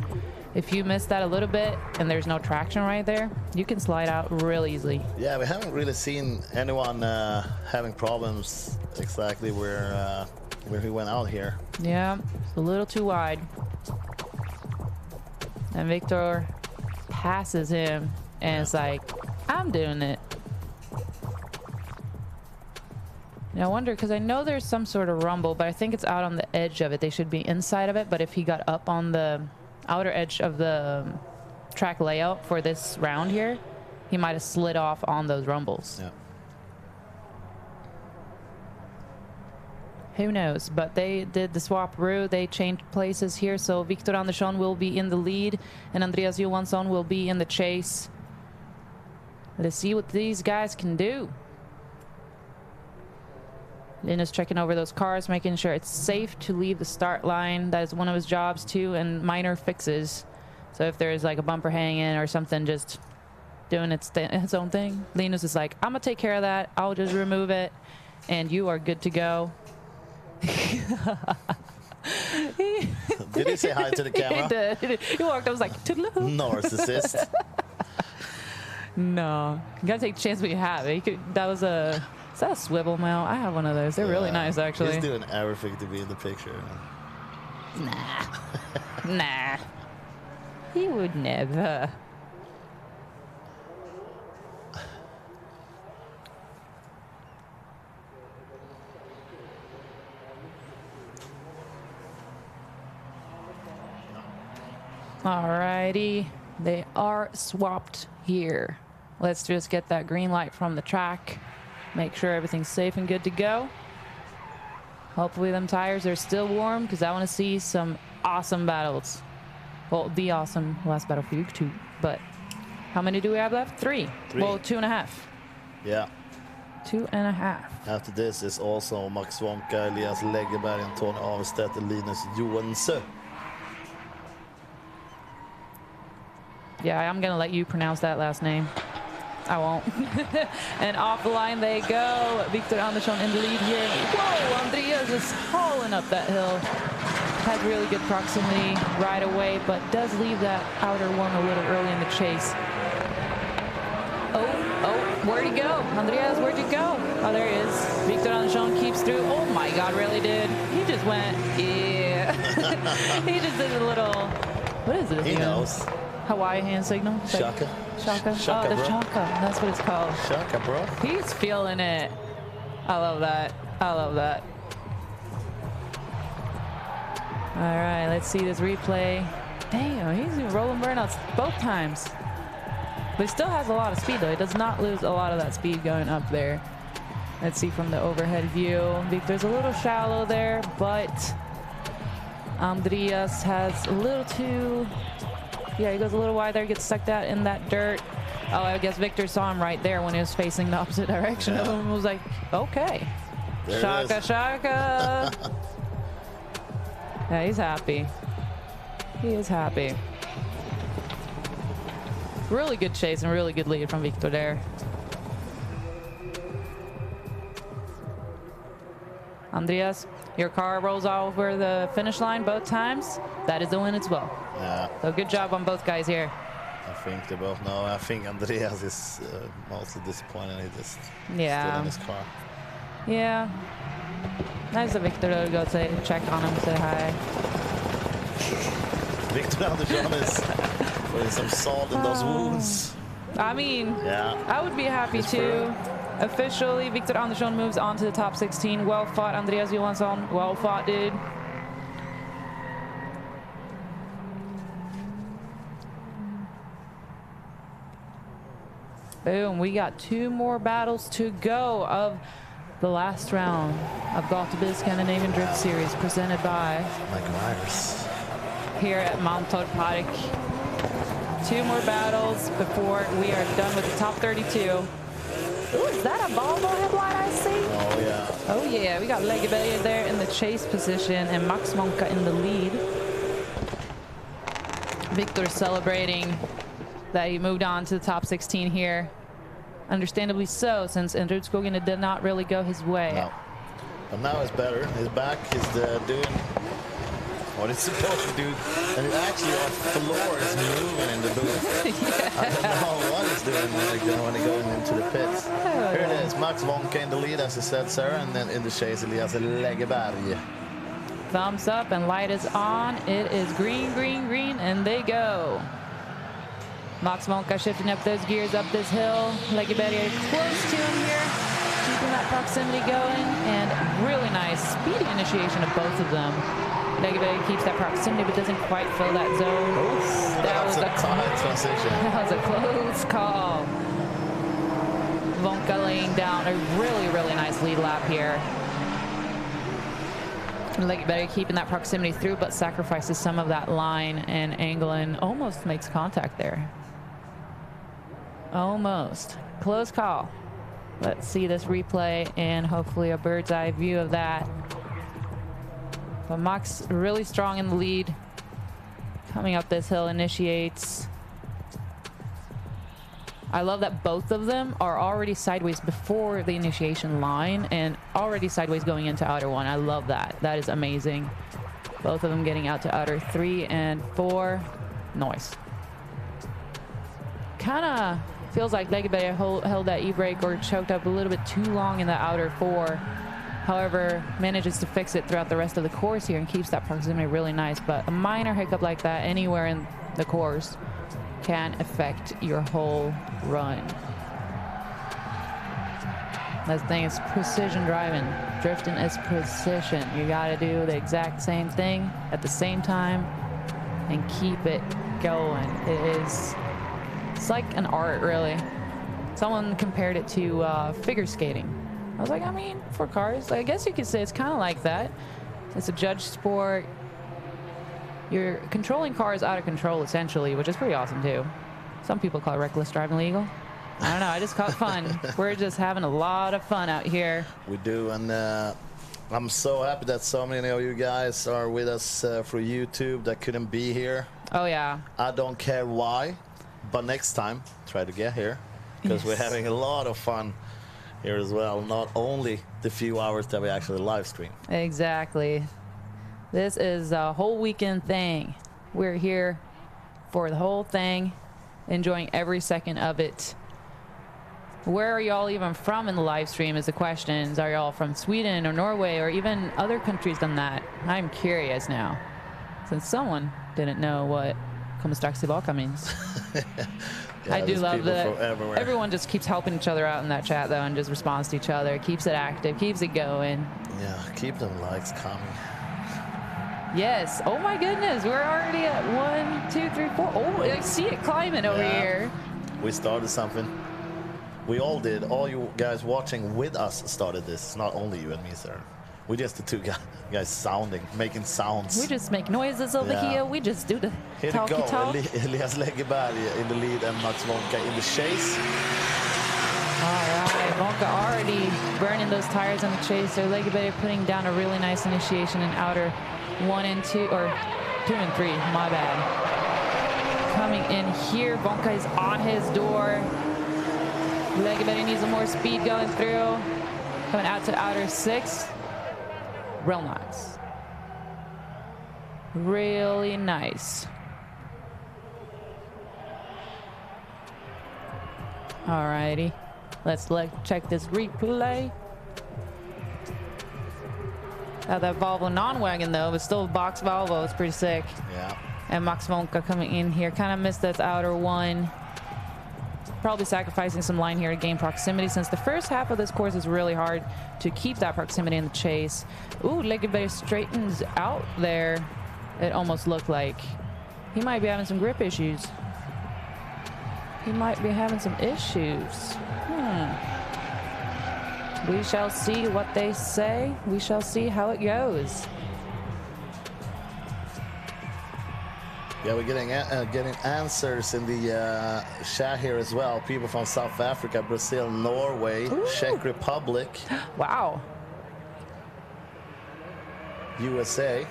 If you miss that a little bit and there's no traction right there, you can slide out real easily. Yeah, we haven't really seen anyone having problems exactly where he went out here. Yeah, it's a little too wide. And Victor passes him, and it's like, I'm doing it. And I wonder, because I know there's some sort of rumble, but I think it's out on the edge of it. They should be inside of it, but if he got up on the outer edge of the track layout for this round here, he might have slid off on those rumbles. Yeah. Who knows? But they did the swap route. They changed places here. So Victor Andersson will be in the lead and Andreas Johansson will be in the chase. Let's see what these guys can do. Linus checking over those cars, making sure it's safe to leave the start line. That is one of his jobs too, and minor fixes. So if there's like a bumper hanging or something just doing its own thing, Linus is like, I'm gonna take care of that. I'll just remove it and you are good to go. Did he say hi to the camera? He did. He walked up, was like, toodaloo. Narcissist. No, you gotta take a chance when you have it. That was a, is that a swivel mount? I have one of those. They're really nice, actually. He's doing everything to be in the picture. Nah. Nah. He would never. Alrighty, they are swapped here. Let's just get that green light from the track. Make sure everything's safe and good to go. Hopefully them tires are still warm because I want to see some awesome battles. Well, the awesome last battle for you too, but how many do we have left? Three. Well, 2.5. Yeah. 2.5. After this is also Max Wonka, Elias Läggeberg, and Tony Avestedt, and Linus Johansson. Yeah, I'm gonna let you pronounce that last name. I won't. And off the line they go. Victor Andersson in the lead here. Whoa, Andreas is hauling up that hill. Has really good proximity right away, but does leave that outer one a little early in the chase. Oh, where'd he go? Andreas, where'd you go? Oh, there he is. Victor Andersson keeps through. Oh my God, really did. He just went, yeah. He just did a little, what is it? He knows. Hawaii hand signal? Shaka. Shaka? Shaka, oh, the bro. Shaka. That's what it's called. Shaka, bro. He's feeling it. I love that. I love that. All right, let's see this replay. Damn, he's rolling burnouts both times. But he still has a lot of speed, though. He does not lose a lot of that speed going up there. Let's see from the overhead view. Victor's a little shallow there, but Andreas has a little too... Yeah, he goes a little wide there, gets stuck out in that dirt. Oh, I guess Victor saw him right there when he was facing the opposite direction of him and was like, okay. There Shaka, Shaka. Yeah, he's happy. He is happy. Really good chase and really good lead from Victor there. Andreas, your car rolls over the finish line both times. That is a win as well. Yeah. So good job on both guys here. I think they both know. I think Andreas is mostly disappointed. He just stood in his car. Yeah. Nice of Victor to go check on him, say hi. Victor Andersson is putting some salt in those wounds. I mean, yeah. I would be happy too. Officially, Victor Andersson moves on to the top 16. Well fought, Andreas Johansson. Well fought, dude. Boom, we got 2 more battles to go of the last round of Gatebil Scandinavian Drift Series presented by Mike Myers here at Mantorp Park. 2 more battles before we are done with the top 32. Ooh, is that a Volvo headlight I see? Oh, yeah. Oh, yeah. We got Läggeberg there in the chase position and Max Monka in the lead. Victor celebrating that he moved on to the top 16 here. Understandably so, since Endrutskogen did not really go his way. No. But now it's better. He's back. He's doing what it's supposed to do. And actually, our floor is moving in the booth. I don't know what it's doing when it going into the pits. Here it is, Max Wonka in the lead, as you said, Sarah, and then in the chase, Elias Läggeberg. Thumbs up and light is on. It is green, green, green, and they go. Max Wonka shifting up those gears up this hill. Läggeberg close to him here, keeping that proximity going, and really nice speedy initiation of both of them. Läggeberg keeps that proximity but doesn't quite fill that zone. That was a tight transition. That was a close call. Wonka laying down a really, really nice lead lap here. Läggeberg keeping that proximity through, but sacrifices some of that line and angle and almost makes contact there. Almost. Close call. Let's see this replay and hopefully a bird's eye view of that. But Max really strong in the lead. Coming up this hill, initiates. I love that both of them are already sideways before the initiation line and already sideways going into outer one. I love that. That is amazing. Both of them getting out to outer 3 and 4. Nice. Kind of feels like Läggeberg held that e-brake or choked up a little bit too long in the outer 4. However, manages to fix it throughout the rest of the course here and keeps that proximity really nice. But a minor hiccup like that anywhere in the course can affect your whole run. That thing is precision driving. Drifting is precision. You got to do the exact same thing at the same time and keep it going. It's like an art, really. Someone compared it to figure skating. I was like, I mean, for cars, I guess you could say it's kind of like that. It's a judge sport. You're controlling cars out of control, essentially, which is pretty awesome, too. Some people call it reckless driving legal. I don't know. I just call it fun. We're just having a lot of fun out here. We do, and I'm so happy that so many of you guys are with us through YouTube that couldn't be here. Oh, yeah. I don't care why, but next time, try to get here, because we're having a lot of fun here as well, not only the few hours that we actually live stream. Exactly. This is a whole weekend thing. We're here for the whole thing, enjoying every second of it. Where are y'all even from in the live stream is the questions. Are y'all from Sweden or Norway or even other countries than that? I'm curious now, since someone didn't know what Kommer strax tillbaka means. Yeah, I do love that everyone just keeps helping each other out in that chat, though, and just responds to each other, keeps it active, keeps it going. Yeah, keep them likes coming. Yes. Oh, my goodness. We're already at 1, 2, 3, 4. Oh, I see it climbing over here. We started something. We all did. All you guys watching with us started this. It's not only you and me, sir. We just the two guys making sounds. We just make noises over here. We just do the talky talk. Elias Läggeberg in the lead and Max Wonka in the chase. All right, Wonka already burning those tires on the chase. So Läggeberg putting down a really nice initiation in outer 1 and 2, or 2 and 3, my bad. Coming in here, Wonka is on his door. Läggeberg needs some more speed going through. Coming out to outer 6. Real nice. Really nice. Alrighty. Let's check this replay. That Volvo non-wagon, though, but still box Volvo is pretty sick. Yeah. And Max Wonka coming in here. Kind of missed that outer 1. Probably sacrificing some line here to gain proximity, since the first half of this course is really hard to keep that proximity in the chase. Ooh, Läggeberg straightens out there. It almost looked like he might be having some grip issues. He might be having some issues. We shall see what they say. We shall see how it goes. Yeah, we're getting answers in the chat here as well. People from South Africa, Brazil, Norway, Czech Republic. Wow. USA.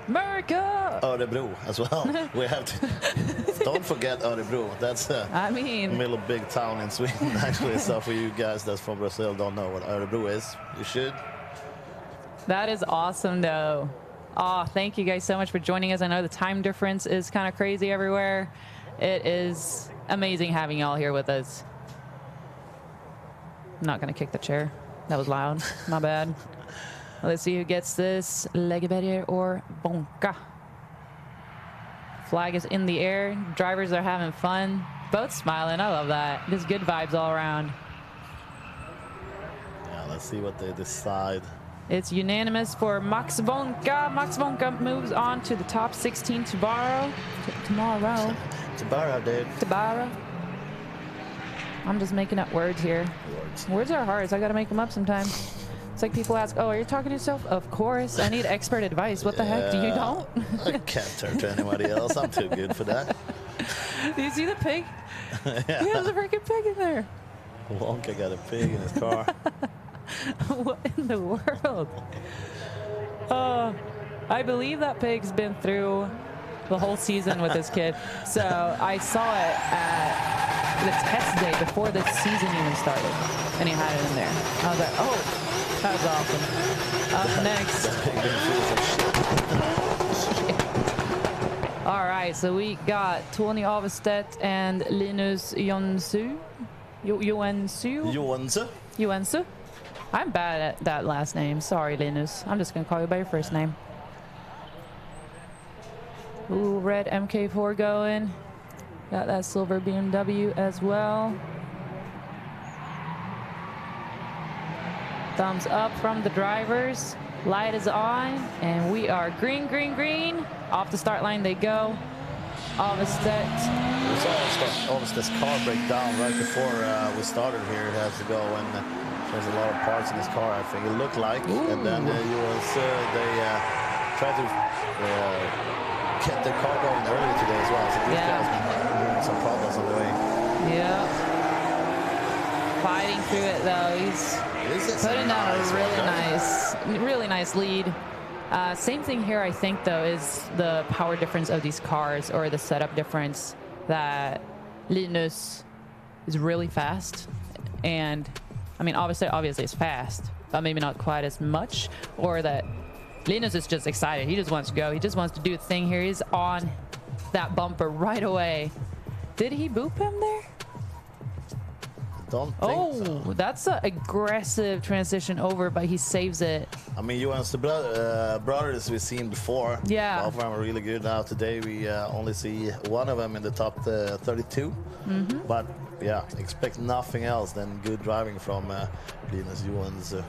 America! Örebro as well. We have to. Don't forget Örebro. That's a middle big town in Sweden, actually. So for you guys that's from Brazil don't know what Örebro is, you should. That is awesome, though. Oh, thank you guys so much for joining us. I know the time difference is kind of crazy everywhere. It is amazing having y'all here with us. I'm not going to kick the chair. That was loud. My bad. Let's see who gets this. Gatebil or Bonka. Flag is in the air. Drivers are having fun. Both smiling. I love that. Just good vibes all around. Yeah, let's see what they decide. It's unanimous for Max Bonka. Max Bonka moves on to the top 16 tomorrow. Tomorrow, dude. Tomorrow. I'm just making up words here. Words are hard, so I gotta make them up sometimes. It's like people ask, oh, are you talking to yourself? Of course. I need expert advice. What the heck? Do you don't? I can't turn to anybody else. I'm too good for that. Do you see the pig? Yeah. He has a freaking pig in there. Wonka got a pig in his car. What in the world? I believe that pig's been through the whole season with this kid. So I saw it at the test day before the season even started, and he had it in there. I was like, oh. That was awesome. Up next. All right, so we got Tony Avestedt and Linus Jonsu. Joensu. I'm bad at that last name. Sorry, Linus. I'm just going to call you by your first name. Ooh, red MK4 going. Got that silver BMW as well. Thumbs up from the drivers. Light is on, and we are green, green, green. Off the start line they go. Avestedt. We saw Avestedt's car break down right before we started here. It has to go, and there's a lot of parts in his car, I think it looked like. Ooh. And then they tried to get the car going earlier today as well. So these guys been having some problems on the way. Yeah. Fighting through it though. He's putting down a really nice lead. Same thing here, I think, though, is the power difference of these cars, or the setup difference, that Linus is really fast. And, I mean, obviously it's fast, but maybe not quite as much. Or that Linus is just excited. He just wants to go. He just wants to do a thing here. He's on that bumper right away. Did he boop him there? Don't think so. That's an aggressive transition over, but he saves it. I mean, Johan's brothers we've seen before. Yeah. Both of them are really good now. Today we only see one of them in the top 32. Mm-hmm. But yeah, expect nothing else than good driving from Linus Johans.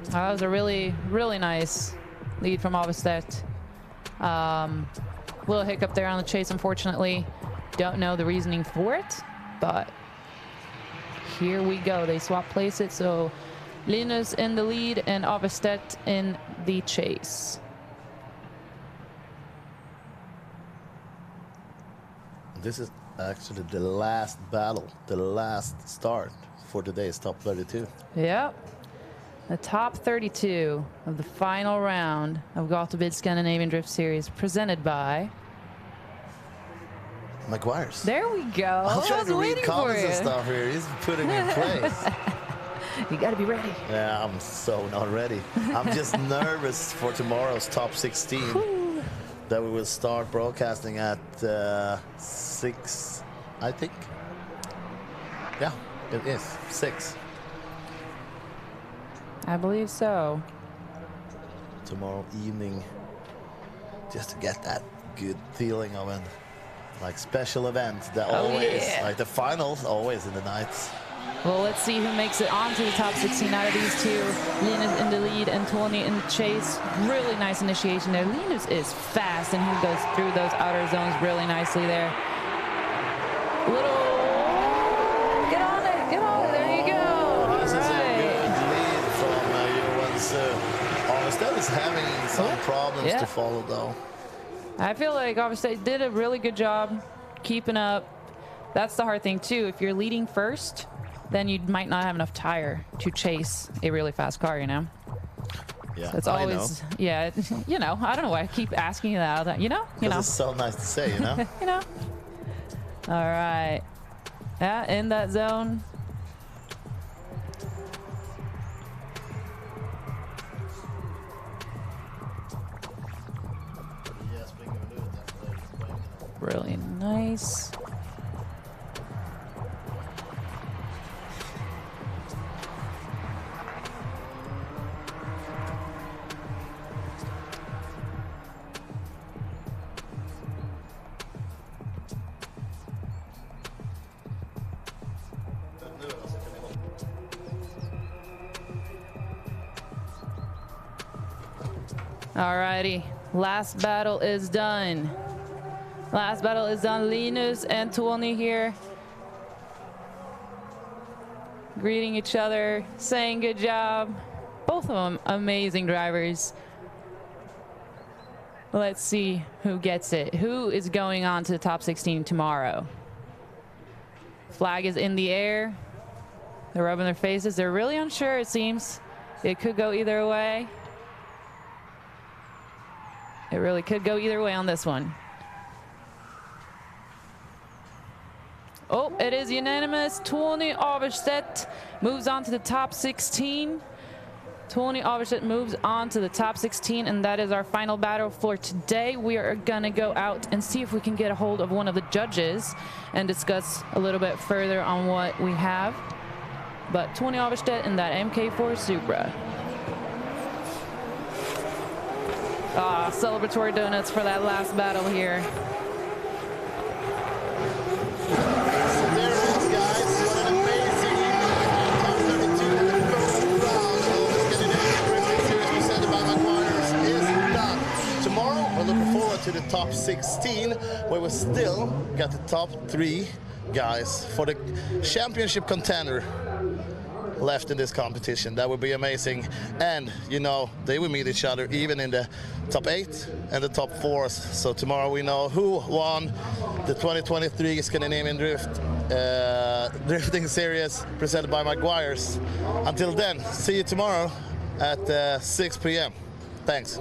That was a really nice lead from Avestedt. Little hiccup there on the chase, unfortunately. Don't know the reasoning for it, but here we go. They swap places, so Linus in the lead and Avestedt in the chase. This is actually the last battle, the last start for today's top 32. Yep. The top 32 of the final round of Gatebil Scandinavian Drift Series, presented by McGuire's. There we go. I'm trying to read comments and stuff here. He's putting me in place. You got to be ready. Yeah, I'm so not ready. I'm just nervous for tomorrow's top 16 that we will start broadcasting at 6, I think. Yeah, it is 6. I believe so. Tomorrow evening, just to get that good feeling of it. Like special events that always, like the finals, always in the nights. Well, let's see who makes it onto the top 16 out of these two. Linus in the lead and Tony in the chase. Really nice initiation there. Linus is fast, and he goes through those outer zones really nicely there. Get on it, there you go. This is a good lead from Johan's. Avestedt is having some problems to follow, though. I feel like Avestedt did a really good job keeping up. That's the hard thing too. If you're leading first, then you might not have enough tire to chase a really fast car, you know? Yeah, so it's always, yeah, you know, I don't know why I keep asking you that. You know? It's so nice to say, you know? You know? All right. Yeah, in that zone. nice. Alrighty, last battle is done. Last battle is done. Linus and Tony here, greeting each other, saying good job. Both of them amazing drivers. Let's see who gets it. Who is going on to the top 16 tomorrow? Flag is in the air. They're rubbing their faces. They're really unsure, it seems. It could go either way. It really could go either way on this one. Oh, it is unanimous. Tony Overstedt moves on to the top 16. Tony Overstedt moves on to the top 16, and that is our final battle for today. We are gonna go out and see if we can get a hold of one of the judges and discuss a little bit further on what we have. But Tony Overstedt in that MK4 Supra. Ah, celebratory donuts for that last battle here. There it is, guys. What an amazing top 32 in the first round of the Scandinavian Drift Series presented by McGuire's is done. Tomorrow, we're looking forward to the top 16, where we still got the top 3 guys for the championship contender left in this competition. That would be amazing. And you know, they will meet each other even in the top 8 and the top 4s. So tomorrow we know who won the 2023 Scandinavian Drifting Series presented by McGuire's. Until then, see you tomorrow at 6 p.m. Thanks.